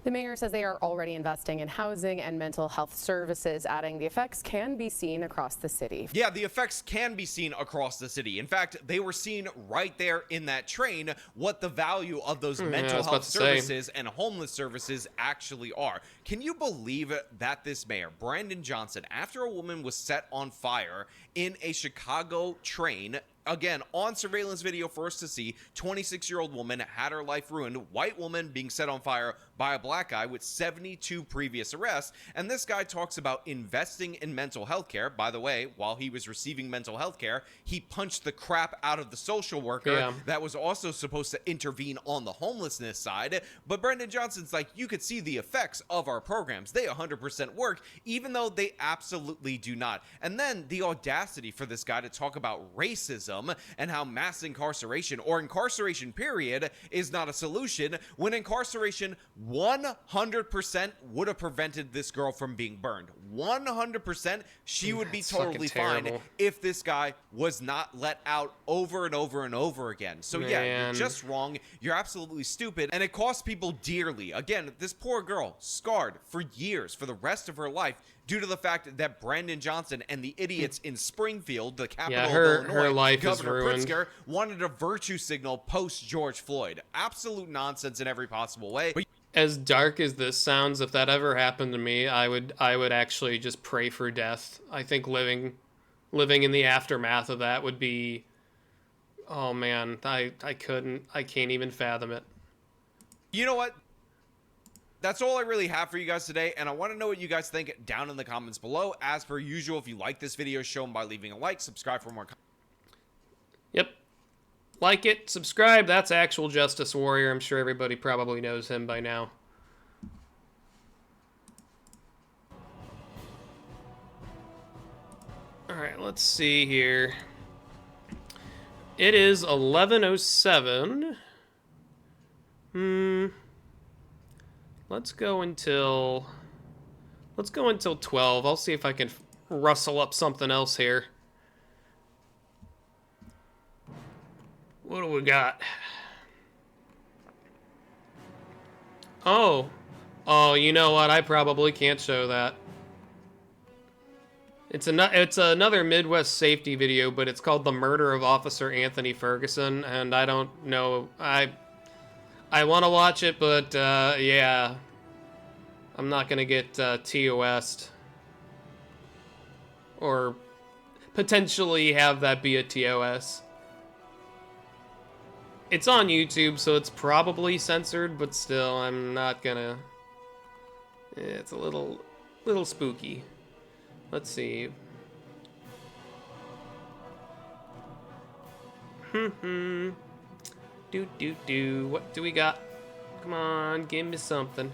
The mayor says they are already investing in housing and mental health services, adding the effects can be seen across the city. Yeah, the effects can be seen across the city. In fact, they were seen right there in that train what the value of those mental health services and homeless services actually are. Can you believe that this mayor, Brandon Johnson, after a woman was set on fire in a Chicago train, again, on surveillance video for us to see, 26-year-old woman had her life ruined, white woman being set on fire by a black guy with 72 previous arrests, and this guy talks about investing in mental health care. By the way, while he was receiving mental health care, he punched the crap out of the social worker that was also supposed to intervene on the homelessness side. But Brendan Johnson's like, you could see the effects of our programs. They 100% work, even though they absolutely do not. And then the audacity for this guy to talk about racism and how mass incarceration or incarceration period is not a solution, when incarceration 100% would have prevented this girl from being burned. 100% she would be totally fine if this guy was not let out over and over and over again. So yeah, you're just wrong. You're absolutely stupid, and it costs people dearly. Again, this poor girl scarred for years, for the rest of her life, due to the fact that Brandon Johnson and the idiots in Springfield, the capital of Illinois, her life Governor is ruined. Pritzker, wanted a virtue signal post George Floyd. Absolute nonsense in every possible way. But as dark as this sounds, if that ever happened to me, I would actually just pray for death. I think living in the aftermath of that would be, oh man, I can't even fathom it. you know what? That's all I really have for you guys today, and I want to know what you guys think down in the comments below. As per usual, if you like this video, show them by leaving a like, subscribe for more content. Yep. Like it, subscribe. That's Actual Justice Warrior. I'm sure everybody probably knows him by now. Alright, let's see here. It is 11:07. Let's go until 12. I'll see if I can rustle up something else here. What do we got? Oh, you know what? I probably can't show that. It's another Midwest safety video, but it's called "The Murder of Officer Anthony Ferguson," and I don't know. I want to watch it, but yeah, I'm not gonna get TOS'd or potentially have that be a TOS. It's on YouTube, so it's probably censored, but still, I'm not gonna. It's a little spooky. Let's see. Do. What do we got? Come on, give me something.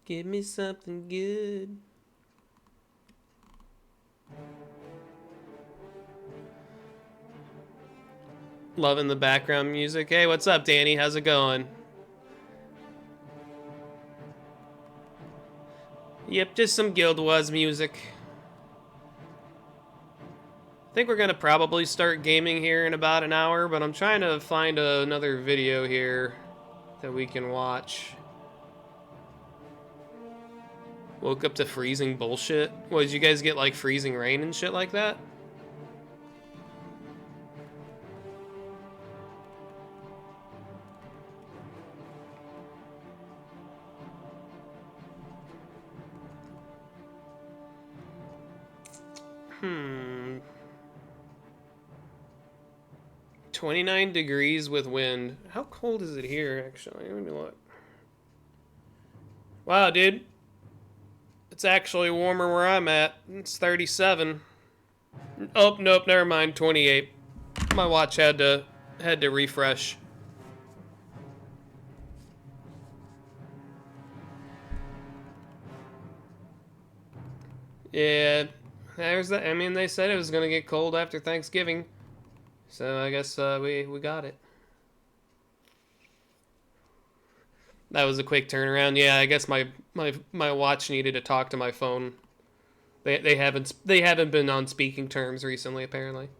Give me something good. Loving the background music. Hey, what's up, Danny? How's it going? Yep, just some Guild Wars music. I think we're gonna probably start gaming here in about an hour, but I'm trying to find another video here that we can watch. Woke up to freezing bullshit. What, did you guys get like freezing rain and shit like that? Hmm. 29 degrees with wind. How cold is it here, actually? Let me look. Wow, dude. It's actually warmer where I'm at. It's 37. Oh, nope, never mind. 28. My watch had to refresh. Yeah, there's that. I mean, they said it was gonna get cold after Thanksgiving, so I guess we got it. That was a quick turnaround. Yeah, I guess my watch needed to talk to my phone. They haven't been on speaking terms recently, apparently.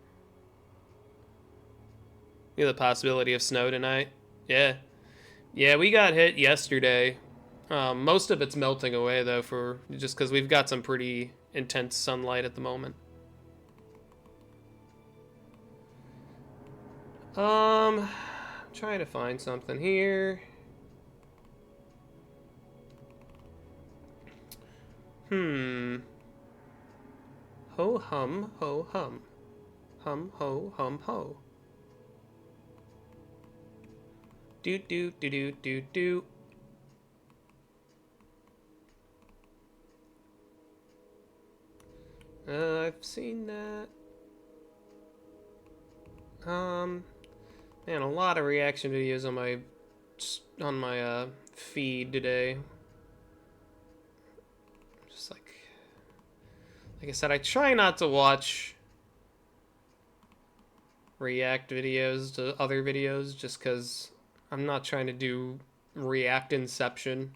Yeah, the possibility of snow tonight. Yeah. Yeah, we got hit yesterday. Most of it's melting away though, for just because we've got some pretty intense sunlight at the moment. Trying to find something here. Ho hum ho hum. Hum ho hum ho. Do do do do do do. I've seen that. Man, a lot of reaction videos on my feed today. Just like I said, I try not to watch react videos to other videos just because I'm not trying to do react inception,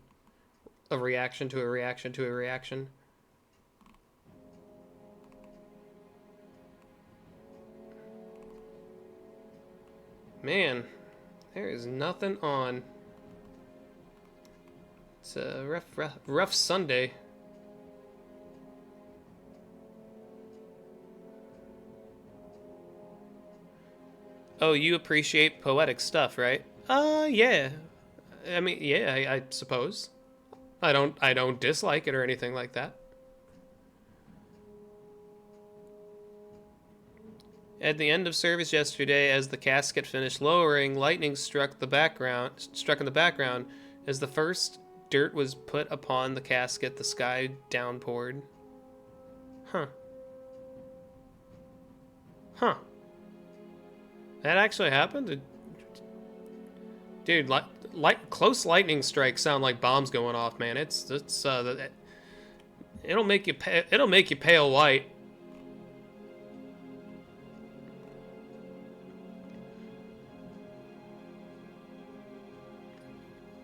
a reaction to a reaction to a reaction. Man, there is nothing on. It's a rough Sunday. Oh, you appreciate poetic stuff, right? Yeah. I mean, yeah, I suppose. I don't dislike it or anything like that. At the end of service yesterday, as the casket finished lowering, lightning struck in the background. As the first dirt was put upon the casket, the sky downpoured. Huh. Huh. That actually happened? Dude, close lightning strikes sound like bombs going off, man. It'll make you pale white.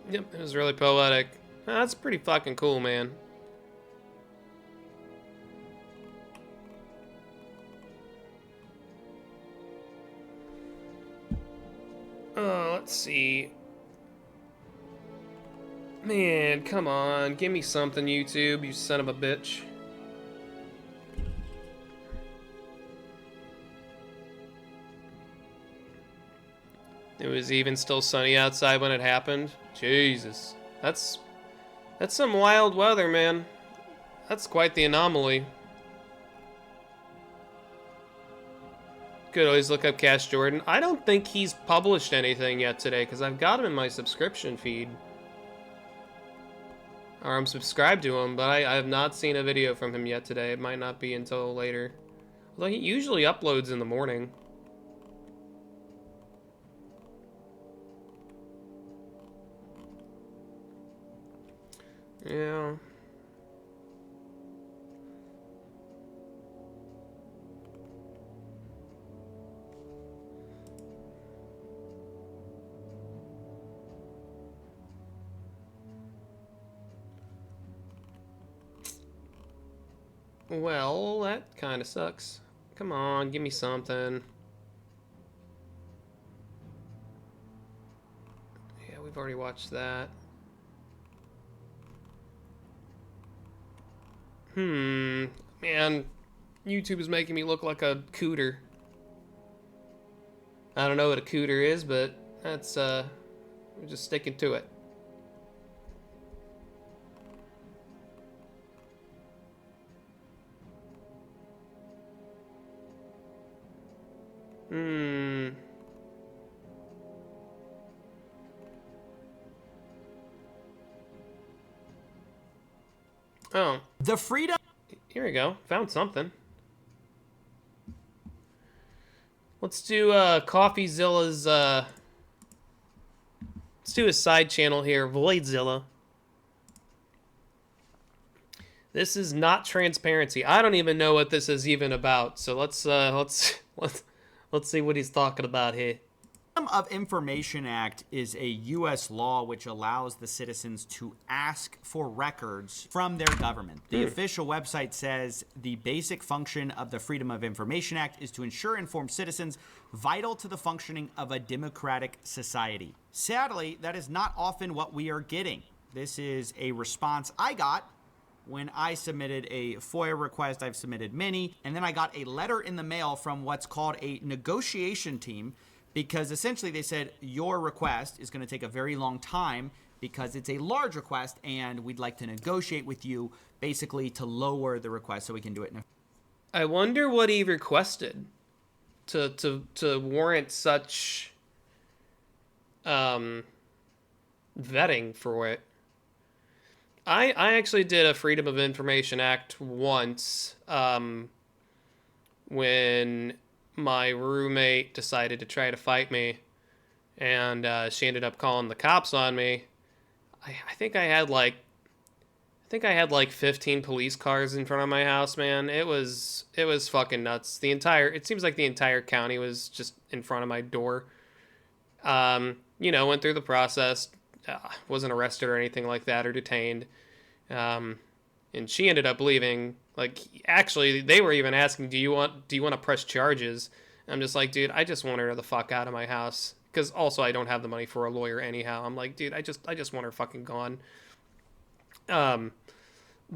Yep, it was really poetic. That's pretty fucking cool, man. Let's see. Man, come on. Give me something, YouTube, you son of a bitch. It was even still sunny outside when it happened. Jesus. That's some wild weather, man. That's quite the anomaly. Could always look up Cash Jordan. I don't think he's published anything yet today, because I've got him in my subscription feed. Or I'm subscribed to him, but I have not seen a video from him yet today. It might not be until later. Although he usually uploads in the morning. Yeah. Well, that kind of sucks. Come on, give me something. Yeah, we've already watched that. Man, YouTube is making me look like a cooter. I don't know what a cooter is, but that's, we're just sticking to it. Oh. The freedom. Here we go. Found something. Let's do CoffeeZilla's let's do a side channel here, Voidzilla. This is not transparency. I don't even know what this is even about. So let's see what he's talking about here. Freedom of Information Act is a U.S. law which allows the citizens to ask for records from their government. The official website says the basic function of the Freedom of Information Act is to ensure informed citizens vital to the functioning of a democratic society. Sadly, that is not often what we are getting. This is a response I got when I submitted a FOIA request. I've submitted many, and then I got a letter in the mail from what's called a negotiation team, because essentially they said your request is going to take a very long time because it's a large request, and we'd like to negotiate with you basically to lower the request so we can do it. I wonder what he requested to warrant such vetting for it. I actually did a Freedom of Information Act once when my roommate decided to try to fight me, and she ended up calling the cops on me. I think I had like 15 police cars in front of my house, man. It was fucking nuts. It seems like the entire county was just in front of my door. Went through the process, wasn't arrested or anything like that or detained. And she ended up leaving. Like, actually, they were even asking, do you want to press charges? I'm just like, dude, I just want her the fuck out of my house. Because also I don't have the money for a lawyer anyhow. I'm like, dude, I just want her fucking gone. But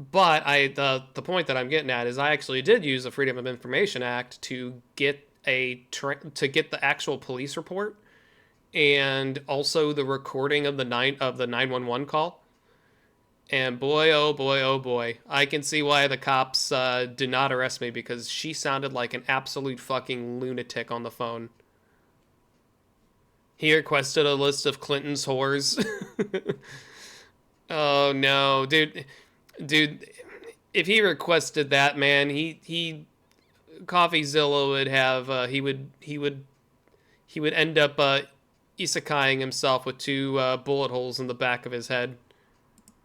the point that I'm getting at is I actually did use the Freedom of Information Act to get the actual police report and also the recording of the 911 call. And boy, oh boy, oh boy, I can see why the cops did not arrest me, because she sounded like an absolute fucking lunatic on the phone. He requested a list of Clinton's whores. Oh no, dude, if he requested that, man, he CoffeeZilla would have he would end up isekaiing himself with 2 bullet holes in the back of his head.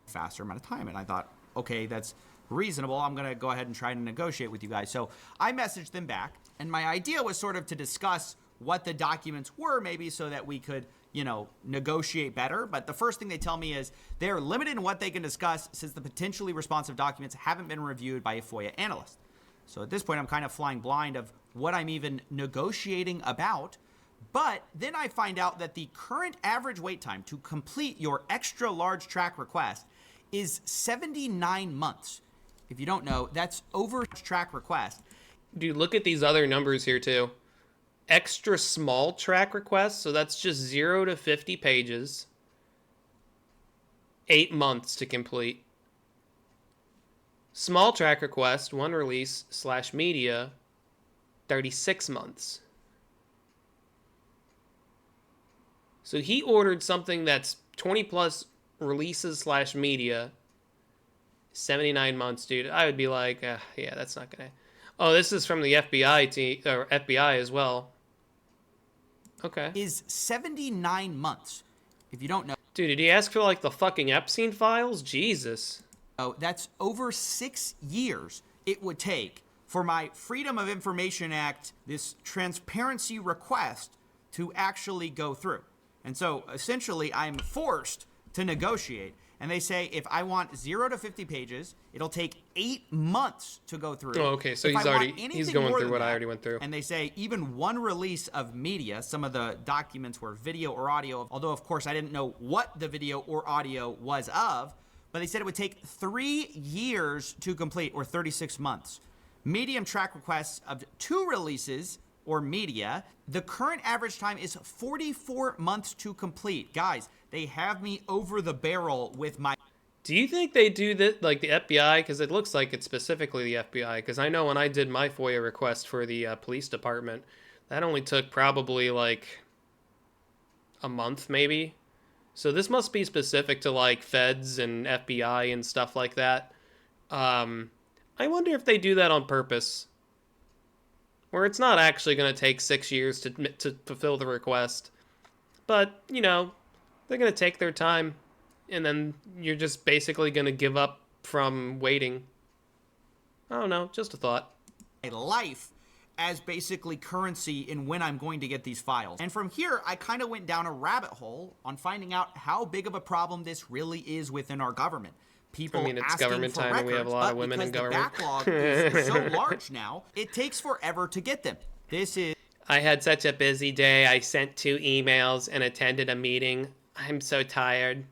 Faster amount of time, and I thought, okay, that's reasonable. I'm going to go ahead and try to negotiate with you guys. So I messaged them back, and my idea was sort of to discuss what the documents were, maybe so that we could, negotiate better. But the first thing they tell me is they're limited in what they can discuss since the potentially responsive documents haven't been reviewed by a FOIA analyst. So at this point, I'm kind of flying blind of what I'm even negotiating about. But then I find out that the current average wait time to complete your extra large track request is 79 months. If you don't know, that's over track request. Dude, look at these other numbers here too. Extra small track requests, so that's just 0 to 50 pages. 8 months to complete. Small track request, 1 release / media, 36 months. So he ordered something that's 20 plus releases / media, 79 months, dude. I would be like, yeah, that's not gonna. Oh, this is from the FBI team or FBI as well. Okay. Is 79 months. If you don't know. Dude, did he ask for like the fucking Epstein files? Jesus. Oh, that's over 6 years it would take for my Freedom of Information Act, this transparency request, to actually go through. And so essentially I'm forced to negotiate. And they say if I want 0 to 50 pages, it'll take 8 months to go through. Oh, okay. So he's going through what I already went through. And they say even 1 release of media, some of the documents were video or audio, although of course I didn't know what the video or audio was of, but they said it would take 3 years to complete, or 36 months. Medium track requests of 2 releases or media, the current average time is 44 months to complete. Guys, they have me over the barrel with my... Do you think they do that, like the FBI? Because it looks like it's specifically the FBI. Because I know when I did my FOIA request for the police department, that only took probably like a month, maybe. So this must be specific to like feds and FBI and stuff like that. I wonder if they do that on purpose, where it's not actually going to take 6 years to fulfill the request, but they're going to take their time, and then you're just basically going to give up from waiting. I don't know, just a thought. Life as basically currency in when I'm going to get these files. And from here, I kind of went down a rabbit hole on finding out how big of a problem this really is within our government. People I mean, it's asking government for time, records, and we have a lot of but women in because the government. backlog is so large now, it takes forever to get them. This is I had such a busy day. I sent 2 emails and attended a meeting. I'm so tired.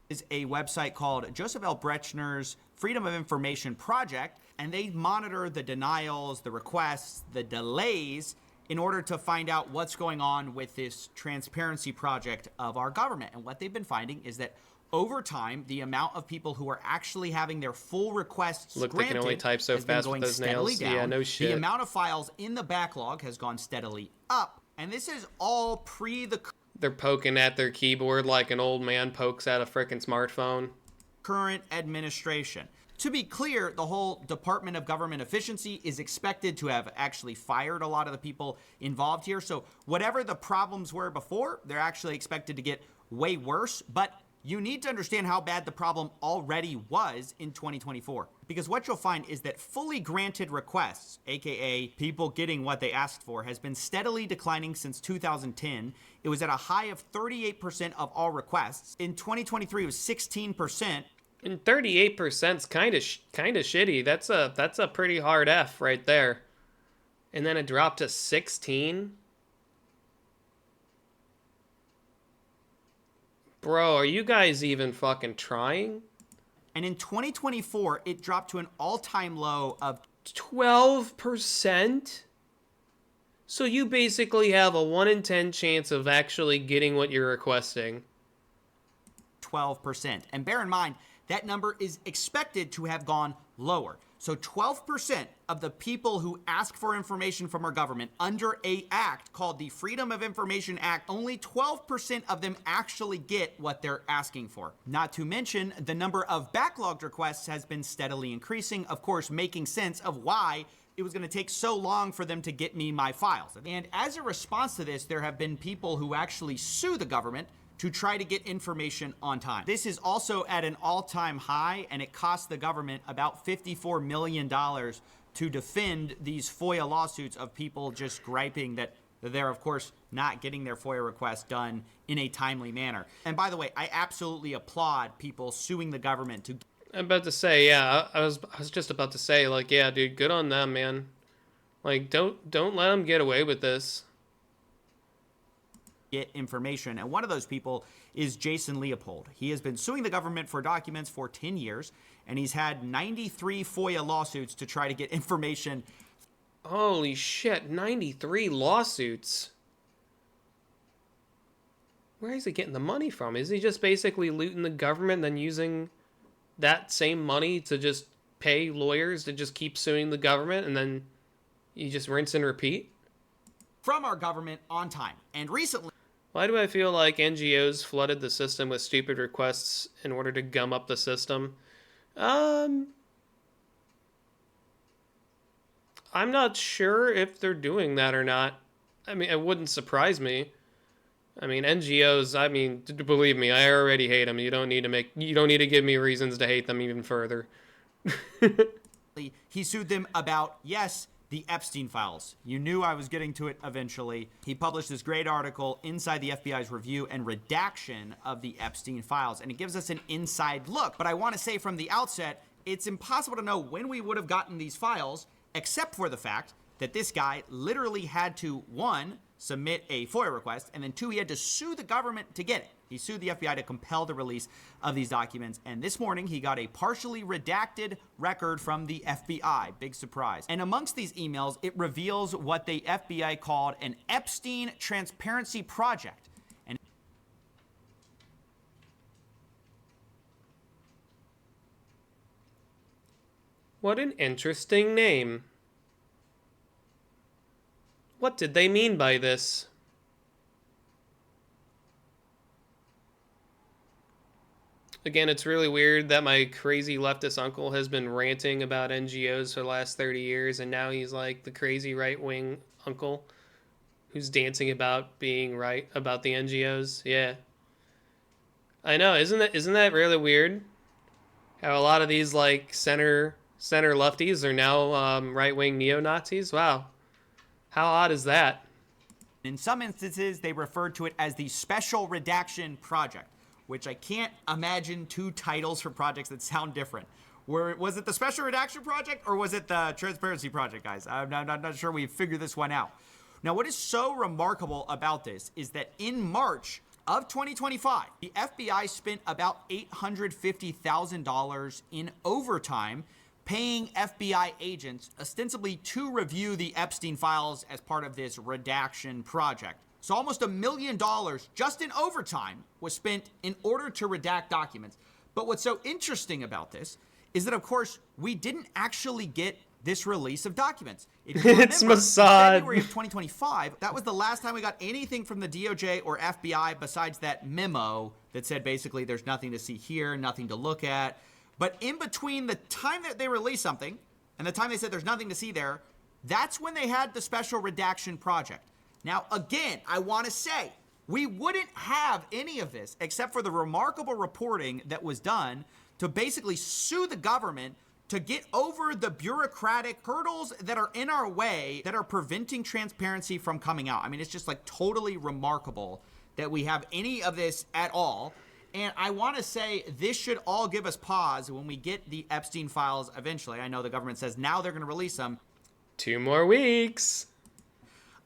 Is a website called Joseph L. Brechner's Freedom of Information Project, and they monitor the denials, the requests, the delays in order to find out what's going on with this transparency project of our government. And what they've been finding is that over time, the amount of people who are actually having their full requests Look, they granted can only type so has been fast with going those steadily nails. down. Yeah, no shit. The amount of files in the backlog has gone steadily up, and this is all They're poking at their keyboard like an old man pokes at a frickin' smartphone. current administration. To be clear, the whole Department of Government Efficiency is expected to have actually fired a lot of the people involved here. So whatever the problems were before, they're actually expected to get way worse. But you need to understand how bad the problem already was in 2024. Because what you'll find is that fully granted requests, aka people getting what they asked for, has been steadily declining since 2010. It was at a high of 38% of all requests. In 2023, it was 16%. And 38%'s kind of shitty. That's a pretty hard F right there. And then it dropped to 16. Bro, are you guys even fucking trying? And in 2024, it dropped to an all-time low of 12%? So you basically have a 1 in 10 chance of actually getting what you're requesting. 12%. And bear in mind, that number is expected to have gone lower. So 12% of the people who ask for information from our government under a act called the Freedom of Information Act, only 12% of them actually get what they're asking for. Not to mention, the number of backlogged requests has been steadily increasing, of course, making sense of why it was going to take so long for them to get me my files. And as a response to this, there have been people who actually sue the government to try to get information on time. This is also at an all-time high, and it cost the government about $54 million to defend these FOIA lawsuits of people just griping that they're, of course, not getting their FOIA requests done in a timely manner. And by the way, I absolutely applaud people suing the government to... I'm about to say, yeah, I was just about to say, like, yeah, dude, good on them, man. Like, don't let them get away with this. Get information, and one of those people is Jason Leopold. He has been suing the government for documents for 10 years, and he's had 93 FOIA lawsuits to try to get information. Holy shit, 93 lawsuits. Where is he getting the money from? Is he just basically looting the government, then using that same money to just pay lawyers to just keep suing the government, and then you just rinse and repeat? From our government on time. And recently... Why do I feel like NGOs flooded the system with stupid requests in order to gum up the system? I'm not sure if they're doing that or not. I mean, it wouldn't surprise me. I mean, NGOs, I mean, believe me, I already hate them. You don't need to give me reasons to hate them even further. He sued them about, yes, the Epstein files. You knew I was getting to it eventually. He published this great article inside the FBI's review and redaction of the Epstein files, and it gives us an inside look. But I want to say from the outset, it's impossible to know when we would have gotten these files, except for the fact that this guy literally had to, 1, submit a FOIA request, and then 2, he had to sue the government to get it. He sued the FBI to compel the release of these documents, and this morning he got a partially redacted record from the FBI. Big surprise. And amongst these emails, it reveals what the FBI called an Epstein transparency project. And What an interesting name. What did they mean by this? Again, it's really weird that my crazy leftist uncle has been ranting about NGOs for the last 30 years, and now he's like the crazy right-wing uncle who's dancing about being right about the NGOs. Yeah. I know, isn't that really weird? How a lot of these like center lefties are now right-wing neo-Nazis? Wow. How odd is that? In some instances, they referred to it as the Special Redaction Project, which I can't imagine two titles for projects that sound different. Was it the Special Redaction Project or was it the Transparency Project, guys? I'm not sure we figured this one out. Now, what is so remarkable about this is that in March of 2025, the FBI spent about $850,000 in overtime paying FBI agents ostensibly to review the Epstein files as part of this redaction project. So almost $1 million just in overtime was spent in order to redact documents. But what's so interesting about this is that, of course, we didn't actually get this release of documents. If you It's remember, Mossad. in February of 2025, that was the last time we got anything from the DOJ or FBI besides that memo that said basically there's nothing to see here, nothing to look at. But in between the time that they released something and the time they said there's nothing to see there, that's when they had the Special Redaction Project. Now, again, I want to say, we wouldn't have any of this except for the remarkable reporting that was done to basically sue the government to get over the bureaucratic hurdles that are in our way that are preventing transparency from coming out. I mean, it's just like totally remarkable that we have any of this at all. And I want to say this should all give us pause when we get the Epstein files eventually. I know the government says now they're going to release them. 2 more weeks.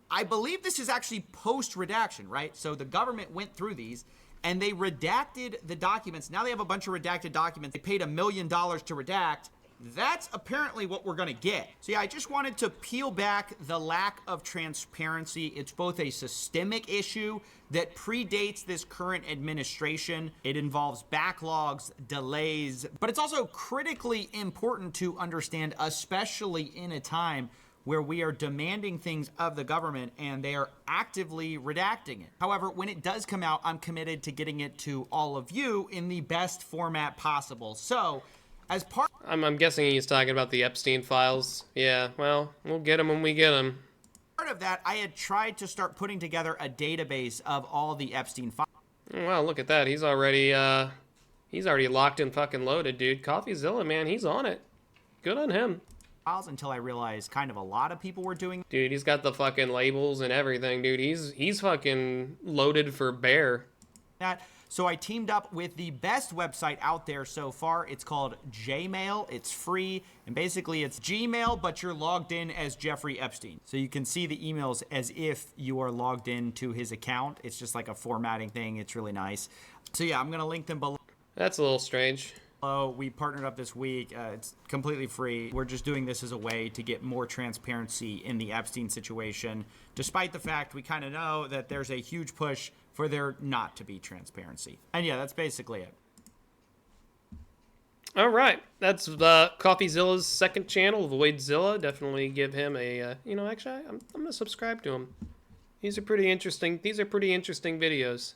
I believe this is actually post-redaction, right? So the government went through these and they redacted the documents. Now they have a bunch of redacted documents. They paid $1 million to redact. That's apparently what we're going to get. So yeah, I just wanted to peel back the lack of transparency. It's both a systemic issue that predates this current administration. It involves backlogs, delays, but it's also critically important to understand, especially in a time where we are demanding things of the government and they are actively redacting it. However, when it does come out, I'm committed to getting it to all of you in the best format possible. So, as part... I'm guessing he's talking about the Epstein files. Yeah, well, we'll get them when we get them. Part of that, I had tried to start putting together a database of all the Epstein files. Wow, look at that. He's already locked and fucking loaded, dude. CoffeeZilla, man, he's on it. Good on him. Until I realized kind of a lot of people were doing. Dude, he's got the fucking labels and everything, dude. He's fucking loaded for bear. That. So I teamed up with the best website out there so far. It's called Jmail. It's free. And basically it's Gmail, but you're logged in as Jeffrey Epstein. So you can see the emails as if you are logged in to his account. It's just like a formatting thing. It's really nice. So yeah, I'm going to link them below. That's a little strange. We partnered up this week. It's completely free. We're just doing this as a way to get more transparency in the Epstein situation, despite the fact we kind of know that there's a huge push for there not to be transparency. And yeah, that's basically it. All right. That's CoffeeZilla's second channel, Voidzilla. Definitely give him a, actually, I'm going to subscribe to him. These are pretty interesting videos.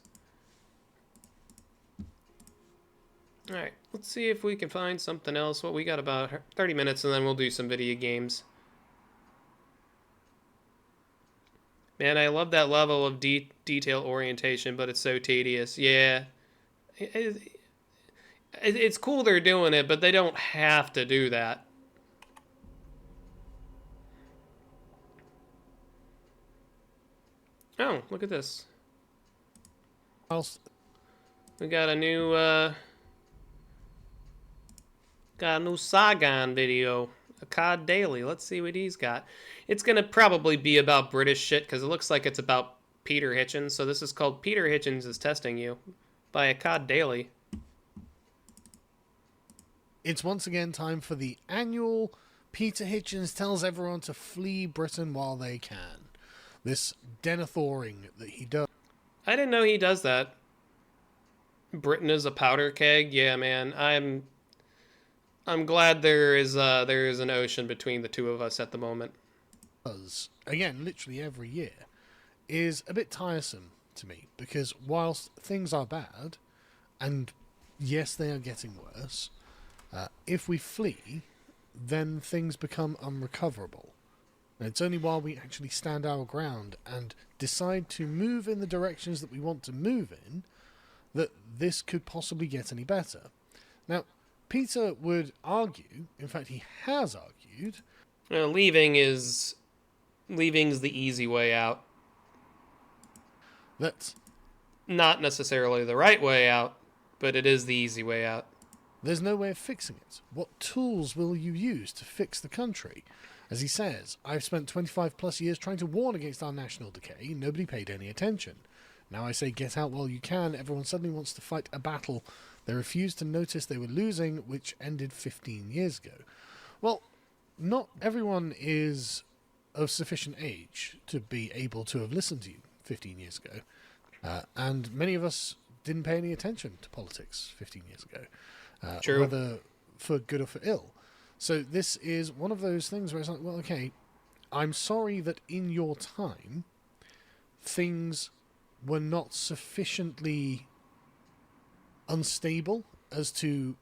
All right, let's see if we can find something else. Well, we got about 30 minutes, and then we'll do some video games. Man, I love that level of detail orientation, but it's so tedious. Yeah, it's cool they're doing it, but they don't have to do that. Oh, look at this. We got a new... Got a new Sagan video, a COD Daily. Let's see what he's got. It's going to probably be about British shit because it looks like it's about Peter Hitchens. So this is called Peter Hitchens is Testing You by a COD Daily. It's once again time for the annual Peter Hitchens tells everyone to flee Britain while they can. This denathoring that he does. I didn't know he does that. Britain is a powder keg. Yeah, man. I'm glad there is an ocean between the two of us at the moment. Again, literally every year, is a bit tiresome to me because whilst things are bad, and yes, they are getting worse, if we flee, then things become unrecoverable. And it's only while we actually stand our ground and decide to move in the directions that we want to move in that this could possibly get any better. Now, Peter would argue, in fact he has argued... Leaving is leaving's the easy way out. That's not necessarily the right way out, but it is the easy way out. There's no way of fixing it. What tools will you use to fix the country? As he says, I've spent 25 plus years trying to warn against our national decay. Nobody paid any attention. Now I say get out while you can. Everyone suddenly wants to fight a battle they refused to notice they were losing, which ended 15 years ago. Well, not everyone is of sufficient age to be able to have listened to you 15 years ago. And many of us didn't pay any attention to politics 15 years ago. True. Whether for good or for ill. So this is one of those things where it's like, well, okay, I'm sorry that in your time, things were not sufficiently unstable as to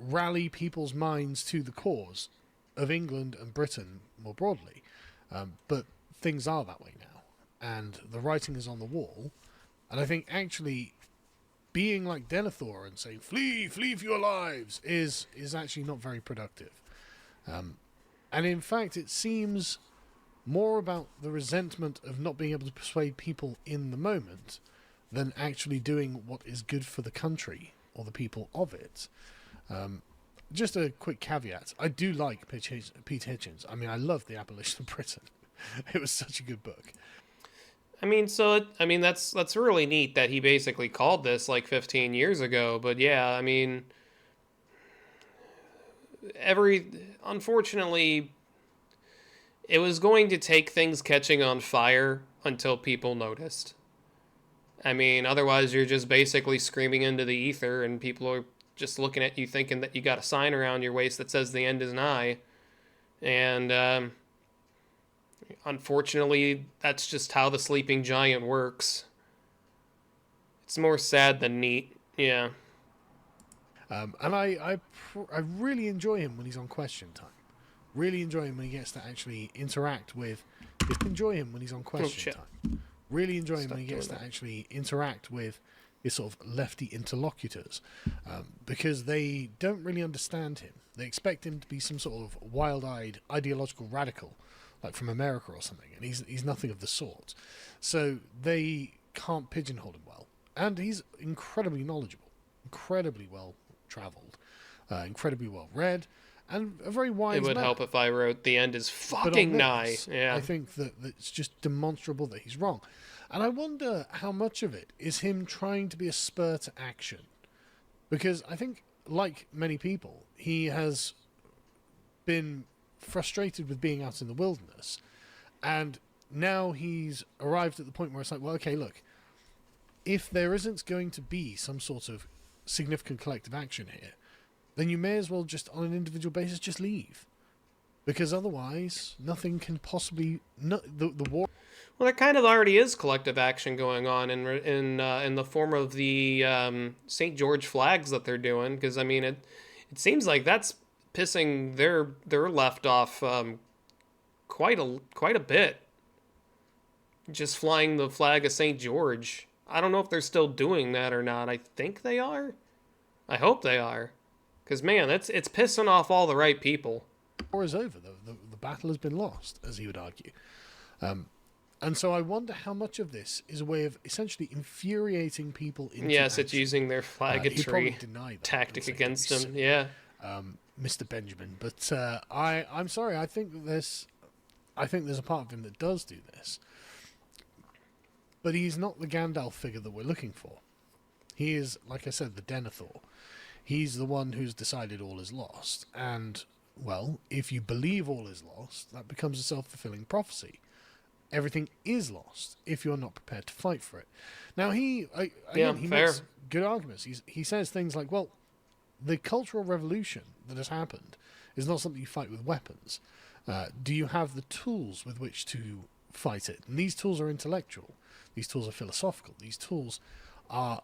rally people's minds to the cause of England and Britain more broadly. But things are that way now. And the writing is on the wall. And I think actually being like Denethor and saying, flee for your lives, is actually not very productive. And in fact, it seems more about the resentment of not being able to persuade people in the moment than actually doing what is good for the country or the people of it. Just a quick caveat. I do like Pete Hitchens. I mean, I love The Abolition of Britain. It was such a good book. I mean, that's really neat that he basically called this like 15 years ago. But yeah, I mean, unfortunately, it was going to take things catching on fire until people noticed. I mean, otherwise you're just basically screaming into the ether and people are just looking at you thinking that you got a sign around your waist that says the end is nigh. And, unfortunately, that's just how the sleeping giant works. It's more sad than neat, yeah. And I really enjoy him when he's on Question Time. Really enjoy him when he gets to actually interact with... enjoy him when he's on Question Time. Really enjoy him when he gets to actually interact with his sort of lefty interlocutors. Because they don't really understand him. They expect him to be some sort of wild-eyed ideological radical, like from America or something, and he's nothing of the sort. So they can't pigeonhole him well. And he's incredibly knowledgeable, incredibly well-travelled, incredibly well-read, and a very wise man. It would help if I wrote the end is fucking nigh. Yeah. I think that it's just demonstrable that he's wrong. And I wonder how much of it is him trying to be a spur to action. Because I think, like many people, he has been frustrated with being out in the wilderness, and now he's arrived at the point where it's like, well, okay, look, if there isn't going to be some sort of significant collective action here, then you may as well just on an individual basis just leave, because otherwise nothing can possibly the war. Well, there kind of already is collective action going on in the form of the St. George flags that they're doing, because I mean it seems like that's pissing their left off quite a bit. Just flying the flag of St. George. I don't know if they're still doing that or not. I think they are. I hope they are. Because, man, it's pissing off all the right people. The war is over. The battle has been lost, as he would argue. And so I wonder how much of this is a way of essentially infuriating people into Yes, action. it's using their flaggetry tactic against them. Yeah. Mr. Benjamin. But I'm sorry, I think there's a part of him that does do this. But he's not the Gandalf figure that we're looking for. He is, like I said, the Denethor. He's the one who's decided all is lost. And, well, if you believe all is lost, that becomes a self-fulfilling prophecy. Everything is lost if you're not prepared to fight for it. Now, he makes good arguments. He says things like, well, the Cultural Revolution that has happened is not something you fight with weapons. Do you have the tools with which to fight it? And these tools are intellectual. These tools are philosophical. These tools are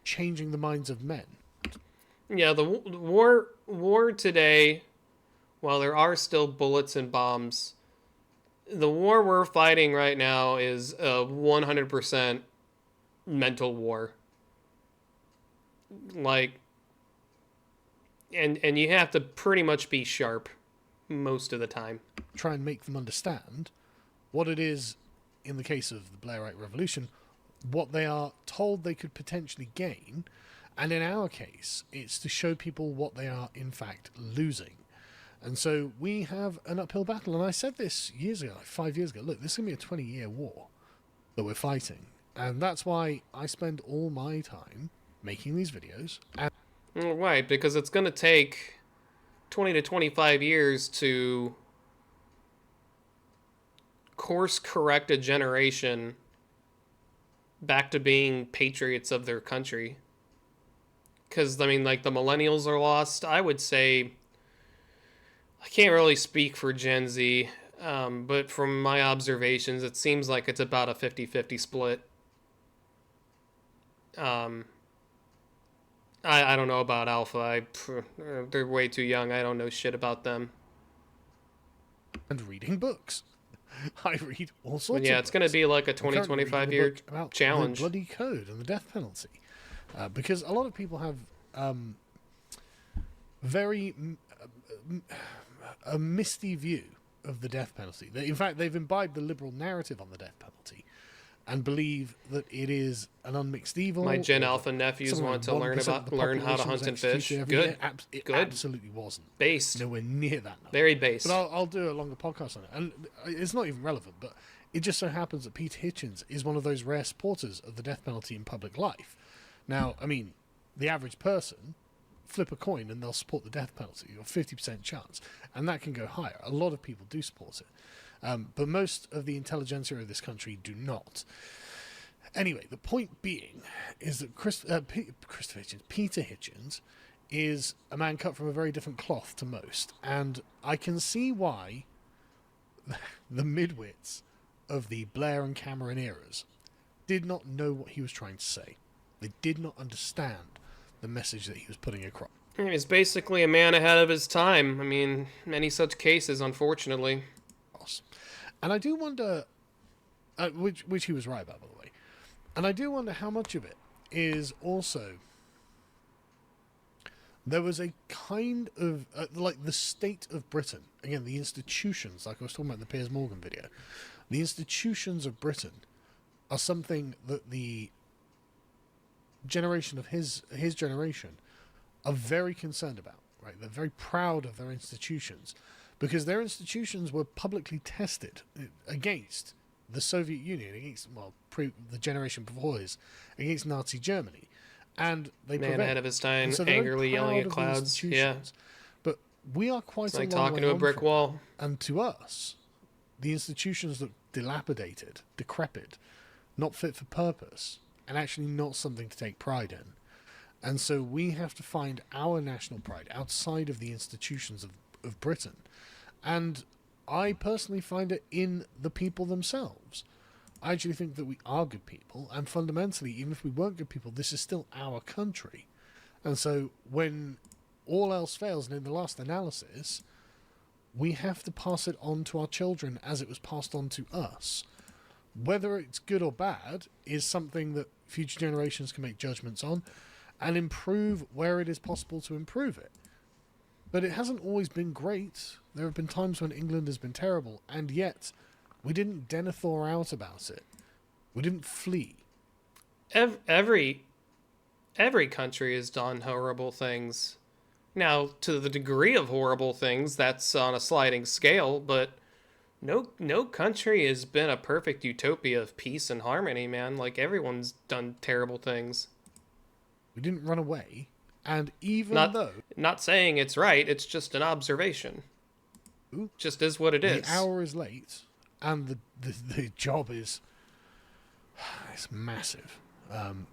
changing the minds of men. Yeah, the war today, while there are still bullets and bombs, the war we're fighting right now is a 100% mental war. Like, and you have to pretty much be sharp most of the time. Try and make them understand what it is in the case of the Blairite Revolution, what they are told they could potentially gain, and in our case, it's to show people what they are in fact losing. And so we have an uphill battle, and I said this years ago, like 5 years ago, look, this is going to be a 20-year war that we're fighting, and that's why I spend all my time making these videos. And Right, because it's going to take 20 to 25 years to course correct a generation back to being patriots of their country. Because, I mean, like, the millennials are lost. I would say, I can't really speak for Gen Z, but from my observations, it seems like it's about a 50-50 split. I don't know about Alpha. They're way too young. I don't know shit about them. And reading books. I read all sorts but yeah, of it's going to be like a 20-25 year challenge. The bloody code and the death penalty. Because a lot of people have a misty view of the death penalty. In fact, they've imbibed the liberal narrative on the death penalty and believe that it is an unmixed evil. My Gen Alpha nephews want to learn how to hunt and fish. Good. It Good. absolutely wasn't. Based. Nowhere near that number. Very based. But I'll do a longer podcast on it. And it's not even relevant, but it just so happens that Peter Hitchens is one of those rare supporters of the death penalty in public life. Now, I mean, the average person, flip a coin and they'll support the death penalty, or 50% chance. And that can go higher. A lot of people do support it. But most of the intelligentsia of this country do not. Anyway, the point being is that Peter Hitchens is a man cut from a very different cloth to most. And I can see why the midwits of the Blair and Cameron eras did not know what he was trying to say. They did not understand the message that he was putting across. He's basically a man ahead of his time. I mean, many such cases, unfortunately. And I do wonder, which he was right about, by the way, and I do wonder how much of it is also, there was a kind of, like the state of Britain, again, the institutions, like I was talking about in the Piers Morgan video, the institutions of Britain are something that the generation of his generation are very concerned about, right? They're very proud of their institutions, because their institutions were publicly tested against the Soviet Union, against, well, the generation before his, against Nazi Germany. And they Man ahead of his time, so angrily yelling at clouds. Yeah. But we are quite like talking to a brick wall. And to us, the institutions look dilapidated, decrepit, not fit for purpose, and actually not something to take pride in. And so we have to find our national pride outside of the institutions of Britain. And I personally find it in the people themselves. I actually think that we are good people, and fundamentally, even if we weren't good people, this is still our country. And so when all else fails, and in the last analysis, we have to pass it on to our children as it was passed on to us. Whether it's good or bad is something that future generations can make judgments on and improve where it is possible to improve it. But it hasn't always been great. There have been times when England has been terrible, and yet we didn't Denethor out about it. We didn't flee. Every country has done horrible things. Now, to the degree of horrible things, that's on a sliding scale, but no country has been a perfect utopia of peace and harmony, man. Like, everyone's done terrible things. We didn't run away. And even not saying it's right, it's just an observation. Just is what it is. The hour is late, and the job is it's massive, an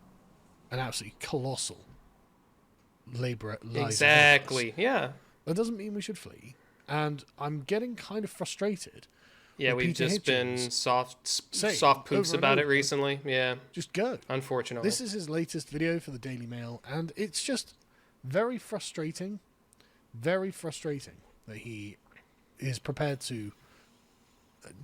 absolutely colossal labor. Exactly. Yeah. That doesn't mean we should flee, and I'm getting kind of frustrated. Yeah, we've just been soft poops about it recently. Yeah. Just go. Unfortunately. This is his latest video for the Daily Mail, and it's just very frustrating that he is prepared to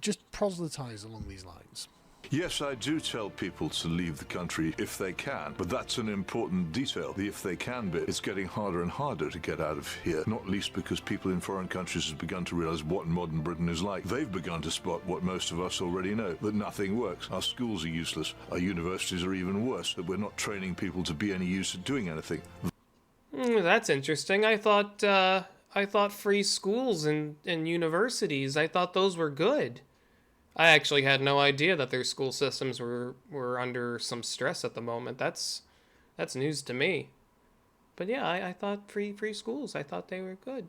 just proselytize along these lines. Yes, I do tell people to leave the country if they can, but that's an important detail. The if they can bit is getting harder and harder to get out of here, not least because people in foreign countries have begun to realize what modern Britain is like. They've begun to spot what most of us already know, that nothing works. Our schools are useless. Our universities are even worse, that we're not training people to be any use at doing anything. That's interesting. I thought free schools and universities, I thought those were good. I actually had no idea that their school systems were under some stress at the moment. That's news to me. But yeah, I thought free schools, I thought they were good.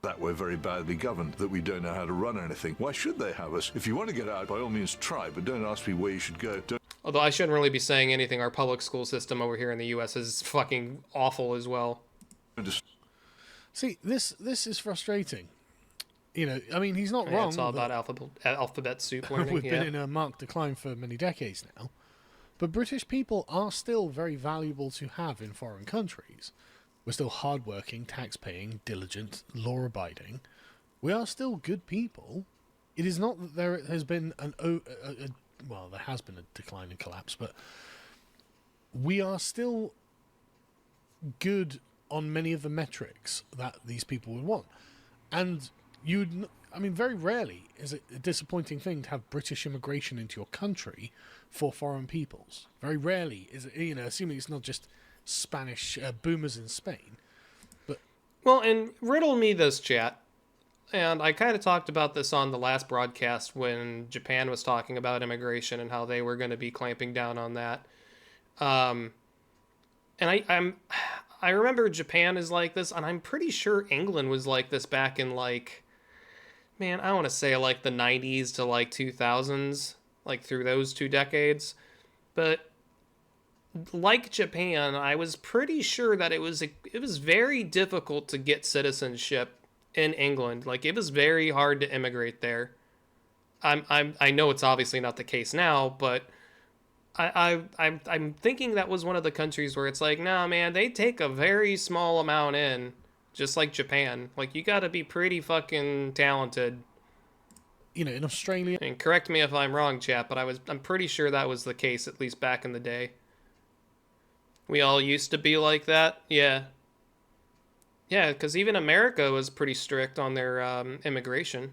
That we're very badly governed, that we don't know how to run anything. Why should they have us? If you want to get out, by all means try, but don't ask me where you should go. Although I shouldn't really be saying anything. Our public school system over here in the U.S. is fucking awful as well. See, this is frustrating. You know, I mean, he's not wrong. It's all about alphabet soup learning. We've been in a marked decline for many decades now. But British people are still very valuable to have in foreign countries. We're still hardworking, tax-paying, diligent, law-abiding. We are still good people. It is not that there has been well, there has been a decline and collapse, but we are still good on many of the metrics that these people would want. And very rarely is it a disappointing thing to have British immigration into your country for foreign peoples. Very rarely is it, assuming it's not just Spanish boomers in Spain. But well, and riddle me this, chat. And I kind of talked about this on the last broadcast when Japan was talking about immigration and how they were going to be clamping down on that. And I remember Japan is like this, and I'm pretty sure England was like this back in I want to say the 90s to 2000s, through those 2 decades. But like Japan, I was pretty sure that it was very difficult to get citizenship in England. It was very hard to immigrate there. I know it's obviously not the case now, but I'm thinking that was one of the countries where it's nah, man, they take a very small amount in, just like Japan. You got to be pretty fucking talented. In Australia. And correct me if I'm wrong, chat, but I'm pretty sure that was the case, at least back in the day. We all used to be like that, yeah. Yeah, because even America was pretty strict on their immigration.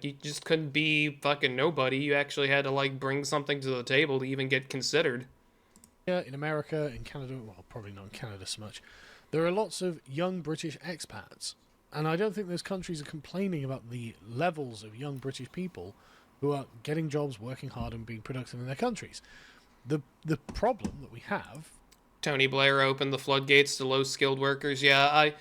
You just couldn't be fucking nobody. You actually had to bring something to the table to even get considered. Yeah, in America, in Canada, well, probably not in Canada so much, there are lots of young British expats. And I don't think those countries are complaining about the levels of young British people who are getting jobs, working hard, and being productive in their countries. The problem that we have... Tony Blair opened the floodgates to low-skilled workers. Yeah,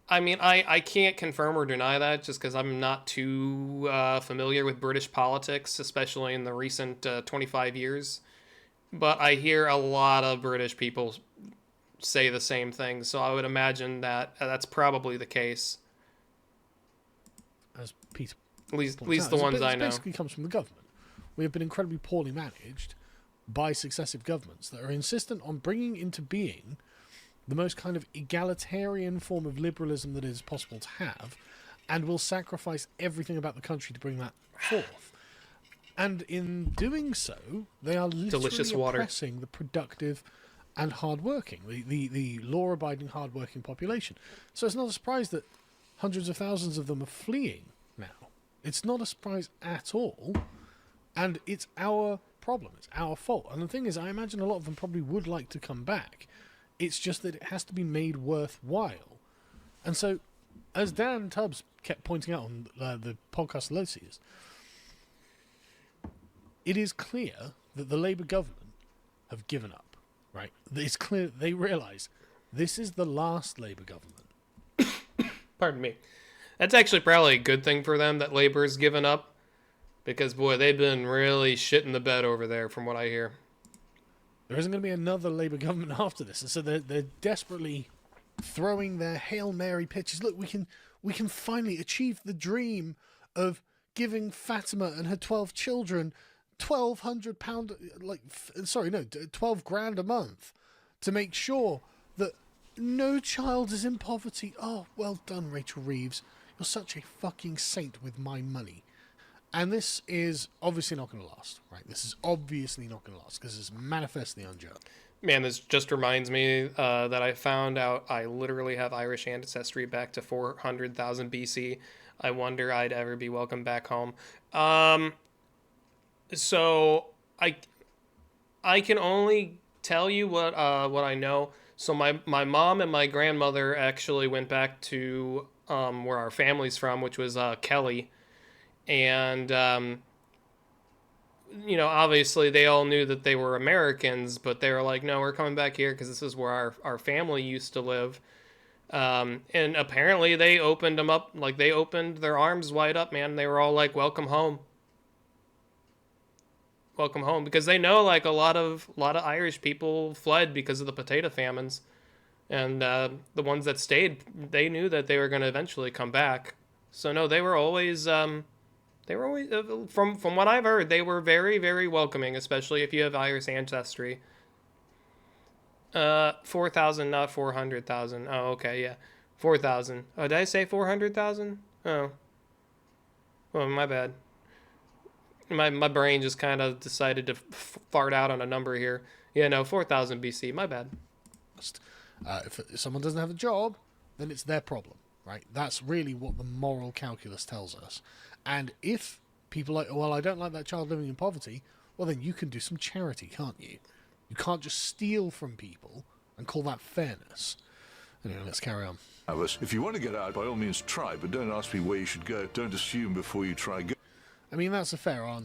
I can't confirm or deny that just because I'm not too familiar with British politics, especially in the recent 25 years. But I hear a lot of British people say the same thing, so I would imagine that that's probably the case. As Peter at least the ones I know. It basically comes from the government. We have been incredibly poorly managed by successive governments that are insistent on bringing into being the most kind of egalitarian form of liberalism that is possible to have, and will sacrifice everything about the country to bring that forth. And in doing so, they are literally oppressing the productive and hardworking, the law-abiding, hardworking population. So it's not a surprise that hundreds of thousands of them are fleeing now. It's not a surprise at all, and it's our problem. It's our fault. And the thing is, I imagine a lot of them probably would like to come back. It's just that it has to be made worthwhile. And so, as Dan Tubbs kept pointing out on the podcast Losius, it is clear that the Labour government have given up, right? It's clear they realise this is the last Labour government. Pardon me. That's actually probably a good thing for them that Labour's given up, because, boy, they've been really shitting the bed over there from what I hear. There isn't going to be another Labour government after this, and so they're desperately throwing their Hail Mary pitches. Look, we can finally achieve the dream of giving Fatima and her 12 children £1,200, 12 grand a month to make sure that no child is in poverty. Oh, well done, Rachel Reeves. You're such a fucking saint with my money. And this is obviously not going to last, right? This is obviously not going to last because it's manifestly unjust. Man, this just reminds me that I found out I literally have Irish ancestry back to 400,000 BC. I wonder I'd ever be welcome back home. So I can only tell you what I know. So my mom and my grandmother actually went back to where our family's from, which was Kelly, and obviously they all knew that they were Americans, but they were like, no, we're coming back here because this is where our family used to live. And apparently they opened them up, like they opened their arms wide up, man. They were all like, welcome home. Welcome home, because they know like a lot of Irish people fled because of the potato famines, and the ones that stayed, they knew that they were going to eventually come back. So no, they were always from what I've heard, they were very, very welcoming, especially if you have Irish ancestry. 4,000, not 400,000. Oh, okay, yeah, 4,000. Oh, did I say 400,000? Oh, well, my bad. My brain just kind of decided to fart out on a number here. Yeah, no, 4,000 BC. My bad. If someone doesn't have a job, then it's their problem, right? That's really what the moral calculus tells us. And if people are like, well, I don't like that child living in poverty, well, then you can do some charity, can't you? You can't just steal from people and call that fairness. Anyway, let's carry on. If you want to get out, by all means try, but don't ask me where you should go. Don't assume before you try. I mean, that's a fair answer.